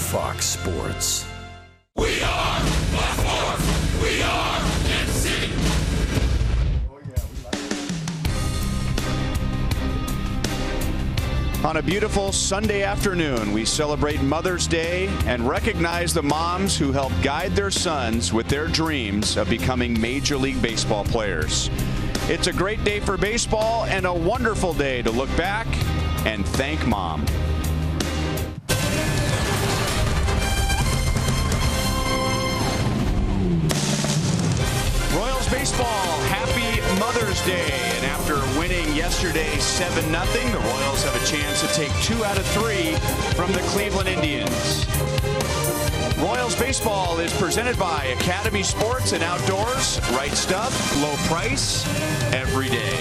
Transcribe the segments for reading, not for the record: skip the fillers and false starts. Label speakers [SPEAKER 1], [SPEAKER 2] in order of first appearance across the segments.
[SPEAKER 1] Fox Sports.
[SPEAKER 2] We are Fox Sports. We are NC.
[SPEAKER 3] On a beautiful Sunday afternoon, we celebrate Mother's Day and recognize the moms who help guide their sons with their dreams of becoming Major League Baseball players. It's a great day for baseball and a wonderful day to look back and thank Mom. Royals baseball, happy Mother's Day. And after winning yesterday 7-0, the Royals have a chance to take 2 out of 3 from the Cleveland Indians. Royals baseball is presented by Academy Sports and Outdoors. Right stuff, low price, every day.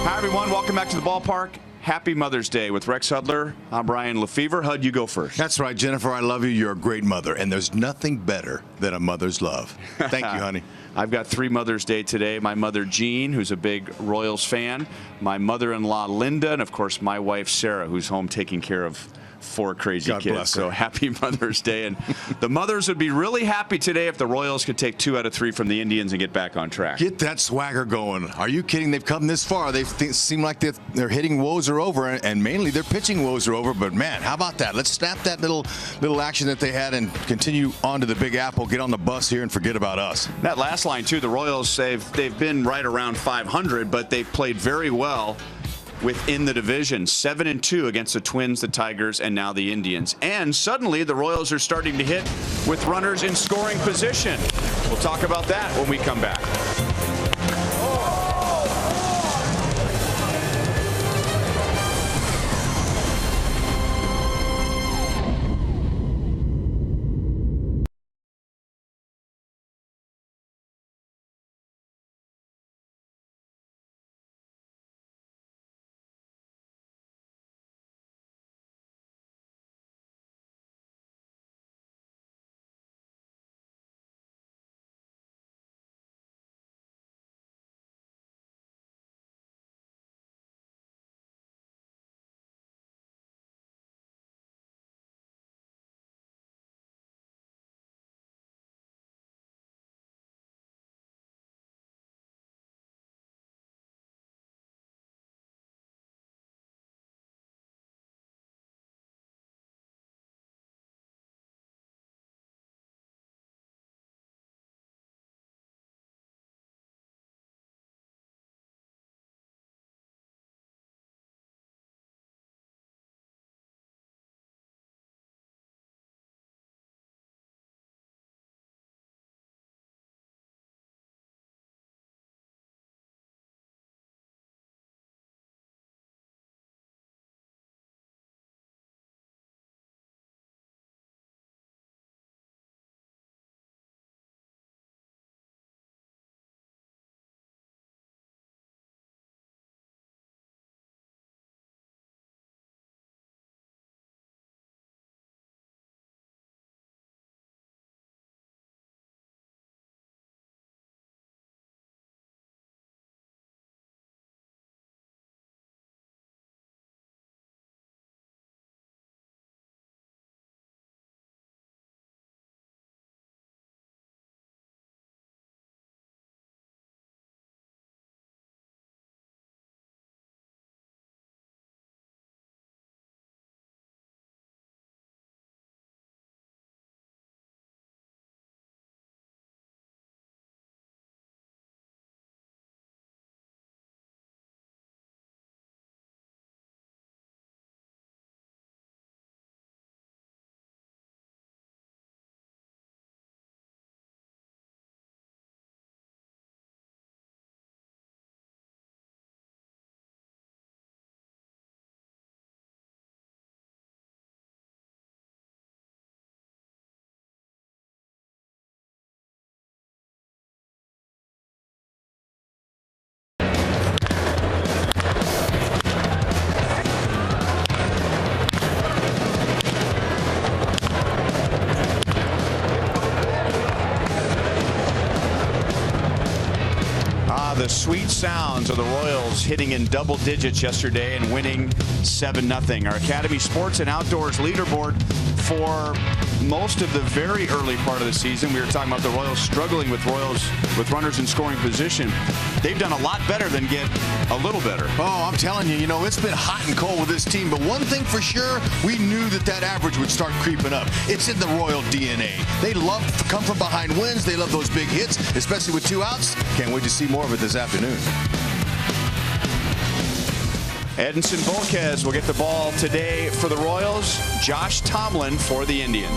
[SPEAKER 3] Hi, everyone. Welcome back to the ballpark. Happy Mother's Day with Rex Hudler. I'm Brian Lefevre. Hud, you go first.
[SPEAKER 4] That's right, Jennifer. I love you. You're a great mother, and there's nothing better than a mother's love. Thank you, honey.
[SPEAKER 3] I've got 3 Mother's Day today. My mother, Jean, who's a big Royals fan. My mother-in-law, Linda, and, of course, my wife, Sarah, who's home taking care of 4 crazy
[SPEAKER 4] God
[SPEAKER 3] kids.
[SPEAKER 4] bless her.
[SPEAKER 3] So happy Mother's Day. And the mothers would be really happy today if the Royals could take 2 out of 3 from the Indians and get back on track.
[SPEAKER 4] Get that swagger going. Are you kidding? They've come this far. They seem like they're hitting woes are over, and mainly their pitching woes are over. But, man, how about that? Let's snap that little action that they had and continue on to the Big Apple, get on the bus here, and forget about us.
[SPEAKER 3] That last line, too, the Royals, they've been right around 500, but they've played very well within the division. 7-2 against the Twins, the Tigers, and now the Indians. And suddenly the Royals are starting to hit with runners in scoring position. We'll talk about that when we come back. the sweet sounds of the Royals hitting in double digits yesterday and winning 7-0. Our Academy Sports and Outdoors leaderboard for most of the very early part of the season. We were talking about the Royals struggling with runners in scoring position. They've done a lot better than get a little better.
[SPEAKER 4] Oh, I'm telling you, it's been hot and cold with this team. But one thing for sure, we knew that average would start creeping up. It's in the Royal DNA. They love to come from behind wins. They love those big hits, especially with 2 outs. Can't wait to see more of it this afternoon.
[SPEAKER 3] Edinson Volquez will get the ball today for the Royals. Josh Tomlin for the Indians.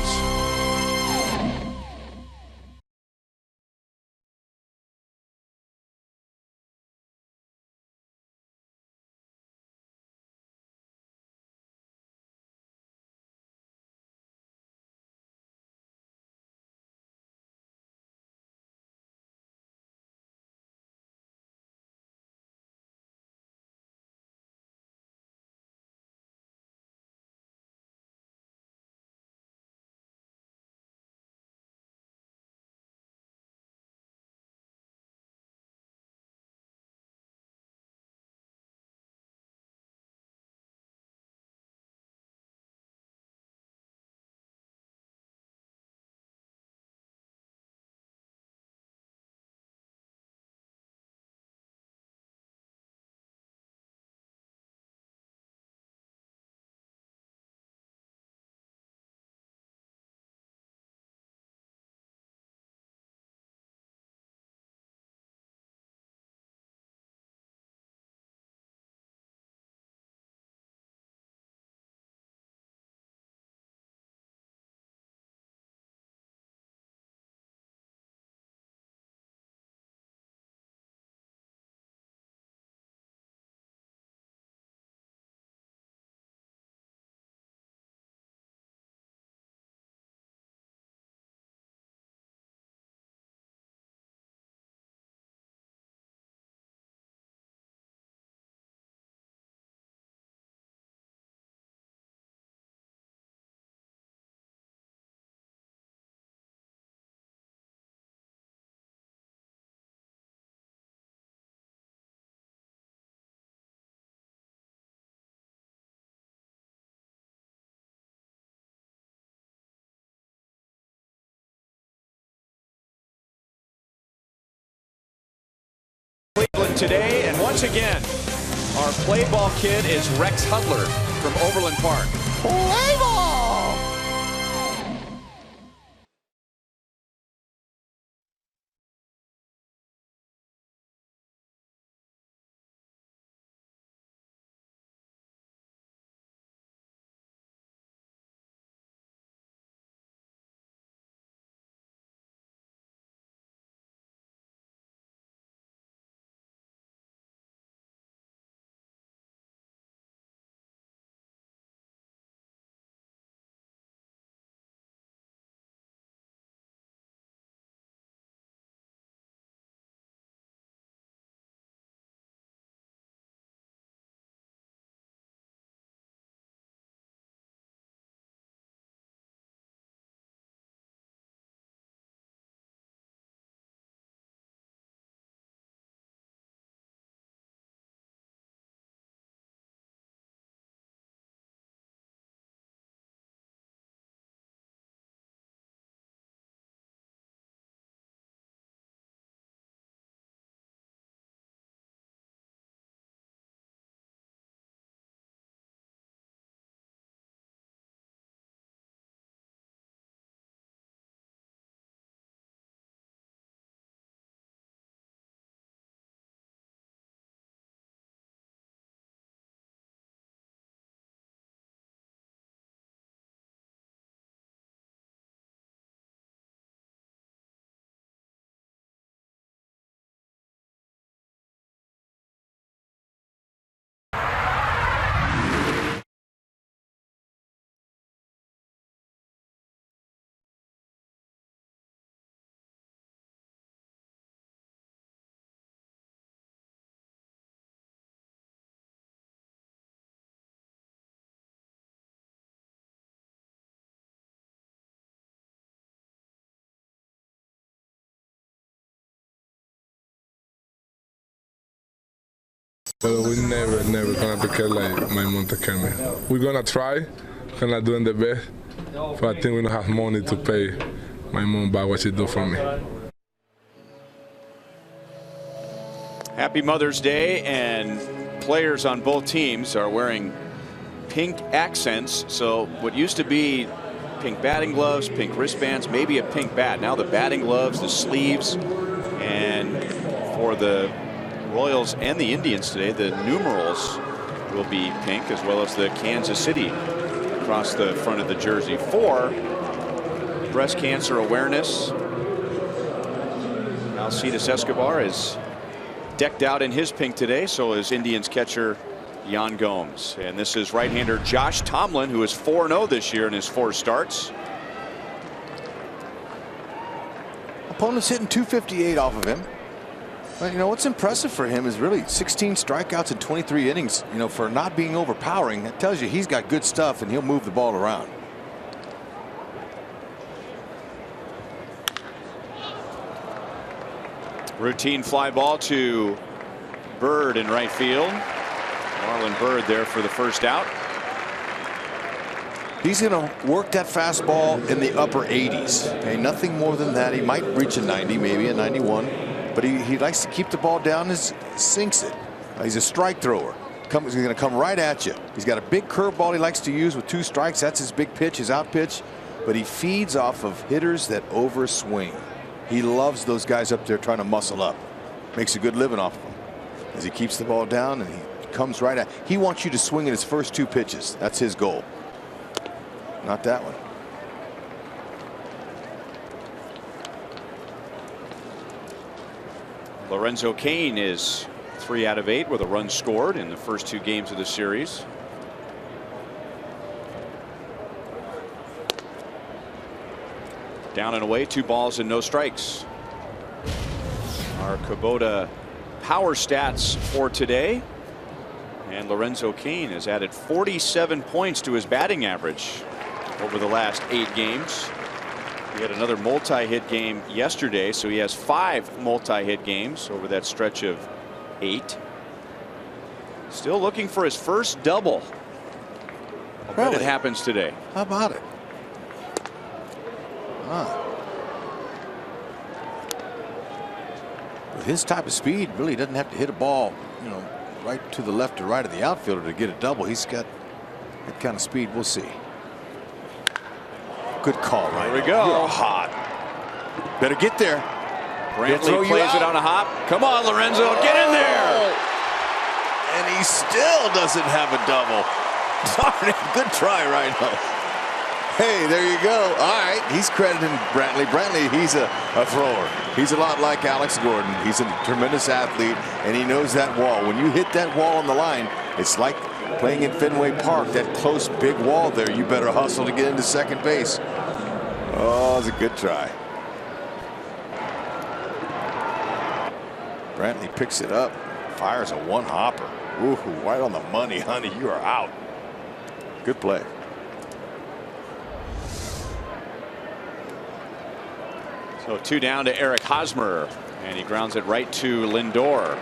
[SPEAKER 3] Cleveland today, and once again, our play ball kid is Rex Hudler from Overland Park. Play ball!
[SPEAKER 1] But we never gonna take care like my mom take care of me. We're gonna try, gonna doing the best, but I think we don't have money to pay my mom back what she do for me.
[SPEAKER 3] Happy Mother's Day, and players on both teams are wearing pink accents. So what used to be pink batting gloves, pink wristbands, maybe a pink bat. Now the batting gloves, the sleeves, and for the Royals and the Indians today, the numerals will be pink, as well as the Kansas City across the front of the jersey. For breast cancer awareness, Alcides Escobar is decked out in his pink today, so is Indians catcher Yan Gomes. And this is right-hander Josh Tomlin, who is 4-0 this year in his 4 starts.
[SPEAKER 4] Opponents hitting 258 off of him. But you know what's impressive for him is really 16 strikeouts in 23 innings. You know, for not being overpowering, that tells you he's got good stuff and he'll move the ball around.
[SPEAKER 3] Routine fly ball to Bird in right field. Marlon Bird there for the first out.
[SPEAKER 4] He's going to work that fastball in the upper 80s. Okay, nothing more than that. He might reach a 90, maybe a 91, but he likes to keep the ball down and sinks it. He's a strike thrower. He's going to come right at you. He's got a big curveball he likes to use with 2 strikes. That's his big pitch, his out pitch. But he feeds off of hitters that overswing. He loves those guys up there trying to muscle up. Makes a good living off of them as he keeps the ball down and he comes right at. He wants you to swing at his first 2 pitches. That's his goal. Not that one.
[SPEAKER 3] Lorenzo Cain is 3 out of 8 with a run scored in the first 2 games of the series. Down and away, 2 balls and no strikes. Our Kubota power stats for today. And Lorenzo Cain has added 47 points to his batting average over the last 8 games. He had another multi-hit game yesterday, so he has 5 multi-hit games over that stretch of 8. Still looking for his first double. I'll bet it happens today.
[SPEAKER 4] How about it? With his type of speed, really doesn't have to hit a ball, you know, right to the left or right of the outfielder to get a double. He's got that kind of speed. We'll see. Good call, right?
[SPEAKER 3] There we go.
[SPEAKER 4] You're hot. Better get there.
[SPEAKER 3] Brantley plays it on a hop. Come on, Lorenzo, get in there.
[SPEAKER 4] And he still doesn't have a double. Darn it. Good try right now. Hey, there you go. All right, he's crediting Brantley. Brantley, he's a thrower. He's a lot like Alex Gordon. He's a tremendous athlete, and he knows that wall. When you hit that wall on the line, it's like playing in Fenway Park, that close, big wall there. You better hustle to get into second base. Oh, it's a good try. Brantley picks it up, fires a 1-hopper. Ooh, right on the money, honey. You are out. Good play.
[SPEAKER 3] So 2 down to Eric Hosmer, and he grounds it right to Lindor.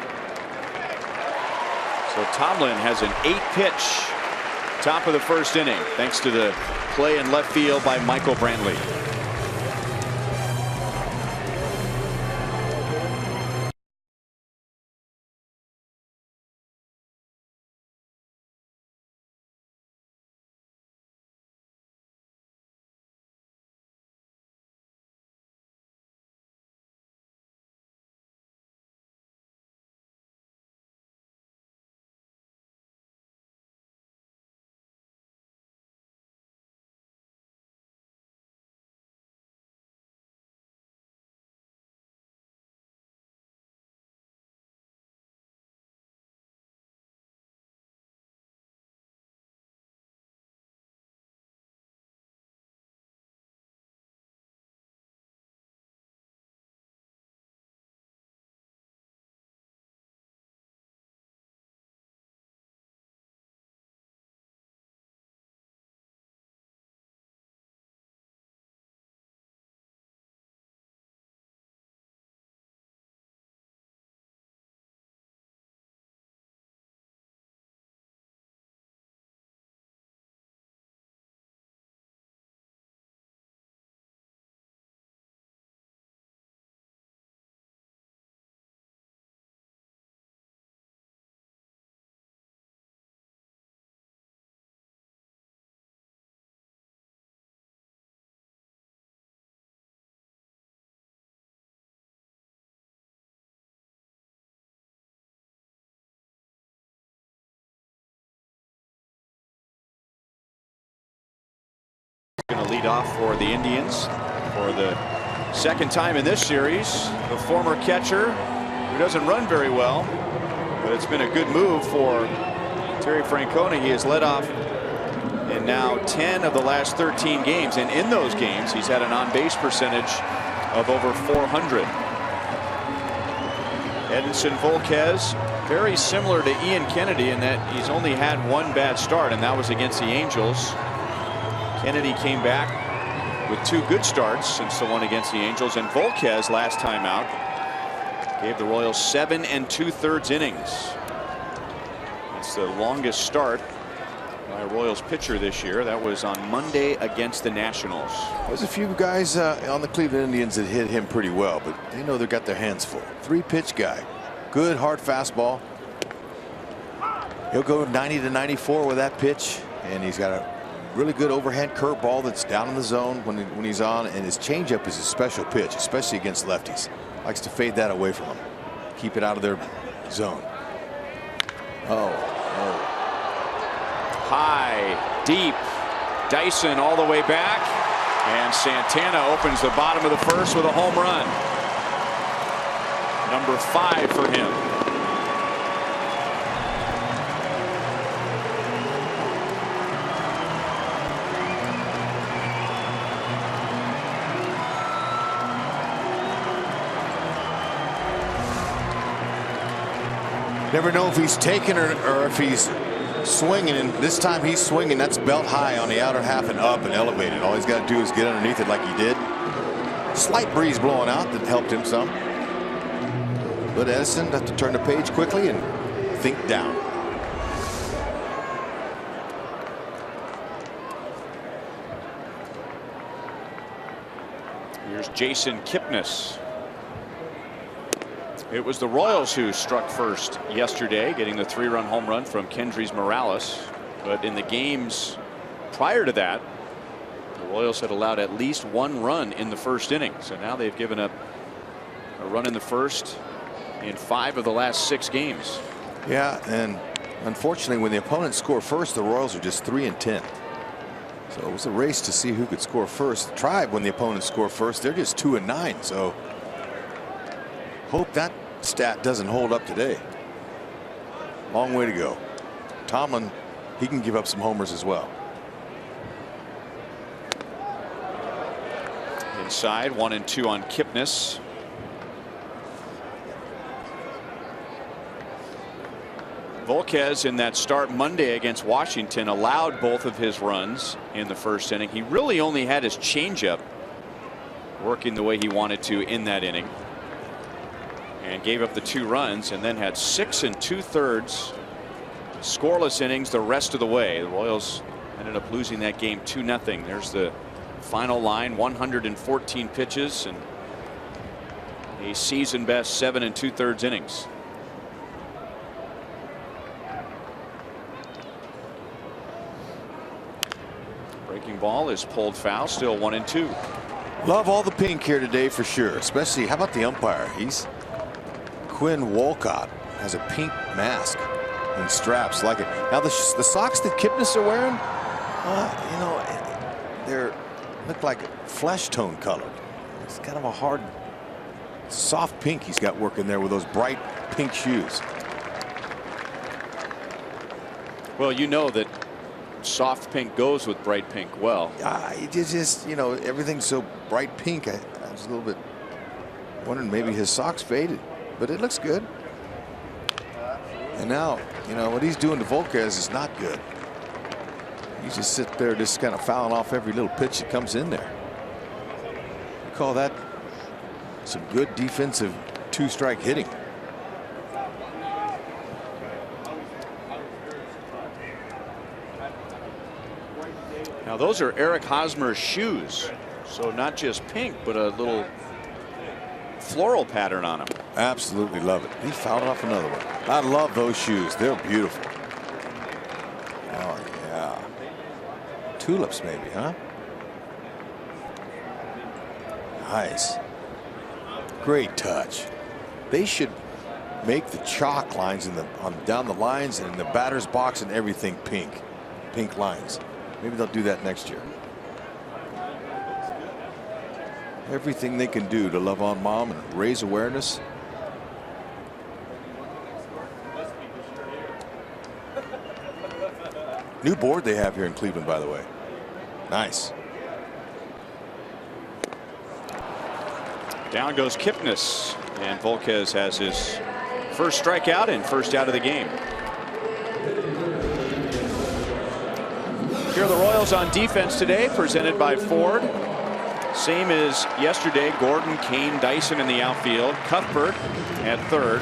[SPEAKER 3] So Tomlin has an 8-pitch top of the first inning, thanks to the play in left field by Michael Brantley. Going to lead off for the Indians for the second time in this series. The former catcher who doesn't run very well, but it's been a good move for Terry Francona. He has led off in now 10 of the last 13 games, and in those games he's had an on-base percentage of over 400. Edinson Volquez, very similar to Ian Kennedy in that he's only had one bad start, and that was against the Angels. Kennedy came back with 2 good starts since the one against the Angels, and Volquez last time out gave the Royals 7 2/3 innings. It's the longest start by a Royals pitcher this year. That was on Monday against the Nationals.
[SPEAKER 4] There's a few guys on the Cleveland Indians that hit him pretty well, but they know they've got their hands full. 3-pitch guy, good hard fastball. He'll go 90 to 94 with that pitch, and he's got a really good overhand curveball that's down in the zone when he's on, and his changeup is a special pitch, especially against lefties. Likes to fade that away from him, keep it out of their zone. Oh.
[SPEAKER 3] High, deep, Dyson all the way back, and Santana opens the bottom of the first with a home run. Number 5 for him.
[SPEAKER 4] Never know if he's taking or if he's swinging, and this time he's swinging. That's belt high on the outer half and up and elevated. All he's got to do is get underneath it like he did. Slight breeze blowing out that helped him some. But Edison had to turn the page quickly and think down.
[SPEAKER 3] Here's Jason Kipnis. It was the Royals who struck first yesterday, getting the 3-run home run from Kendrys Morales. But in the games prior to that, the Royals had allowed at least 1 run in the first inning. So now they've given up a run in the first in 5 of the last 6 games.
[SPEAKER 4] Yeah, and unfortunately, when the opponents score first, the Royals are just 3-10. So it was a race to see who could score first. The Tribe, when the opponents score first, they're just 2-9. So hope that stat doesn't hold up today. Long way to go. Tomlin, he can give up some homers as well.
[SPEAKER 3] Inside, 1-2 on Kipnis. Volquez in that start Monday against Washington allowed both of his runs in the first inning. He really only had his changeup working the way he wanted to in that inning, and gave up the 2 runs, and then had 6 2/3 scoreless innings the rest of the way. The Royals ended up losing that game 2-0. There's the final line, 114 pitches and a season best 7 2/3 innings. Breaking ball is pulled foul, still 1-2.
[SPEAKER 4] Love all the pink here today for sure, especially how about the umpire? He's Quinn Wolcott has a pink mask and straps like it. Now the socks that Kipnis are wearing, you know, they're look like flesh tone colored. It's kind of a hard, soft pink he's got working there with those bright pink shoes.
[SPEAKER 3] Well, you know that soft pink goes with bright pink well.
[SPEAKER 4] It just, you know, everything's so bright pink. I was a little bit wondering maybe his socks faded, but it looks good. And now, you know, what he's doing to Volquez is not good. He just sits there just kind of fouling off every little pitch that comes in there. You call that some good defensive 2-strike hitting.
[SPEAKER 3] Now those are Eric Hosmer's shoes, so not just pink but a little floral pattern on them.
[SPEAKER 4] Absolutely love it. He fouled off another one. I love those shoes. They're beautiful. Oh yeah, tulips maybe, huh? Nice. Great touch. They should make the chalk lines in the down the lines and in the batter's box and everything pink lines. Maybe they'll do that next year. everything they can do to love on mom and raise awareness. New board they have here in Cleveland, by the way. Nice.
[SPEAKER 3] Down goes Kipnis, and Volquez has his first strikeout and first out of the game. Here are the Royals on defense today, presented by Ford. Same as yesterday, Gordon, Kane, Dyson in the outfield, Cuthbert at third,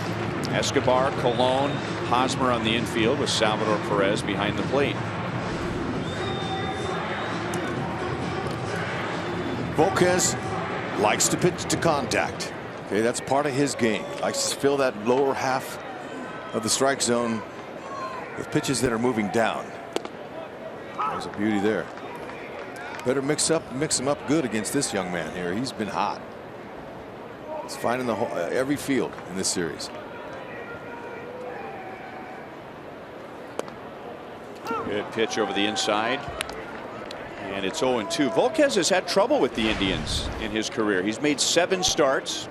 [SPEAKER 3] Escobar, Colon, Hosmer on the infield with Salvador Perez behind the plate.
[SPEAKER 4] Volquez likes to pitch to contact. Okay, that's part of his game. Likes to fill that lower half of the strike zone with pitches that are moving down. There's a beauty there. Better mix him up good against this young man here. He's been hot. He's finding the every field in this series.
[SPEAKER 3] Good pitch over the inside. And it's 0-2. Volquez has had trouble with the Indians in his career. He's made 7 starts,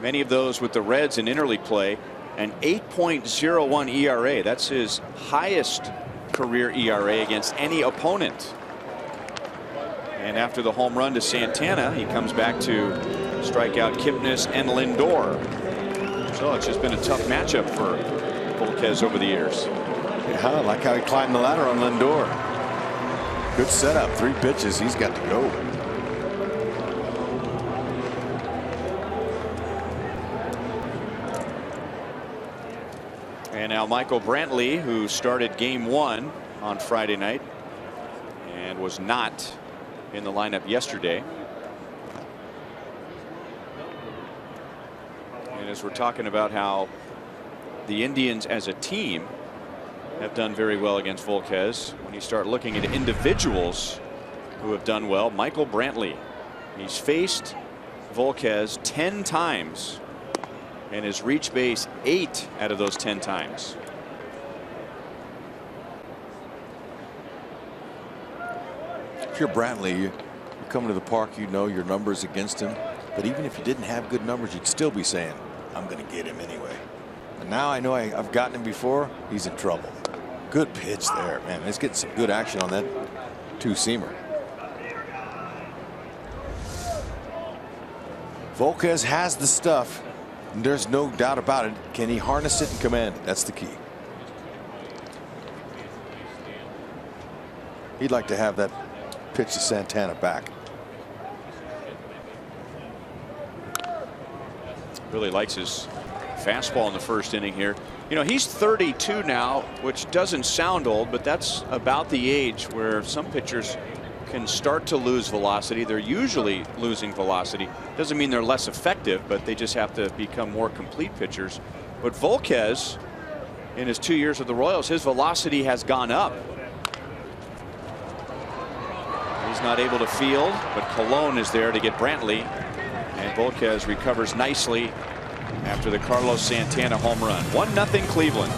[SPEAKER 3] many of those with the Reds in interleague play, an 8.01 ERA. That's his highest career ERA against any opponent. And after the home run to Santana, he comes back to strike out Kipnis and Lindor. So it's just been a tough matchup for Volquez over the years.
[SPEAKER 4] Yeah, I like how he climbed the ladder on Lindor. Good setup. 3 pitches. He's got to go.
[SPEAKER 3] And now Michael Brantley, who started game 1 on Friday night and was not in the lineup yesterday. And as we're talking about how the Indians as a team have done very well against Volquez, when you start looking at individuals who have done well, Michael Brantley, he's faced Volquez 10 times and has reached base 8 out of those 10 times.
[SPEAKER 4] If you're Brantley, you come to the park, you know your numbers against him, but even if you didn't have good numbers, you'd still be saying, I'm going to get him anyway. And now I know I've gotten him before. He's in trouble. Good pitch there, man. Let's get some good action on that 2-seamer. Volquez has the stuff, and there's no doubt about it. Can he harness it and command it? That's the key. He'd like to have that pitch to Santana back.
[SPEAKER 3] Really likes his fastball in the first inning here. You know, he's 32 now, which doesn't sound old, but that's about the age where some pitchers can start to lose velocity. They're usually losing velocity. Doesn't mean they're less effective, but they just have to become more complete pitchers. But Volquez, in his 2 years with the Royals, his velocity has gone up. He's not able to field, but Colon is there to get Brantley. And Volquez recovers nicely after the Carlos Santana home run. 1-0 Cleveland.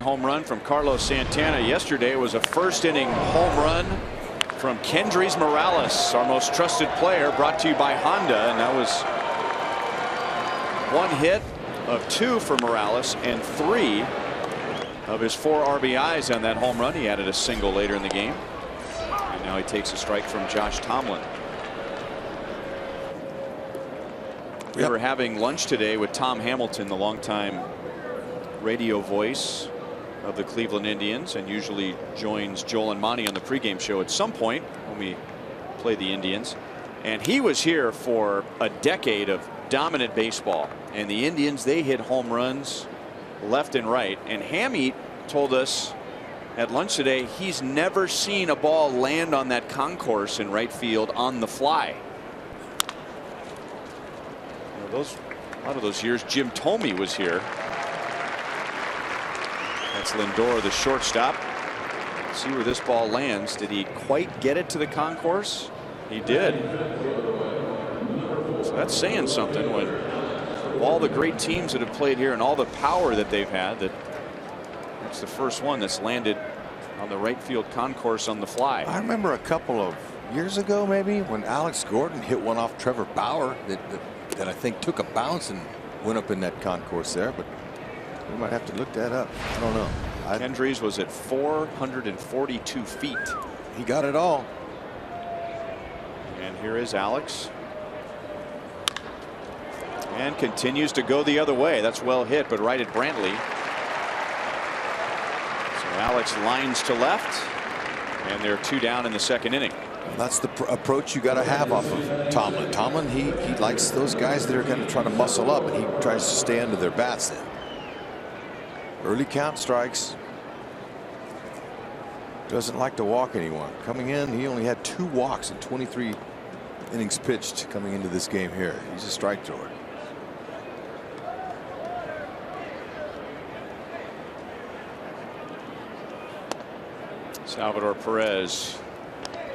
[SPEAKER 3] Home run from Carlos Santana yesterday was a first inning home run from Kendrys Morales, our most trusted player, brought to you by Honda. And that was one hit of 2 for Morales and 3 of his 4 RBIs on that home run. He added a single later in the game. And now he takes a strike from Josh Tomlin. We were having lunch today with Tom Hamilton, the longtime radio voice of the Cleveland Indians, and usually joins Joel and Monty on the pregame show at some point when we play the Indians. And he was here for a decade of dominant baseball, and the Indians, they hit home runs left and right. And Hammy told us at lunch today he's never seen a ball land on that concourse in right field on the fly. You know, a lot of those years Jim Thome was here. That's Lindor, the shortstop. Let's see where this ball lands. Did he quite get it to the concourse? He did. So that's saying something, when all the great teams that have played here and all the power that they've had, that's the first one that's landed on the right field concourse on the fly.
[SPEAKER 4] I remember a couple of years ago, maybe, when Alex Gordon hit one off Trevor Bauer that I think took a bounce and went up in that concourse there, but we might have to look that up. I don't know.
[SPEAKER 3] Kendrys was at 442 feet.
[SPEAKER 4] He got it all.
[SPEAKER 3] And here is Alex. And continues to go the other way. That's well hit, but right at Brantley. So Alex lines to left, and they're 2 down in the second inning.
[SPEAKER 4] That's the approach you got to have off of Tomlin. Tomlin, he likes those guys that are going to try to muscle up, and he tries to stay under their bats then. Early count strikes. Doesn't like to walk anyone. Coming in, he only had 2 walks in 23 innings pitched coming into this game here. He's a strike thrower.
[SPEAKER 3] Salvador Perez,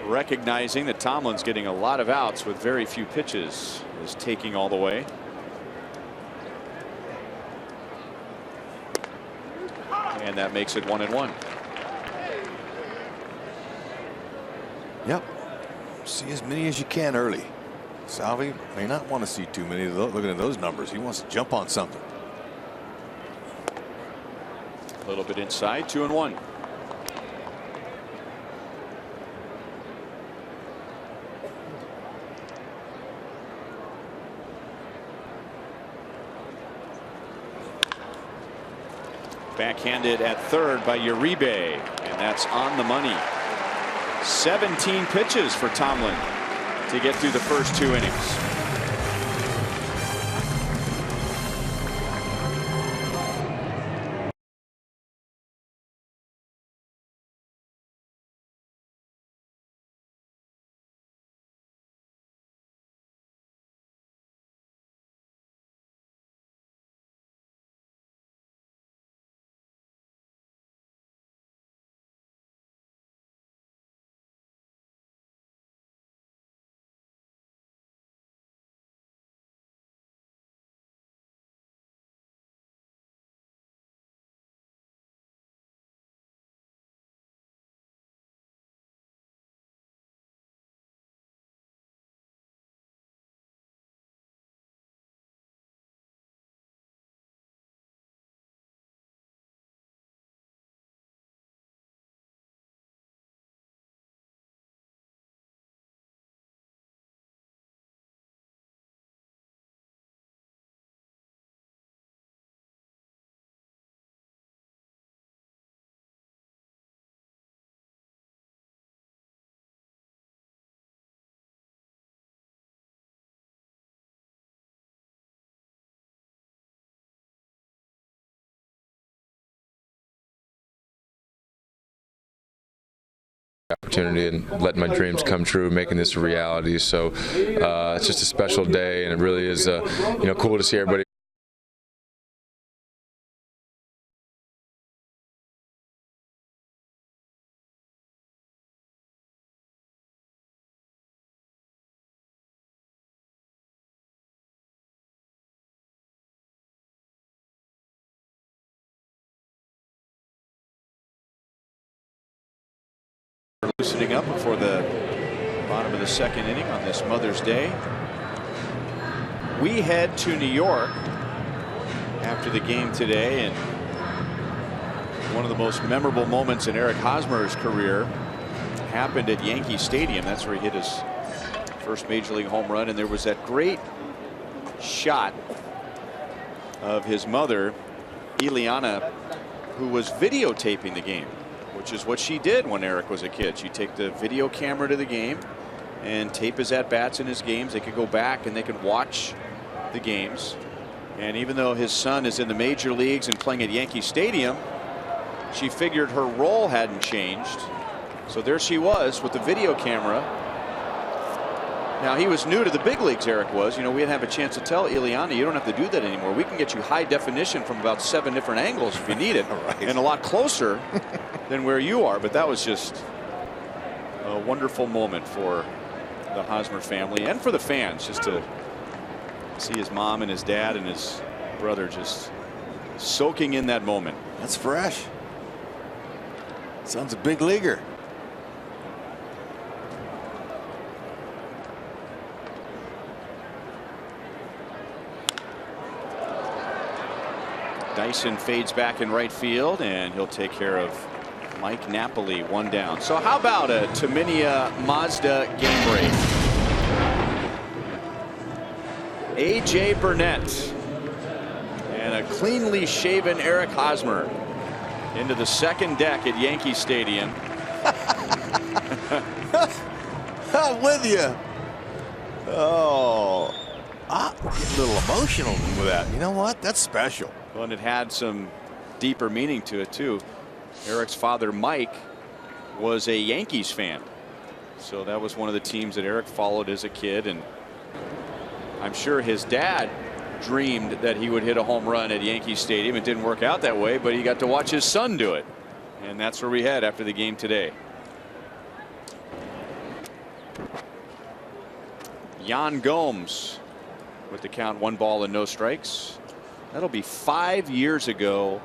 [SPEAKER 3] recognizing that Tomlin's getting a lot of outs with very few pitches, is taking all the way. And that makes it 1-1.
[SPEAKER 4] Yep. See as many as you can early. Salvi may not want to see too many. Looking at those numbers, he wants to jump on something.
[SPEAKER 3] A little bit inside, 2-1. Backhanded at third by Uribe, and that's on the money. 17 pitches for Tomlin to get through the first 2 innings.
[SPEAKER 5] Opportunity and letting my dreams come true, making this a reality. So it's just a special day, and it really is cool to see everybody
[SPEAKER 3] Loosening up before the bottom of the second inning on this Mother's Day. We head to New York after the game today, and one of the most memorable moments in Eric Hosmer's career happened at Yankee Stadium. That's where he hit his first major league home run, and there was that great shot of his mother, Ileana, who was videotaping the game, which is what she did when Eric was a kid. She'd take the video camera to the game and tape his at-bats in his games. They could go back and they could watch the games. And even though his son is in the major leagues and playing at Yankee Stadium, she figured her role hadn't changed. So there she was with the video camera. Now, he was new to the big leagues, Eric was. You know, we didn't have a chance to tell Ileana, you don't have to do that anymore. We can get you high definition from about 7 different angles if you need it.
[SPEAKER 4] Right.
[SPEAKER 3] And a lot closer than where you are. But that was just a wonderful moment for the Hosmer family and for the fans, just to see his mom and his dad and his brother just soaking in that moment.
[SPEAKER 4] That's fresh. Son's a big leaguer.
[SPEAKER 3] Dyson fades back in right field, and he'll take care of Mike Napoli, 1 down. So how about a Taminia Mazda game break? A.J. Burnett and a cleanly shaven Eric Hosmer into the second deck at Yankee Stadium.
[SPEAKER 4] I'm with you. Oh, I'm getting a little emotional with that. You know what? That's special.
[SPEAKER 3] Well, and it had some deeper meaning to it, too. Eric's father, Mike, was a Yankees fan. So that was one of the teams that Eric followed as a kid. And I'm sure his dad dreamed that he would hit a home run at Yankee Stadium. It didn't work out that way, but he got to watch his son do it. And that's where we head after the game today. Yan Gomes with the count, 1 ball and no strikes. That'll be 5 years ago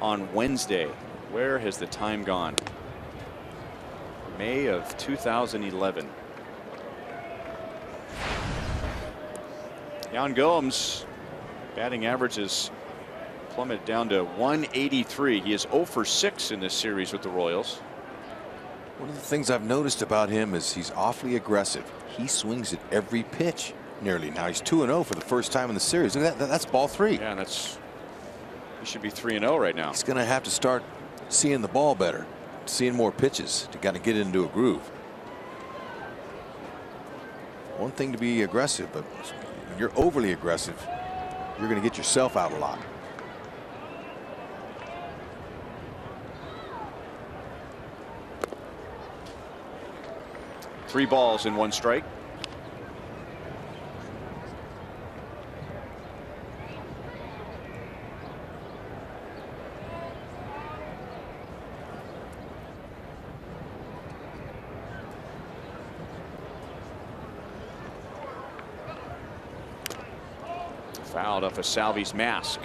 [SPEAKER 3] on Wednesday. Where has the time gone? May of 2011. Yan Gomes batting average is plummeted down to 183. He is 0 for 6 in this series with the Royals.
[SPEAKER 4] One of the things I've noticed about him is he's awfully aggressive. He swings at every pitch nearly. Now he's 2-0 for the first time in the series. Look at that. That's ball 3.
[SPEAKER 3] Yeah, he should be 3-0 right now.
[SPEAKER 4] He's going to have to start seeing the ball better, seeing more pitches to kind of get into a groove. One thing to be aggressive, but when you're overly aggressive, you're going to get yourself out a lot.
[SPEAKER 3] Three balls and 1 strike. Fouled off of Salvi's mask.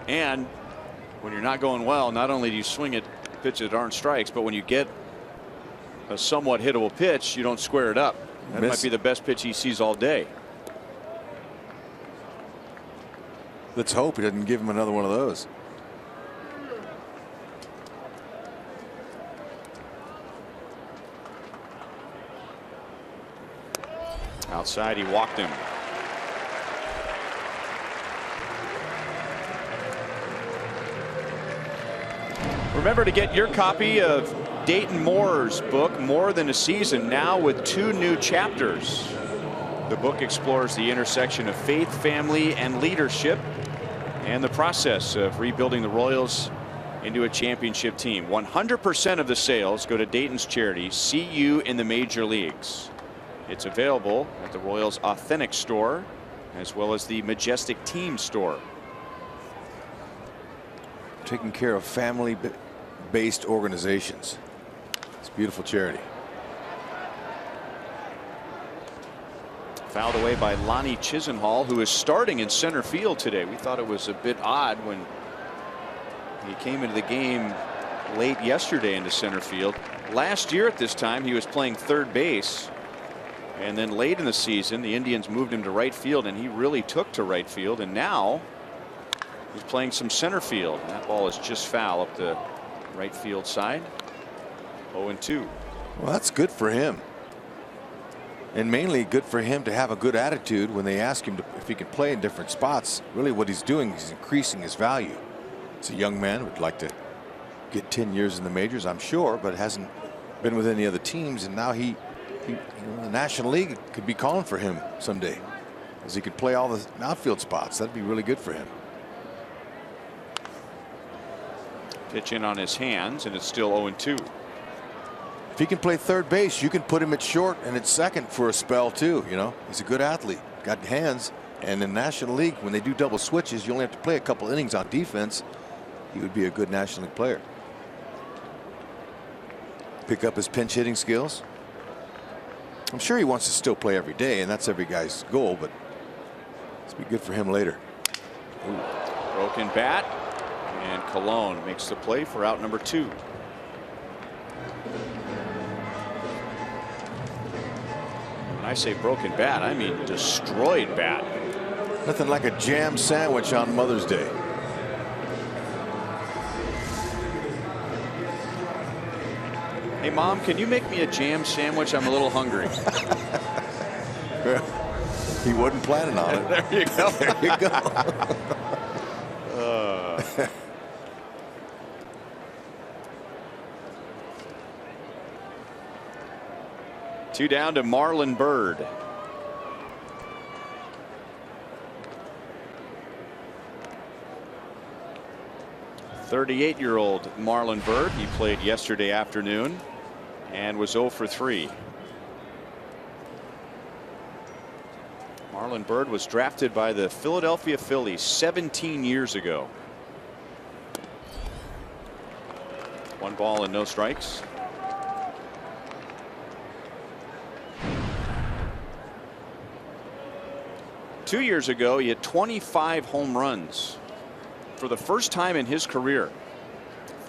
[SPEAKER 3] And when you're not going well, not only do you swing at pitches that aren't strikes, but when you get a somewhat hittable pitch, you don't square it up. That might be the best pitch he sees all day.
[SPEAKER 4] Let's hope he doesn't give him another one of those.
[SPEAKER 3] Outside, he walked him. Remember to get your copy of Dayton Moore's book, More Than a Season, now with 2 new chapters. The book explores the intersection of faith, family, and leadership, and the process of rebuilding the Royals into a championship team. 100% of the sales go to Dayton's charity, See You in the Major Leagues. It's available at the Royals Authentic store, as well as the Majestic Team store.
[SPEAKER 4] Taking care of family-based organizations. It's a beautiful charity.
[SPEAKER 3] Fouled away by Lonnie Chisenhall, who is starting in center field today. We thought it was a bit odd when he came into the game late yesterday into center field. Last year at this time he was playing third base, and then late in the season the Indians moved him to right field, and he really took to right field, and now he's playing some center field. That ball is just foul up the right field side. 0-2.
[SPEAKER 4] Well, that's good for him, and mainly good for him to have a good attitude when they ask him if he can play in different spots. Really what he's doing is increasing his value. It's a young man, would like to get 10 years in the majors, I'm sure, but hasn't been with any other teams, and now he the National League could be calling for him someday, as he could play all the outfield spots. That'd be really good for him.
[SPEAKER 3] Pitch in on his hands, and it's still 0-2.
[SPEAKER 4] If he can play third base, you can put him at short and at second for a spell too. You know, he's a good athlete, got hands, and in the National League, when they do double switches, you only have to play a couple innings on defense. He would be a good National League player. Pick up his pinch hitting skills. I'm sure he wants to still play every day, and that's every guy's goal, but it's be good for him later.
[SPEAKER 3] Ooh. Broken bat, and Colon makes the play for out number 2. When I say broken bat, I mean destroyed bat.
[SPEAKER 4] Nothing like a jam sandwich on Mother's Day.
[SPEAKER 3] Hey, Mom, can you make me a jam sandwich? I'm a little hungry.
[SPEAKER 4] He wasn't planning on it.
[SPEAKER 3] There you go.
[SPEAKER 4] There you go.
[SPEAKER 3] Two down to Marlon Byrd. .38-year-old Marlon Byrd. He played yesterday afternoon and was 0 for 3. Marlon Byrd was drafted by the Philadelphia Phillies 17 years ago. 1 ball and no strikes. Two years ago, he had 25 home runs for the first time in his career.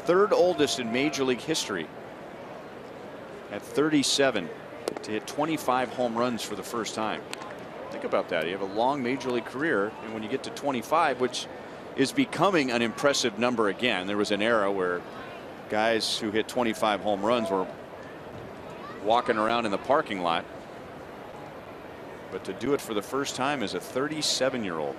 [SPEAKER 3] 3rd oldest in Major League history at 37 to hit 25 home runs for the first time. Think about that. You have a long Major League career, and when you get to 25, which is becoming an impressive number again. There was an era where guys who hit 25 home runs were walking around in the parking lot. But to do it for the first time as a 37-year-old.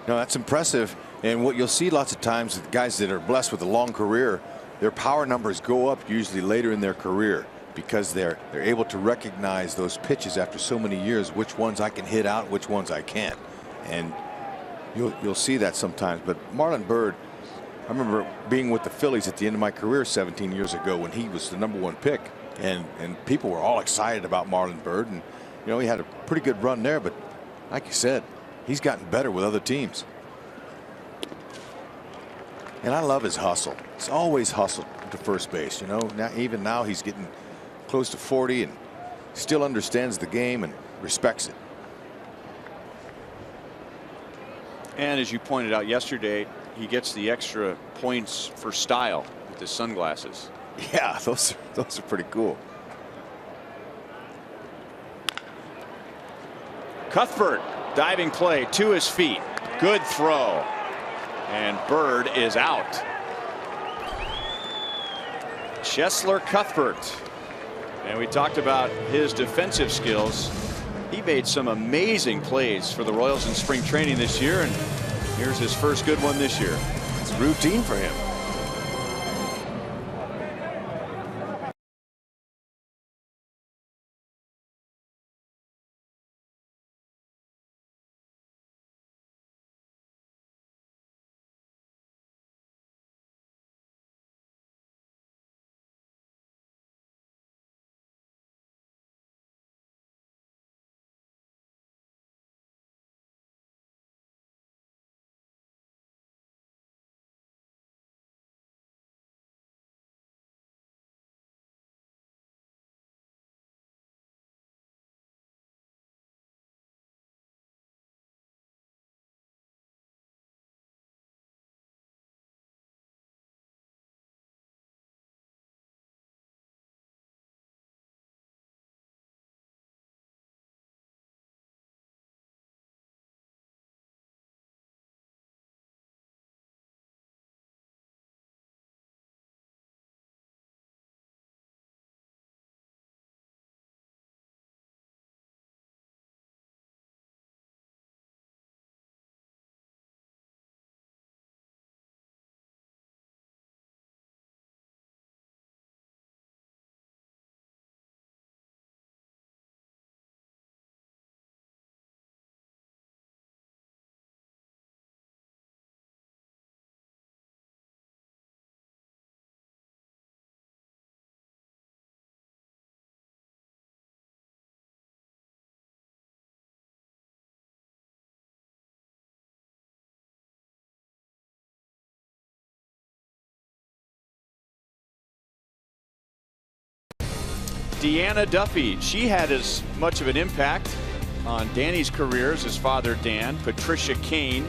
[SPEAKER 4] No, that's impressive. And what you'll see lots of times with guys that are blessed with a long career, their power numbers go up usually later in their career, because they're able to recognize those pitches after so many years, which ones I can hit out, which ones I can't. And you'll see that sometimes. But Marlon Byrd, I remember being with the Phillies at the end of my career 17 years ago when he was the #1 pick, and people were all excited about Marlon Byrd, and you know, he had a pretty good run there, but like you said, he's gotten better with other teams. And I love his hustle. He's always hustled to first base. You know, even now he's getting close to 40 and still understands the game and respects it.
[SPEAKER 3] And as you pointed out yesterday, he gets the extra points for style with his sunglasses.
[SPEAKER 4] Yeah, those are pretty cool.
[SPEAKER 3] Cuthbert, diving play to his feet. Good throw. And Byrd is out. Cheslor Cuthbert. And we talked about his defensive skills. He made some amazing plays for the Royals in spring training this year, and here's his first good one this year.
[SPEAKER 4] It's routine for him.
[SPEAKER 3] Deanna Duffy. She had as much of an impact on Danny's career as his father Dan. Patricia Kane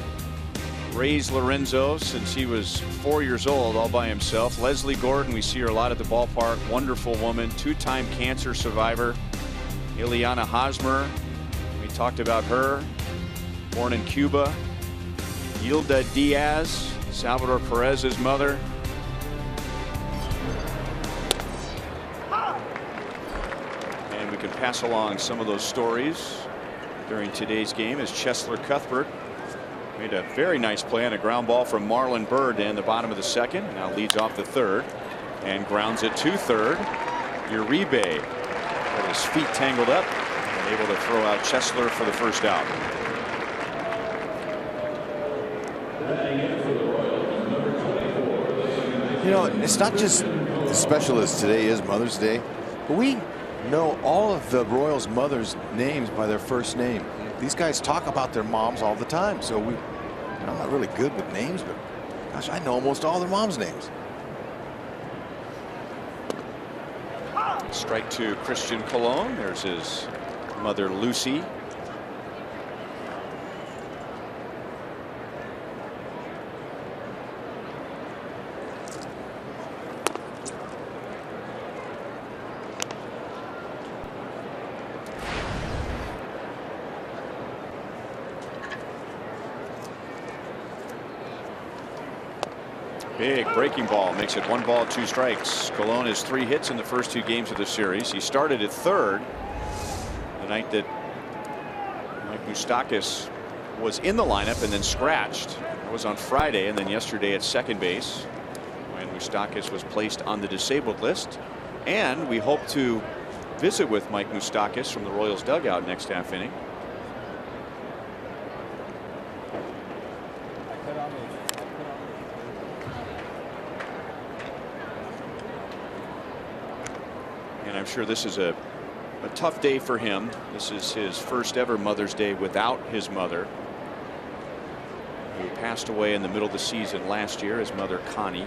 [SPEAKER 3] raised Lorenzo since he was 4 years old all by himself. Leslie Gordon, we see her a lot at the ballpark. Wonderful woman, two-time cancer survivor. Ileana Hosmer, we talked about her, born in Cuba. Hilda Diaz, Salvador Perez's mother. And we can pass along some of those stories during today's game as Cheslor Cuthbert made a very nice play on a ground ball from Marlon Byrd in the bottom of the second. Now leads off the third and grounds it to third. Uribe got his feet tangled up and able to throw out Cheslor for the first out.
[SPEAKER 4] You know, it's not just as special as today is Mother's Day, but we know all of the Royals' mothers' names by their first name. These guys talk about their moms all the time, so I'm not really good with names, but gosh, I know almost all their moms' names.
[SPEAKER 3] Strike to Christian Colon. There's his mother Lucy. Big breaking ball makes it 1 ball, 2 strikes. Colon has 3 hits in the first 2 games of the series. He started at third the night that Mike Moustakas was in the lineup and then scratched. That was on Friday, and then yesterday at second base when Moustakas was placed on the disabled list. And we hope to visit with Mike Moustakas from the Royals dugout next half inning. I'm sure this is a tough day for him. This is his first ever Mother's Day without his mother, who passed away in the middle of the season last year, his mother Connie.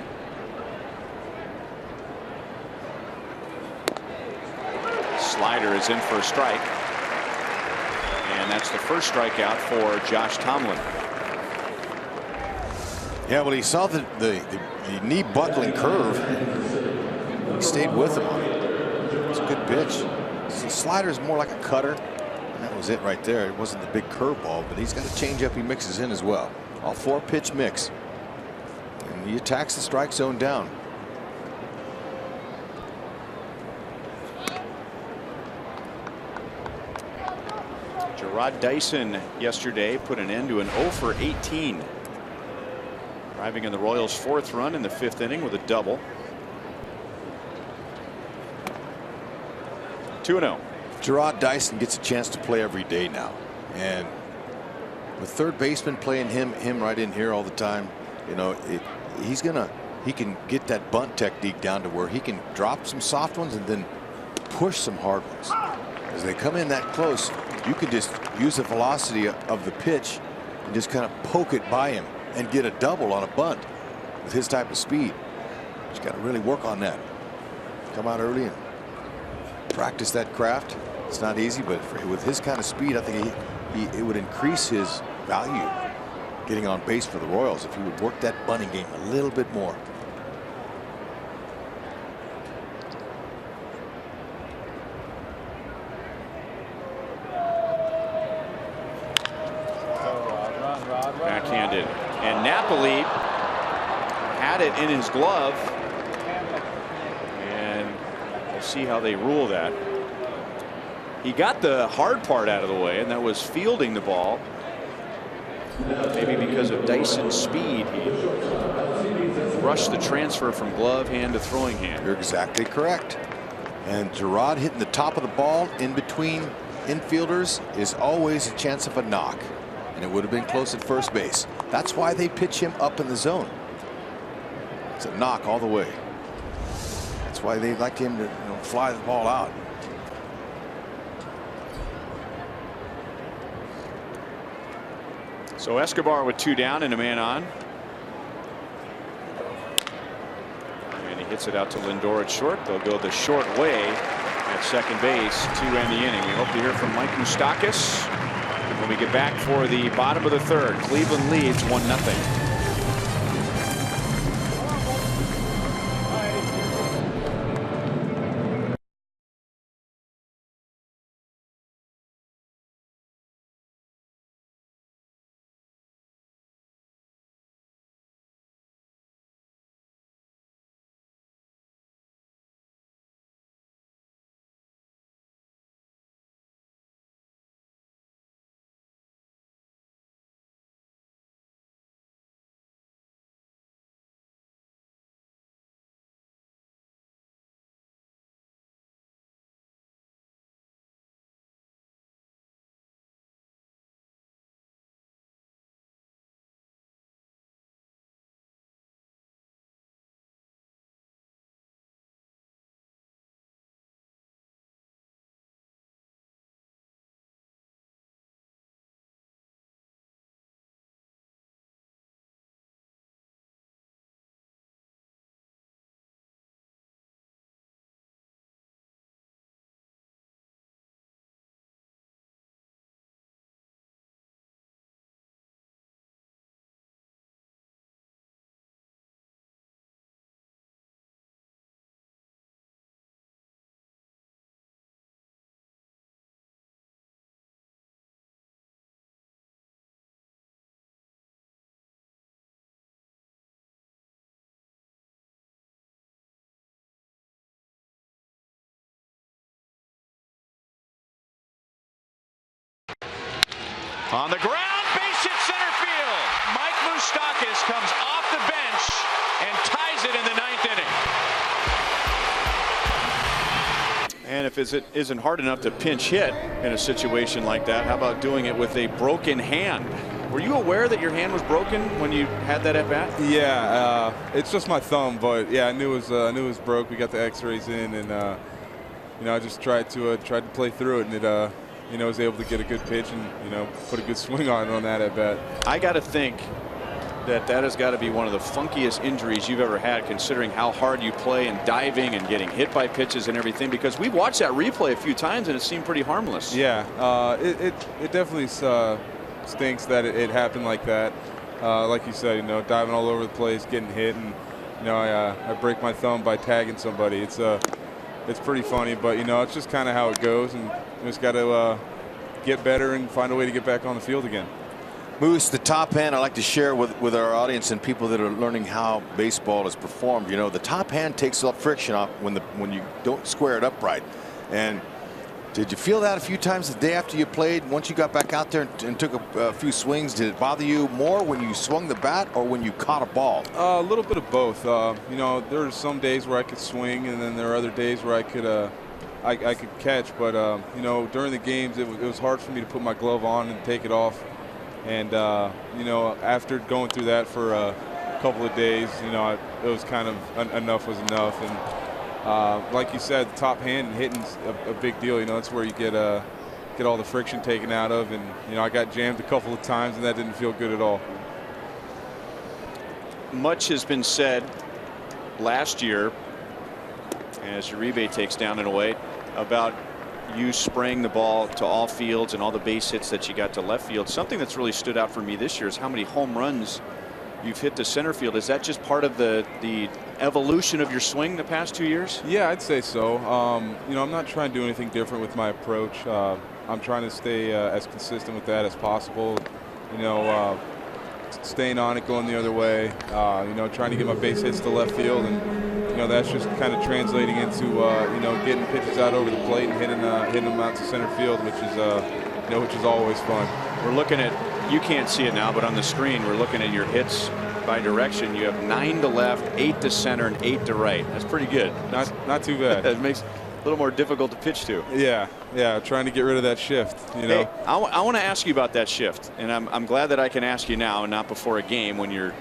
[SPEAKER 3] Slider is in for a strike, and that's the first strikeout for Josh Tomlin.
[SPEAKER 4] Yeah, well, he saw the knee buckling curve. He stayed with him on it. It's a good pitch. The slider is more like a cutter, and that was it right there. It wasn't the big curveball, but he's got a changeup he mixes in as well. All 4-pitch mix, and he attacks the strike zone down.
[SPEAKER 3] Gerard Dyson yesterday put an end to an 0 for 18, driving in the Royals' 4th run in the 5th inning with a double. 2-0.
[SPEAKER 4] Gerard Dyson gets a chance to play every day now, and with third baseman playing him right in here all the time, you know, he can get that bunt technique down to where he can drop some soft ones and then push some hard ones. As they come in that close, you can just use the velocity of the pitch and just kind of poke it by him and get a double on a bunt with his type of speed. He's got to really work on that. Come out early and practice that craft. It's not easy, but with his kind of speed, I think it would increase his value getting on base for the Royals if he would work that bunting game a little bit more.
[SPEAKER 3] Backhanded, and Napoli had it in his glove. See how they rule that. He got the hard part out of the way, and that was fielding the ball. Maybe because of Dyson's speed, he rushed the transfer from glove hand to throwing hand.
[SPEAKER 4] You're exactly correct. And Gerard hitting the top of the ball in between infielders is always a chance of a knock, and it would have been close at first base. That's why they pitch him up in the zone. It's a knock all the way. That's why they like him to fly the ball out.
[SPEAKER 3] So Escobar with 2 down and a man on. And he hits it out to Lindor at short. They'll go the short way. at second base to end the inning. We hope to hear from Mike Moustakas when we get back for the bottom of the third. Cleveland leads 1-0. On the ground, base hit center field. Mike Moustakas comes off the bench and ties it in the ninth inning. And if it isn't hard enough to pinch hit in a situation like that, how about doing it with a broken hand? Were you aware that your hand was broken when you had that at bat?
[SPEAKER 6] Yeah, it's just my thumb, but yeah, I knew it was broke. We got the X-rays in, and you know, I just tried to play through it, and it you know, was able to get a good pitch and, you know, put a good swing on that at bat.
[SPEAKER 3] I got to think that has got to be one of the funkiest injuries you've ever had, considering how hard you play and diving and getting hit by pitches and everything, because we've watched that replay a few times and it seemed pretty harmless.
[SPEAKER 6] Yeah, it definitely stinks that it happened like that. Like you said, you know, diving all over the place, getting hit, and, you know, I break my thumb by tagging somebody. It's pretty funny, but, you know, it's just kind of how it goes, and you just got to get better and find a way to get back on the field again.
[SPEAKER 4] Moose, the top hand I like to share with our audience and people that are learning how baseball is performed. You know, the top hand takes a lot of friction off when you don't square it up right. And did you feel that a few times the day after you played? Once you got back out there and took a few swings, did it bother you more when you swung the bat or when you caught a ball?
[SPEAKER 6] A little bit of both. You know, there are some days where I could swing, and then there are other days where I could catch. But you know, during the games, it was hard for me to put my glove on and take it off. And you know, after going through that for a couple of days, you know, it was kind of enough was enough. And like you said, the top hand and hitting's a big deal. You know, that's where you get all the friction taken out of. And, you know, I got jammed a couple of times, and that didn't feel good at all.
[SPEAKER 3] Much has been said last year, as Uribe takes down and away, about you spraying the ball to all fields and all the base hits that you got to left field. Something that's really stood out for me this year is how many home runs you've hit to center field. Is that just part of the evolution of your swing the past 2 years?
[SPEAKER 6] Yeah, I'd say so. You know, I'm not trying to do anything different with my approach. I'm trying to stay as consistent with that as possible. You know, staying on it, going the other way. You know, trying to get my base hits to left field, and you know, that's just kind of translating into you know, getting pitches out over the plate and hitting them out to center field, which is you know, which is always fun.
[SPEAKER 3] We're looking at, you can't see it now, but on the screen we're looking at your hits by direction. You have 9 to left, 8 to center, and 8 to right. That's pretty good.
[SPEAKER 6] Not too bad.
[SPEAKER 3] It makes it a little more difficult to pitch to.
[SPEAKER 6] Yeah, trying to get rid of that shift. You know.
[SPEAKER 3] Hey, I want to ask you about that shift, and I'm glad that I can ask you now and not before a game when you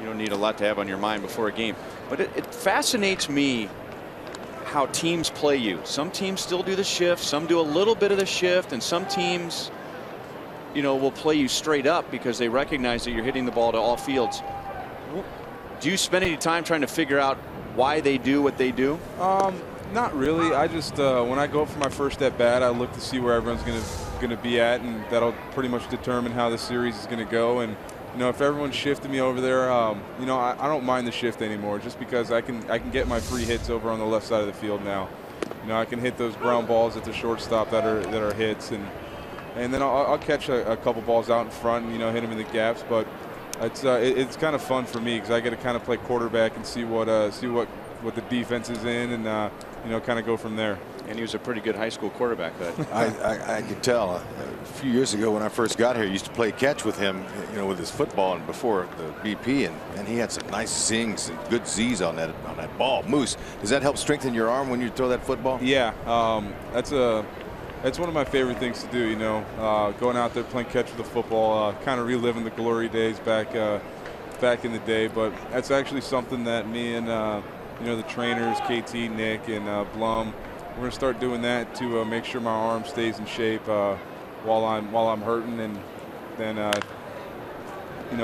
[SPEAKER 3] don't need a lot to have on your mind before a game. But it fascinates me how teams play you. Some teams still do the shift, some do a little bit of the shift, and some teams, you know, will play you straight up because they recognize that you're hitting the ball to all fields. Do you spend any time trying to figure out why they do what they do?
[SPEAKER 6] Not really. I just when I go for my first at bat, I look to see where everyone's gonna be at, and that'll pretty much determine how the series is gonna go. And if everyone's shifting me over there, I don't mind the shift anymore, just because I can get my free hits over on the left side of the field now. I can hit those ground balls at the shortstop that are hits, and then I'll catch a couple balls out in front and hit them in the gaps. But it's kind of fun for me because I get to kind of play quarterback and see what the defense is in, and kind of go from there.
[SPEAKER 3] And he was a pretty good high school quarterback.
[SPEAKER 4] I could tell a few years ago when I first got here, I used to play catch with him, with his football and before the BP, and he had some nice zings and good Z's on that ball. Moose, does that help strengthen your arm when you throw that football?
[SPEAKER 6] Yeah, that's one of my favorite things to do. Going out there playing catch with the football, kind of reliving the glory days back in the day. But that's actually something that me and the trainers, KT, Nick, and Blum, we're going to start doing that to make sure my arm stays in shape while I'm hurting, and then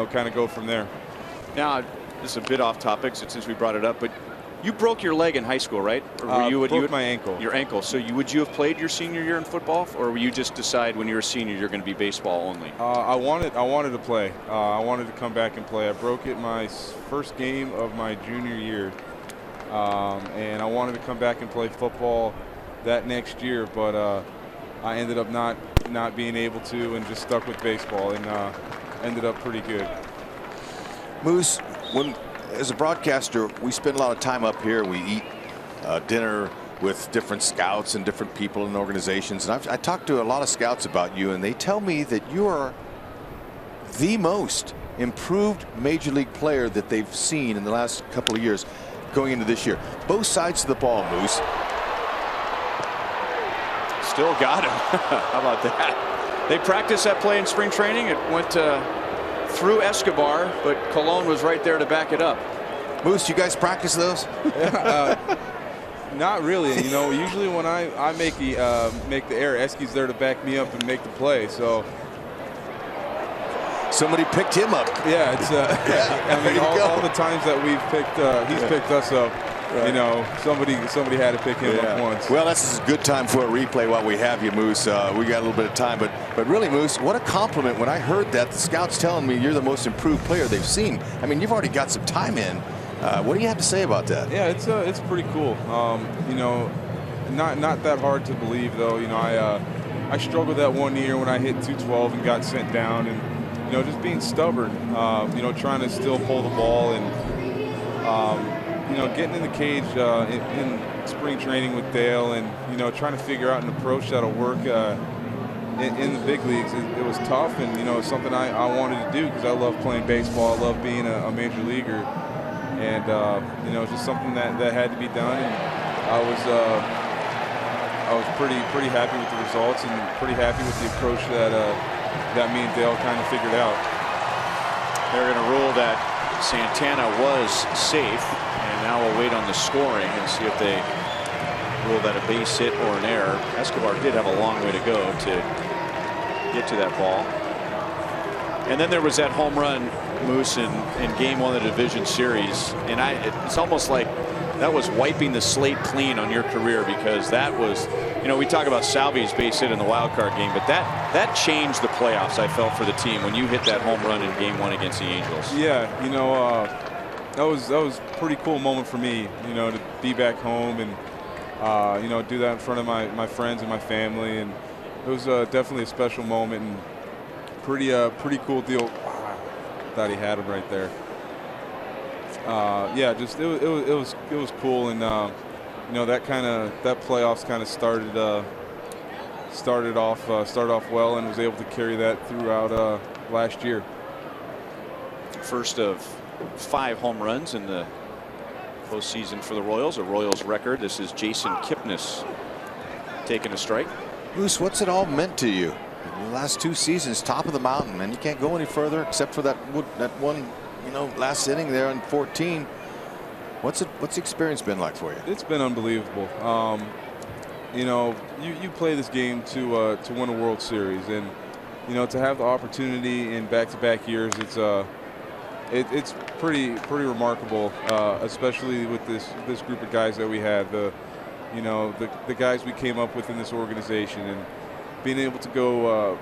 [SPEAKER 6] kind of go from there.
[SPEAKER 3] Now, this is a bit off topic since we brought it up, but you broke your leg in high school, right? Or
[SPEAKER 6] broke my ankle.
[SPEAKER 3] Your ankle. So would you have played your senior year in football, or were you just decide when you were a senior you're going to be baseball only?
[SPEAKER 6] I wanted to play. I wanted to come back and play. I broke it my first game of my junior year. And I wanted to come back and play football that next year, but I ended up not being able to, and just stuck with baseball, and ended up pretty good.
[SPEAKER 4] Moose, as a broadcaster, we spend a lot of time up here. We eat dinner with different scouts and different people and organizations, and I talked to a lot of scouts about you, and they tell me that you are the most improved major league player that they've seen in the last couple of years going into this year. Both sides of the ball, Moose.
[SPEAKER 3] Still got him. How about that? They practiced that play in spring training. It went through Escobar, but Colon was right there to back it up.
[SPEAKER 4] Moose, you guys practice those?
[SPEAKER 6] Not really. Usually when I make the error, Esky's there to back me up and make the play. So
[SPEAKER 4] somebody picked him up.
[SPEAKER 6] Yeah, it's all the times that we've picked, he's picked us up. Right. Somebody had to pick him up once.
[SPEAKER 4] Well, this is a good time for a replay while we have you, Moose. We got a little bit of time, but really, Moose, what a compliment. When I heard that, the scouts telling me you're the most improved player they've seen. I mean, you've already got some time in. What do you have to say about that?
[SPEAKER 6] Yeah, it's pretty cool. Not that hard to believe, though. I struggled that one year when I hit 212 and got sent down, and just being stubborn. Trying to still pull the ball, and getting in the cage in spring training with Dale, and trying to figure out an approach that'll work in the big leagues. It was tough, and it's something I wanted to do because I love playing baseball. I love being a major leaguer, and it's just something that had to be done. And I was pretty happy with the results, and pretty happy with the approach that me and Dale kind of figured out.
[SPEAKER 3] They're going to rule that Santana was safe, and now we'll wait on the scoring and see if they rule that a base hit or an error. Escobar did have a long way to go to get to that ball. And then there was that home run, Moose, in game one of the division series, and it's almost like that was wiping the slate clean on your career, because that was, we talk about Salvi's base hit in the wild card game, but that changed the playoffs, I felt, for the team when you hit that home run in game one against the Angels.
[SPEAKER 6] Yeah, that was a pretty cool moment for me, to be back home and do that in front of my friends and my family, and it was definitely a special moment and pretty cool deal. Thought he had him right there. Yeah, just it was cool, and that playoffs kind of started off well, and was able to carry that throughout last year.
[SPEAKER 3] First of 5 home runs in the postseason for the Royals, a Royals record. This is Jason Kipnis taking a strike.
[SPEAKER 4] Moose, what's it all meant to you? The last 2 seasons, top of the mountain, and you can't go any further except for that one, last inning there in 14. What's the experience been like for you?
[SPEAKER 6] It's been unbelievable. You play this game to win a World Series, and to have the opportunity in back-to-back years, it's pretty remarkable, especially with this group of guys that we had. you know, the guys we came up with in this organization, and being able to go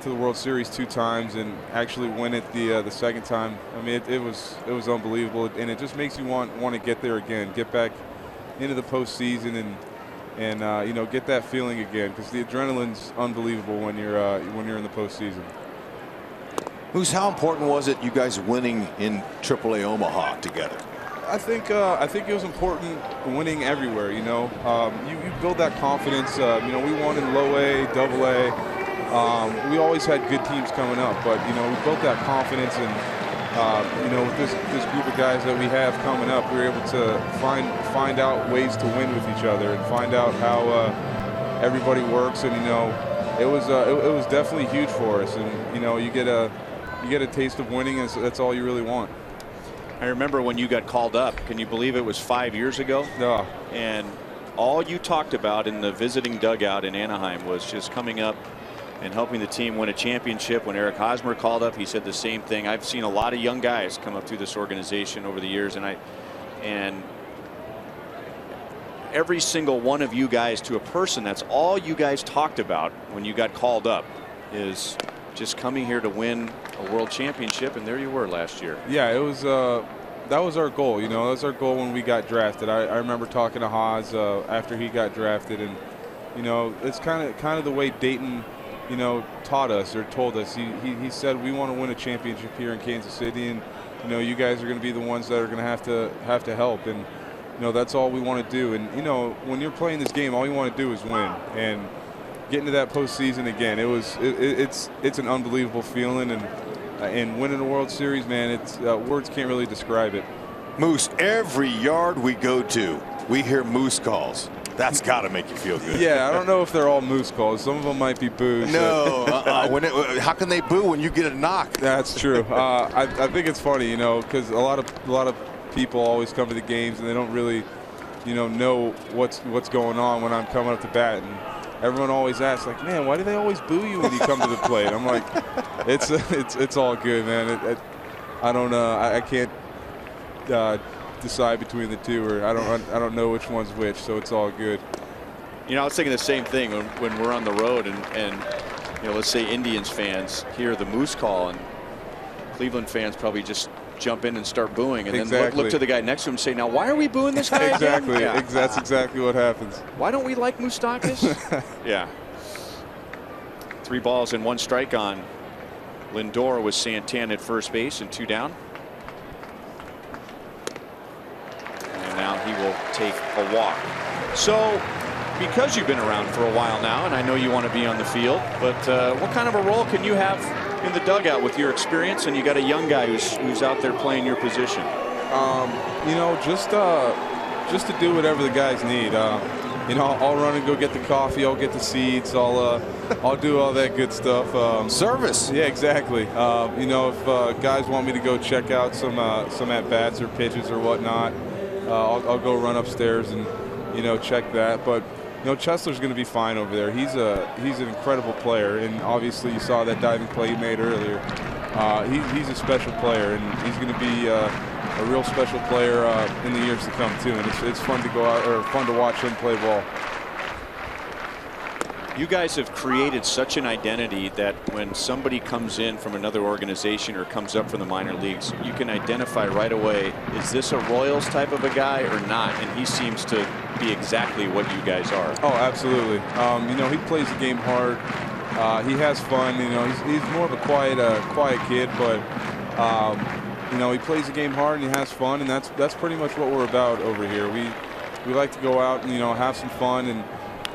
[SPEAKER 6] to the World Series 2 times and actually win it the second time. I mean, it was unbelievable, and it just makes you want to get there again, get back into the postseason, and you know, get that feeling again, because the adrenaline's unbelievable when you're in the postseason.
[SPEAKER 4] Moose, how important was it you guys winning in AAA Omaha together?
[SPEAKER 6] I think it was important winning everywhere. You know, you build that confidence. You know, we won in low A, double A. We always had good teams coming up, but you know, we built that confidence, and you know, with this group of guys that we have coming up, we were able to find out ways to win with each other and find out how everybody works. And you know, it was definitely huge for us. And you know, you get a taste of winning, and that's all you really want.
[SPEAKER 3] I remember when you got called up. Can you believe it was 5 years ago?
[SPEAKER 6] No.
[SPEAKER 3] And all you talked about in the visiting dugout in Anaheim was just coming up and helping the team win a championship. When Eric Hosmer called up, he said the same thing. I've seen a lot of young guys come up through this organization over the years, and every single one of you guys, to a person, that's all you guys talked about when you got called up, is just coming here to win a world championship, and there you were last year.
[SPEAKER 6] Yeah, it was. That was our goal. You know, that was our goal when we got drafted. I remember talking to Haas after he got drafted, and you know, it's kind of the way Dayton, you know, taught us or told us. He said, we want to win a championship here in Kansas City, and you know, you guys are going to be the ones that are going to have to help, and you know, that's all we want to do. And you know, when you're playing this game, all you want to do is win. And getting to that postseason again, it's an unbelievable feeling, and winning a World Series, man, it's words can't really describe it.
[SPEAKER 4] Moose, every yard we go to, we hear Moose calls. That's got to make you feel good.
[SPEAKER 6] Yeah, I don't know if they're all Moose calls. Some of them might be boos.
[SPEAKER 4] No, how can they boo when you get a knock?
[SPEAKER 6] That's true. I think it's funny, you know, because a lot of people always come to the games and they don't really, you know what's going on when I'm coming up to bat, and everyone always asks, like, man, why do they always boo you when you come to the plate? I'm like, it's all good, man. I don't I can't decide between the two, or I don't know which one's which, so it's all good.
[SPEAKER 3] You know, I was thinking the same thing when we're on the road, and you know, let's say Indians fans hear the Moose call, and Cleveland fans probably just jump in and start booing, and then look to the guy next to him and say, now why are we booing this guy
[SPEAKER 6] exactly
[SPEAKER 3] again? Yeah.
[SPEAKER 6] That's exactly what happens.
[SPEAKER 3] Why don't we like Moustakas? Yeah. 3 balls and 1 strike on Lindor with Santana at first base and 2 down. And now he will take a walk. So, because you've been around for a while now, and I know you want to be on the field, but what kind of a role can you have in the dugout with your experience, and you got a young guy who's out there playing your position?
[SPEAKER 6] You know, just to do whatever the guys need. You know, I'll run and go get the coffee. I'll get the seeds. I'll do all that good stuff.
[SPEAKER 4] Service.
[SPEAKER 6] Yeah, exactly. You know, if guys want me to go check out some at bats or pitches or whatnot, I'll go run upstairs and, you know, check that. But you know, Chesler's going to be fine over there. He's an incredible player, and obviously you saw that diving play he made earlier. He's a special player, and he's going to be a real special player in the years to come too. And it's fun to go out, or fun to watch him play ball.
[SPEAKER 3] You guys have created such an identity that when somebody comes in from another organization or comes up from the minor leagues, you can identify right away, is this a Royals type of a guy or not? And he seems to be exactly what you guys are.
[SPEAKER 6] Oh, absolutely. You know, he plays the game hard. He has fun. You know, he's more of a quiet kid, but you know, he plays the game hard and he has fun, and that's pretty much what we're about over here. We like to go out and, you know, have some fun and,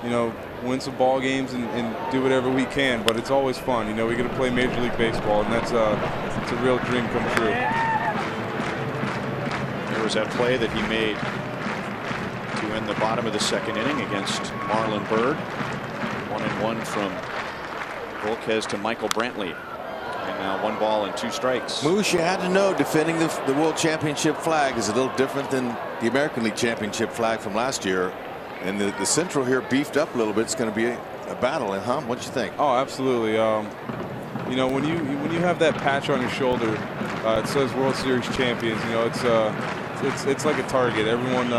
[SPEAKER 6] you know, win some ball games and do whatever we can, but it's always fun. You know, we get to play Major League Baseball, and it's a real dream come true.
[SPEAKER 3] There was that play that he made to end the bottom of the second inning against Marlon Byrd. 1-1 from Volquez to Michael Brantley. And now 1 ball and 2 strikes.
[SPEAKER 4] Moose, you had to know defending the World Championship flag is a little different than the American League Championship flag from last year. And the Central here beefed up a little bit. It's going to be a battle, huh? What do you think?
[SPEAKER 6] Oh, absolutely. You know, when you have that patch on your shoulder, it says World Series champions. You know, it's like a target. Everyone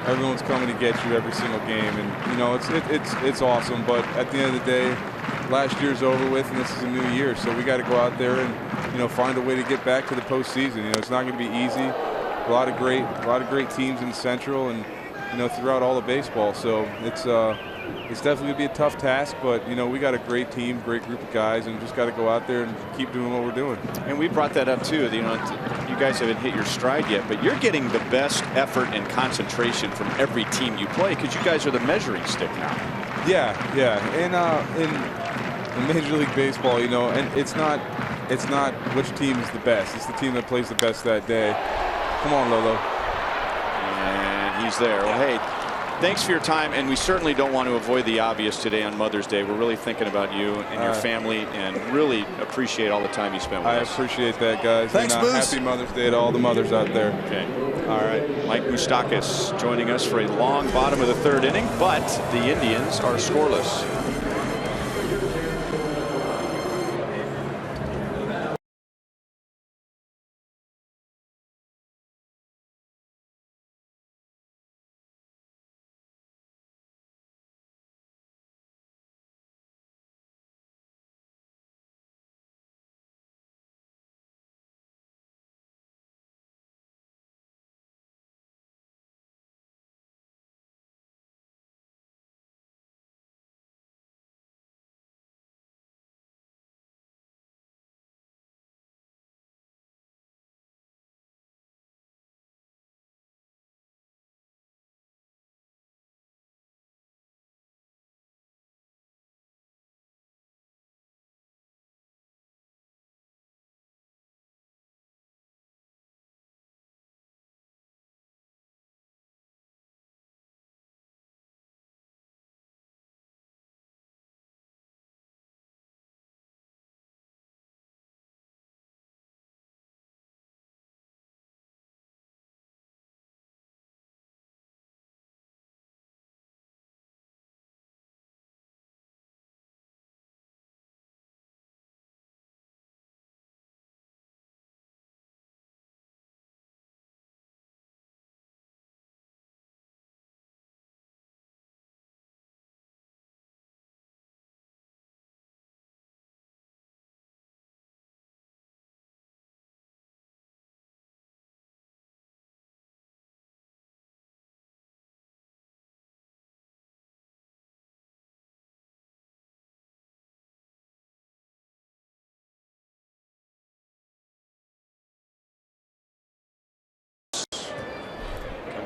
[SPEAKER 6] everyone's coming to get you every single game, and you know it's awesome. But at the end of the day, last year's over with, and this is a new year, so we got to go out there and find a way to get back to the postseason. You know, it's not going to be easy. A lot of great teams in the Central, and throughout all of baseball. So it's definitely going to be a tough task, but we got a great team, great group of guys, and just got to go out there and keep doing what we're doing.
[SPEAKER 3] And we brought that up too. You guys haven't hit your stride yet, but you're getting the best effort and concentration from every team you play because you guys are the measuring stick now.
[SPEAKER 6] Yeah. And in Major League Baseball, and it's not which team is the best. It's the team that plays the best that day. Come on, Lolo.
[SPEAKER 3] And he's there. Well, hey, thanks for your time, and we certainly don't want to avoid the obvious today on Mother's Day. We're really thinking about you and your family, and really appreciate all the time you spent with us.
[SPEAKER 6] I appreciate that, guys.
[SPEAKER 4] Thanks,
[SPEAKER 6] and, Happy Mother's Day to all the mothers out there.
[SPEAKER 3] Okay. All right. Mike Moustakas joining us for a long bottom of the third inning, but the Indians are scoreless.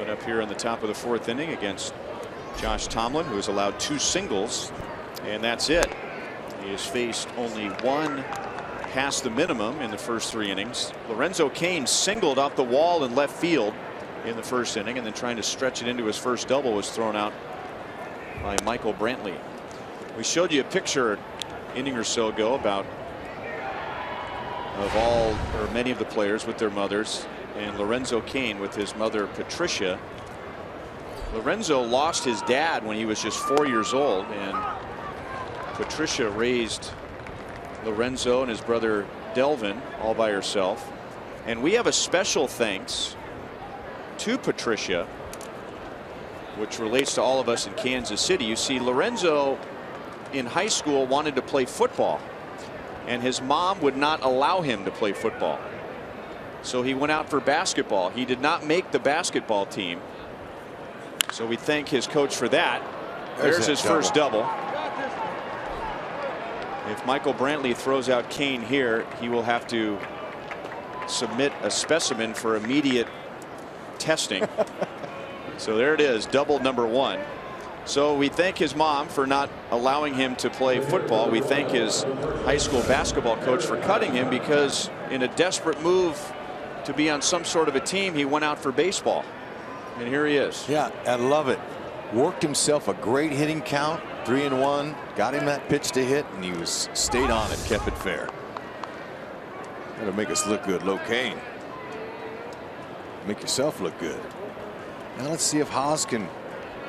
[SPEAKER 3] Up here in the top of the fourth inning against Josh Tomlin, who has allowed 2 singles, and that's it. He has faced only 1 past the minimum in the first 3 innings. Lorenzo Cain singled out the wall in left field in the first inning, and then trying to stretch it into his first double was thrown out by Michael Brantley. We showed you a picture an inning or so ago of many of the players with their mothers, and Lorenzo Cain with his mother Patricia. Lorenzo lost his dad when he was just 4 years old, and Patricia raised Lorenzo and his brother Delvin all by herself. And we have a special thanks to Patricia, which relates to all of us in Kansas City. You see, Lorenzo in high school wanted to play football, and his mom would not allow him to play football. So he went out for basketball. He did not make the basketball team. So we thank his coach for that. There's his first double. If Michael Brantley throws out Cain here, he will have to submit a specimen for immediate testing. So there it is, double number 1. So we thank his mom for not allowing him to play football. We thank his high school basketball coach for cutting him, because in a desperate move to be on some sort of a team, he went out for baseball. And here he is.
[SPEAKER 4] Yeah, I love it. Worked himself a great hitting count, 3-1, got him that pitch to hit, and he stayed on it, kept it fair. That'll make us look good, Cain. Make yourself look good. Now let's see if Haas can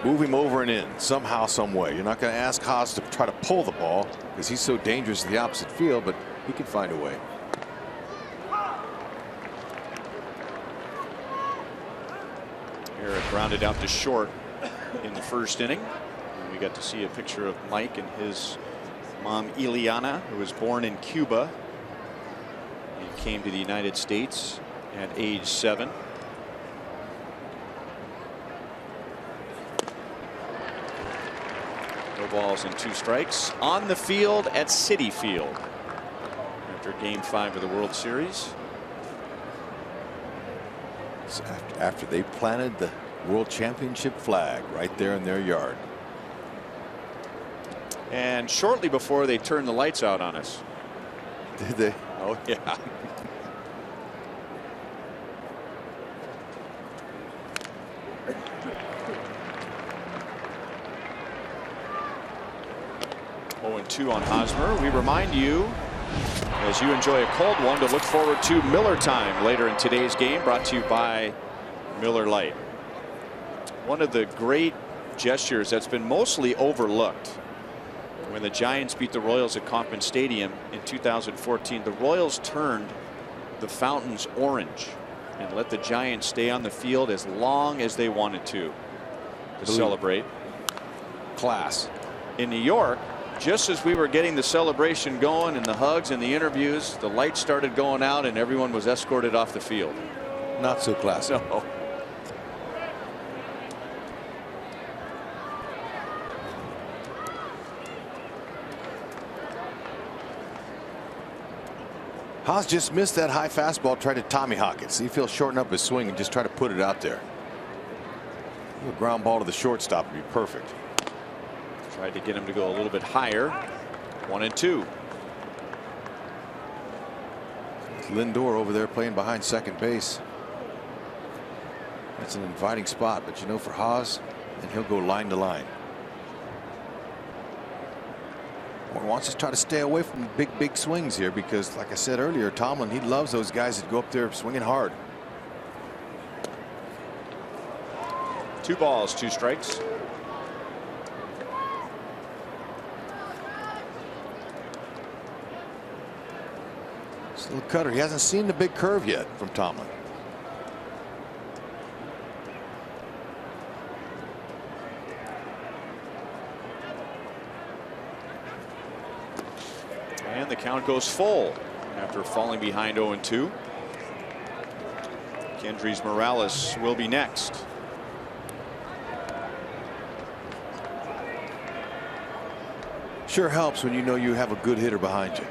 [SPEAKER 4] move him over and in somehow, some way. You're not going to ask Haas to try to pull the ball because he's so dangerous in the opposite field, but he can find a way.
[SPEAKER 3] Here at grounded out to short in the first inning. And we got to see a picture of Mike and his mom Ileana, who was born in Cuba and came to the United States at age 7. No balls and 2 strikes on the field at Citi Field after Game 5 of the World Series.
[SPEAKER 4] After they planted the World Championship flag right there in their yard.
[SPEAKER 3] And shortly before they turned the lights out on us.
[SPEAKER 4] Did they?
[SPEAKER 3] Oh, yeah. Oh, 2 on Hosmer. We remind you, as you enjoy a cold one, to look forward to Miller Time later in today's game, brought to you by Miller Lite. One of the great gestures that's been mostly overlooked. When the Giants beat the Royals at Kauffman Stadium in 2014, the Royals turned the fountains orange and let the Giants stay on the field as long as they wanted to celebrate.
[SPEAKER 4] Class.
[SPEAKER 3] In New York, just as we were getting the celebration going and the hugs and the interviews, the lights started going out and everyone was escorted off the field.
[SPEAKER 4] Not so classy.
[SPEAKER 3] No.
[SPEAKER 4] Haas just missed that high fastball, tried to Tommy Hawk it. See if he'll shorten up his swing and just try to put it out there. A ground ball to the shortstop would be perfect.
[SPEAKER 3] Tried to get him to go a little bit higher. 1-2.
[SPEAKER 4] Lindor over there playing behind second base. That's an inviting spot, but you know, for Haas, and he'll go line to line. Wants to try to stay away from big swings here because, like I said earlier, Tomlin, he loves those guys that go up there swinging hard.
[SPEAKER 3] 2 balls, 2 strikes.
[SPEAKER 4] This little cutter, he hasn't seen the big curve yet from Tomlin.
[SPEAKER 3] And the count goes full after falling behind 0-2. Kendrys Morales will be next.
[SPEAKER 4] Sure helps when you know you have a good hitter behind you.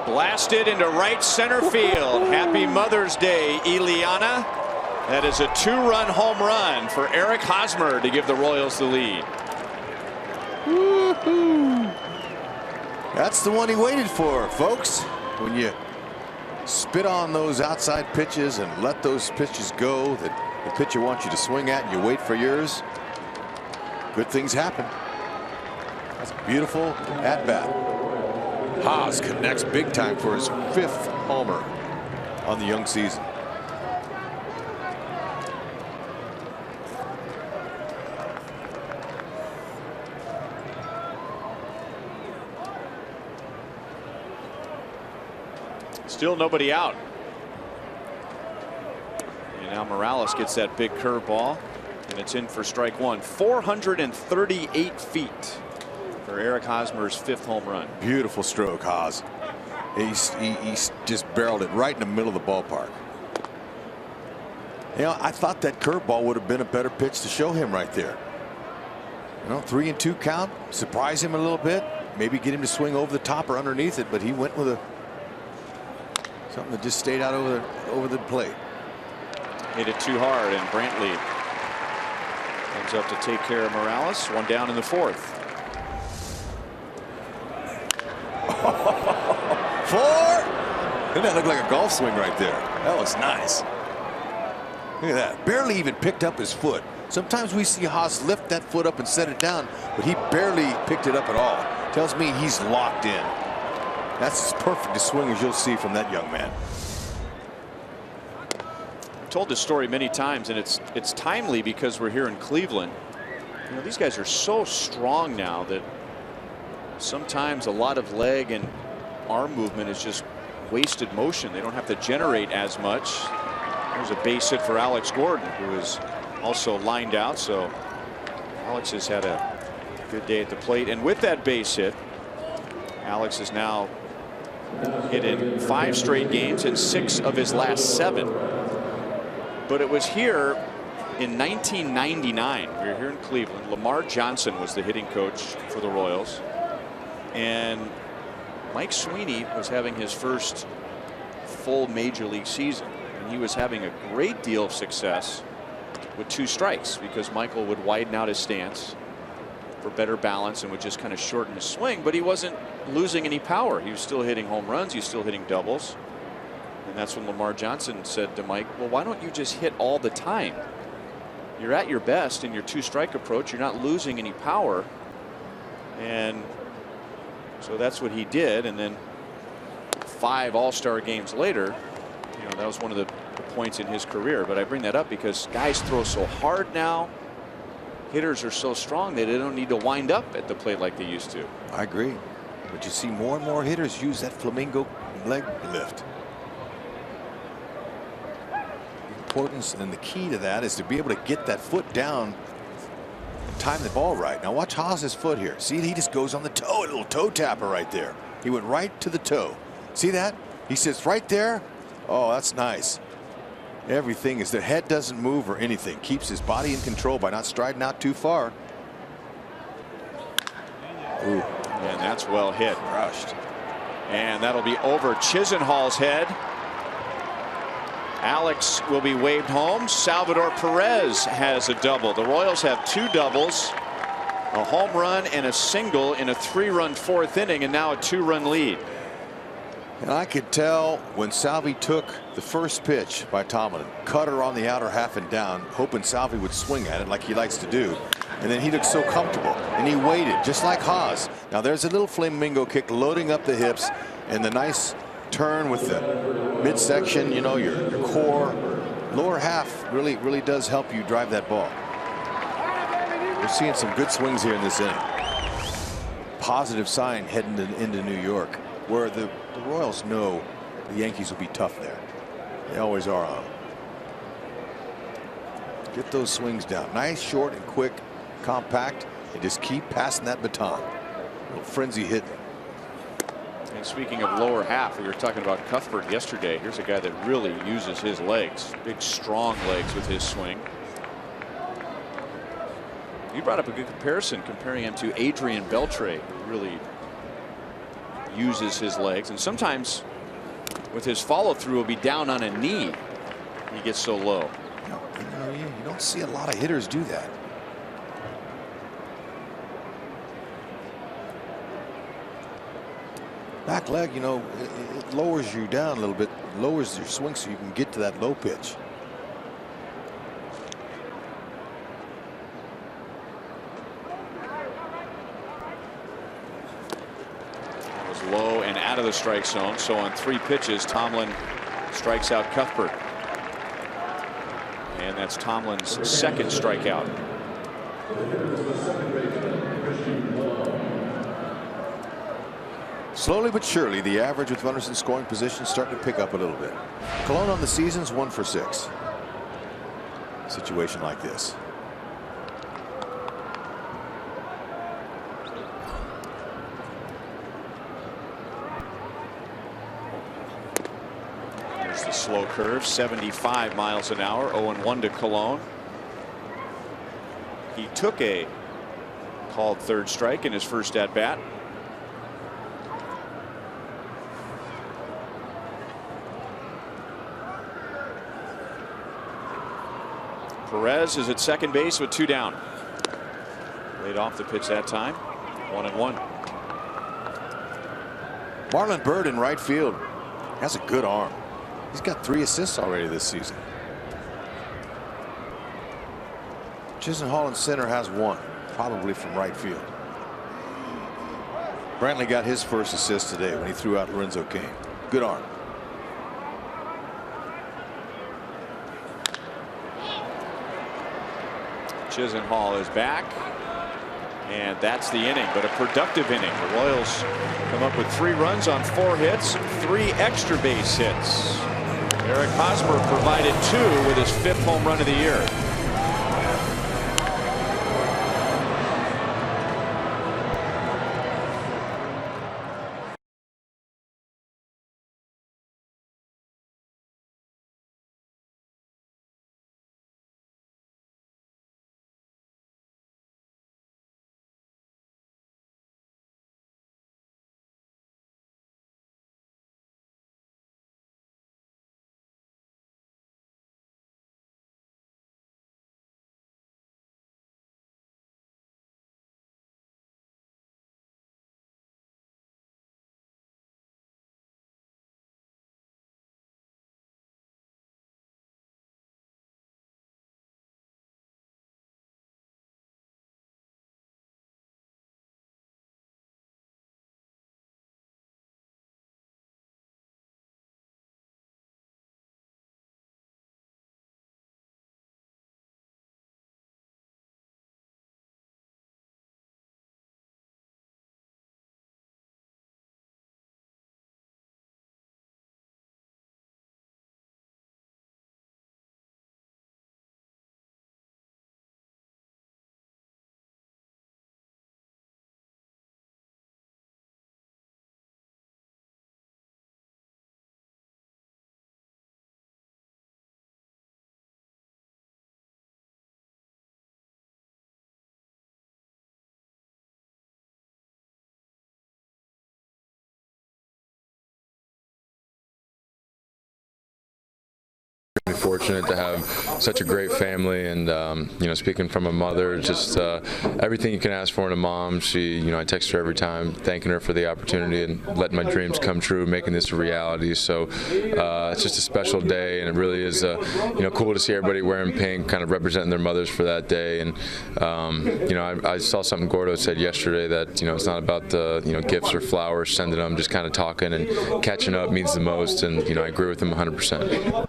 [SPEAKER 3] Blasted into right center field. Happy Mother's Day, Ileana. That is a 2-run home run for Eric Hosmer to give the Royals the lead.
[SPEAKER 4] Woo-hoo. That's the one he waited for, folks. When you spit on those outside pitches and let those pitches go that the pitcher wants you to swing at and you wait for yours, good things happen. That's beautiful at bat. Haas connects big time for his 5th homer on the young season.
[SPEAKER 3] Still nobody out. And now Morales gets that big curveball, and it's in for strike 1. 438 feet. For Eric Hosmer's 5th home run.
[SPEAKER 4] Beautiful stroke, Haas. He's just barreled it right in the middle of the ballpark. You know, I thought that curveball would have been a better pitch to show him right there. You know, 3-2 count, surprise him a little bit, maybe get him to swing over the top or underneath it, but he went with something that just stayed out over the plate.
[SPEAKER 3] Hit it too hard, and Brantley ends up to take care of Morales. 1 down in the 4th.
[SPEAKER 4] 4. Didn't that look like a golf swing right there? That was nice. Look at that. Barely even picked up his foot. Sometimes we see Haas lift that foot up and set it down, but he barely picked it up at all. Tells me he's locked in. That's as perfect a swing as you'll see from that young man.
[SPEAKER 3] I've told this story many times, and it's timely because we're here in Cleveland. You know, these guys are so strong now that sometimes a lot of leg and arm movement is just wasted motion. They don't have to generate as much. There's a base hit for Alex Gordon, who is also lined out. So Alex has had a good day at the plate. And with that base hit, Alex is now hit in 5 straight games and 6 of his last 7. But it was here in 1999. We were here in Cleveland. Lamar Johnson was the hitting coach for the Royals. And Mike Sweeney was having his first full major league season. And he was having a great deal of success with 2 strikes because Michael would widen out his stance for better balance and would just kind of shorten his swing. But he wasn't losing any power. He was still hitting home runs. He was still hitting doubles. And that's when Lamar Johnson said to Mike, well, why don't you just hit all the time? You're at your best in your 2-strike approach. You're not losing any power. And so that's what he did. And then 5 all-star games later, you know, that was one of the points in his career. But I bring that up because guys throw so hard now. Hitters are so strong that they don't need to wind up at the plate like they used to.
[SPEAKER 4] I agree. But you see more and more hitters use that flamingo leg lift. The importance and the key to that is to be able to get that foot down, time the ball right. Now watch Haas's foot here. See, he just goes on the toe, a little toe tapper right there. He went right to the toe. See that? He sits right there. Oh, that's nice. Everything is, the head doesn't move or anything. Keeps his body in control by not striding out too far. Ooh.
[SPEAKER 3] And that's well hit.
[SPEAKER 4] Crushed.
[SPEAKER 3] And that'll be over Chisenhall's head. Alex will be waved home. Salvador Perez has a double. The Royals have 2 doubles, a home run and a single in a 3-run 4th inning, and now a 2-run lead.
[SPEAKER 4] And I could tell when Salvi took the first pitch by Tomlin, cutter on the outer half and down, hoping Salvi would swing at it like he likes to do. And then he looked so comfortable and he waited just like Haas. Now there's a little flamingo kick loading up the hips and the nice turn with the midsection, you know, your core. Lower half really does help you drive that ball. We're seeing some good swings here in this inning. Positive sign heading into New York, where the Royals know the Yankees will be tough there. They always are on them. Get those swings down. Nice, short, and quick, compact, and just keep passing that baton. A little frenzy hitting.
[SPEAKER 3] And speaking of lower half, we were talking about Cuthbert yesterday. Here's a guy that really uses his legs. Big, strong legs with his swing. You brought up a good comparison, comparing him to Adrian Beltre, who really uses his legs, and sometimes with his follow-through will be down on a knee. He gets so low.
[SPEAKER 4] You don't see a lot of hitters do that. Back leg, you know, it lowers you down a little bit, lowers your swing so you can get to that low pitch.
[SPEAKER 3] Low and out of the strike zone. So on 3 pitches, Tomlin strikes out Cuthbert. And that's Tomlin's 2nd strikeout.
[SPEAKER 4] Slowly but surely, the average with runners in scoring position starting to pick up a little bit. Cologne on the season's 1 for 6. Situation like this.
[SPEAKER 3] The slow curve, 75 miles an hour, 0-1 to Cologne. He took a called 3rd strike in his first at bat. Perez is at second base with 2 down. Laid off the pitch that time. 1-1.
[SPEAKER 4] Marlon Byrd in right field has a good arm. He's got 3 assists already this season. Chisenhall in center has 1, probably from right field. Brantley got his first assist today when he threw out Lorenzo Cain. Good arm.
[SPEAKER 3] Chisenhall is back. And that's the inning, but a productive inning. The Royals come up with 3 runs on 4 hits, 3 extra base hits. Eric Hosmer provided 2 with his 5th home run of the year.
[SPEAKER 5] Fortunate to have such a great family, and you know, speaking from a mother, just everything you can ask for in a mom. She, you know, I text her every time, thanking her for the opportunity and letting my dreams come true, making this a reality. So it's just a special day, and it really is, you know, cool to see everybody wearing pink, kind of representing their mothers for that day. And you know, I saw something Gordo said yesterday that, you know, it's not about the, you know, gifts or flowers, sending them, just kind of talking and catching up means the most. And you know, I agree with him 100%.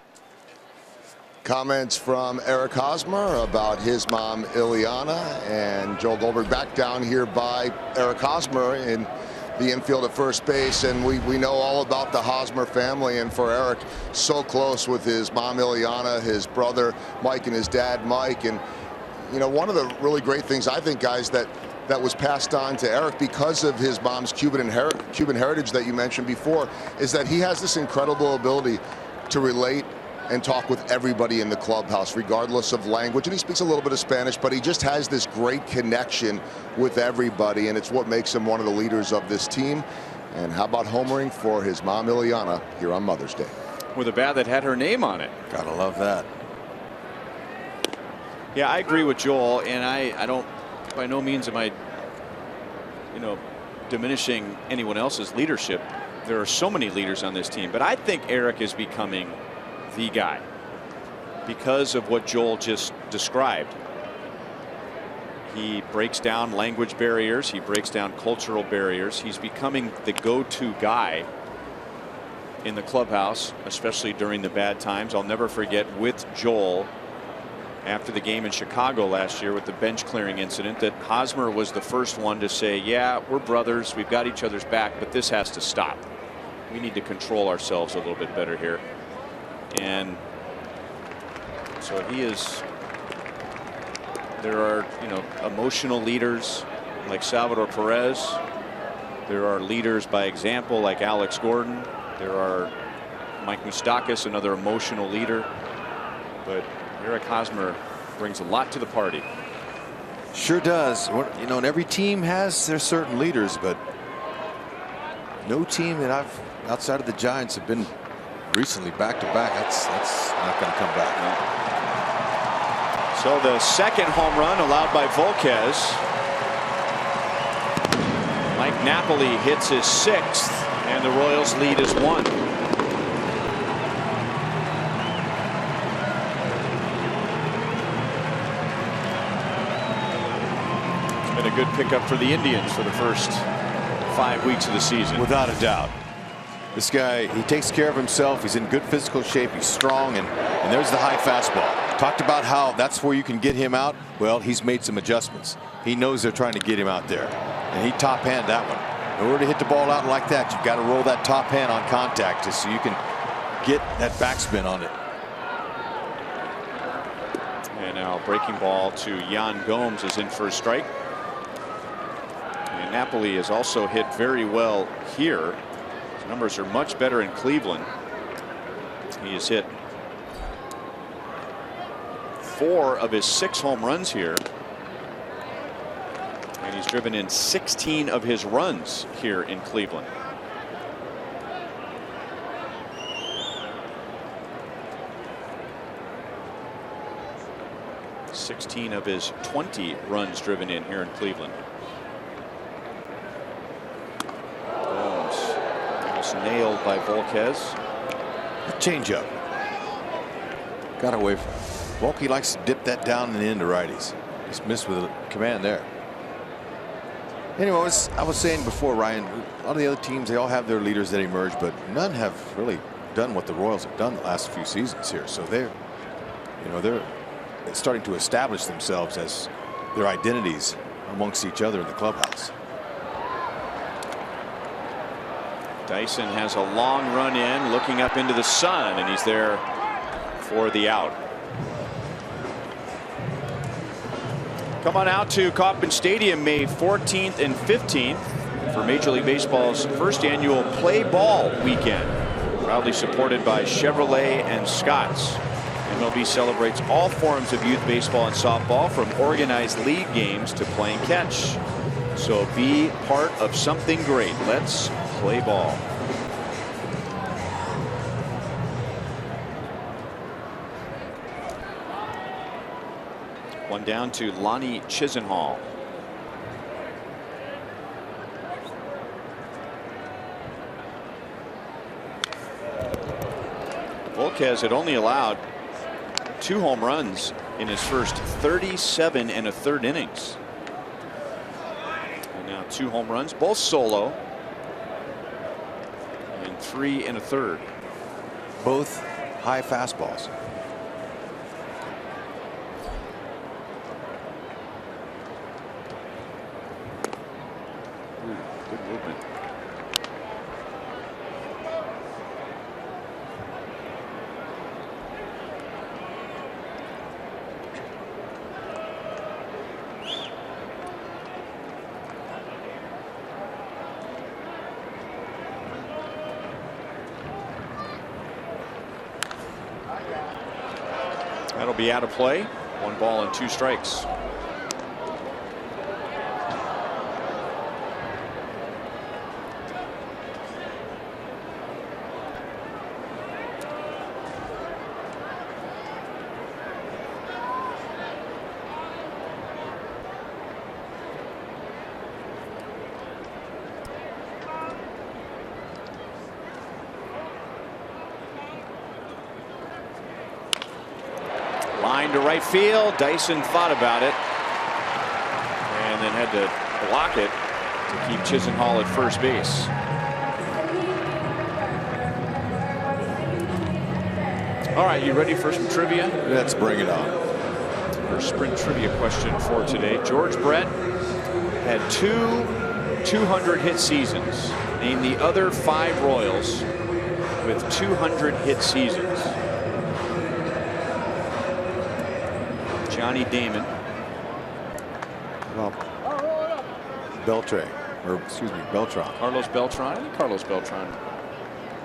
[SPEAKER 7] Comments from Eric Hosmer about his mom, Ileana, and Joel Goldberg back down here by Eric Hosmer in the infield at first base. And we know all about the Hosmer family, and for Eric, so close with his mom, Ileana, his brother, Mike, and his dad, Mike. And, you know, one of the really great things, I think, guys, that was passed on to Eric because of his mom's Cuban heritage that you mentioned before, is that he has this incredible ability to relate and talk with everybody in the clubhouse, regardless of language. And he speaks a little bit of Spanish, but he just has this great connection with everybody, and it's what makes him one of the leaders of this team. And how about homering for his mom, Ileana, here on Mother's Day?
[SPEAKER 3] With a bat that had her name on it.
[SPEAKER 4] Gotta love that.
[SPEAKER 3] Yeah, I agree with Joel, and I don't, by no means am I, you know, diminishing anyone else's leadership. There are so many leaders on this team, but I think Eric is becoming the guy because of what Joel just described. He breaks down language barriers. He breaks down cultural barriers. He's becoming the go-to guy in the clubhouse, especially during the bad times. I'll never forget with Joel after the game in Chicago last year with the bench clearing incident that Hosmer was the first one to say, yeah, we're brothers, we've got each other's back, but this has to stop. We need to control ourselves a little bit better here. And so he is. There are, you know, emotional leaders like Salvador Perez. There are leaders by example like Alex Gordon. There are Mike Moustakas, another emotional leader. But Eric Hosmer brings a lot to the party.
[SPEAKER 4] Sure does. You know, and every team has their certain leaders, but no team that I've outside of the Giants have been recently back-to-back. That's not going to come back.
[SPEAKER 3] So the second home run allowed by Volquez. Mike Napoli hits his 6th, and the Royals lead is 1. It's been a good pickup for the Indians for the first 5 weeks of the season.
[SPEAKER 4] Without a doubt. This guy, he takes care of himself. He's in good physical shape. He's strong, and there's the high fastball. Talked about how that's where you can get him out. Well, he's made some adjustments. He knows they're trying to get him out there, and he top hand that one. In order to hit the ball out like that, you've got to roll that top hand on contact just so you can get that backspin on it.
[SPEAKER 3] And now breaking ball to Yan Gomes is in for a strike. And Napoli has also hit very well here. His numbers are much better in Cleveland. He has hit 4 of his 6 home runs here. And he's driven in 16 of his runs here in Cleveland. (16 of his 20 runs driven in here in Cleveland. Almost nailed by Volquez.
[SPEAKER 4] A changeup. Got away from him. Volke likes to dip that down and into righties. Just missed with a command there. Anyways, I was saying before, Ryan, a lot of the other teams, they all have their leaders that emerge, but none have really done what the Royals have done the last few seasons here. So they're starting to establish themselves as their identities amongst each other in the clubhouse.
[SPEAKER 3] Dyson has a long run in, looking up into the sun, and he's there for the out. Come on out to Kauffman Stadium May 14th and 15th for Major League Baseball's first annual Play Ball weekend. Proudly supported by Chevrolet and Scott's. MLB celebrates all forms of youth baseball and softball, from organized league games to playing catch. So be part of something great. Let's play ball. One down to Lonnie Chisenhall. Volquez had only allowed 2 home runs in his first 37 1/3 innings. And now 2 home runs, both solo, and 3 1/3.
[SPEAKER 4] Both high fastballs.
[SPEAKER 3] Good movement. That'll be out of play. 1 ball and 2 strikes. Line to right field. Dyson thought about it and then had to block it to keep Chisenhall at first base. All right, you ready for some trivia?
[SPEAKER 4] Let's bring it on.
[SPEAKER 3] Our sprint trivia question for today. George Brett had 2 200 hit seasons. Name the other 5 Royals with 200 hit seasons. Johnny Damon.
[SPEAKER 4] Well, Beltran, or excuse me, Beltran.
[SPEAKER 3] Carlos Beltran. I think Carlos Beltran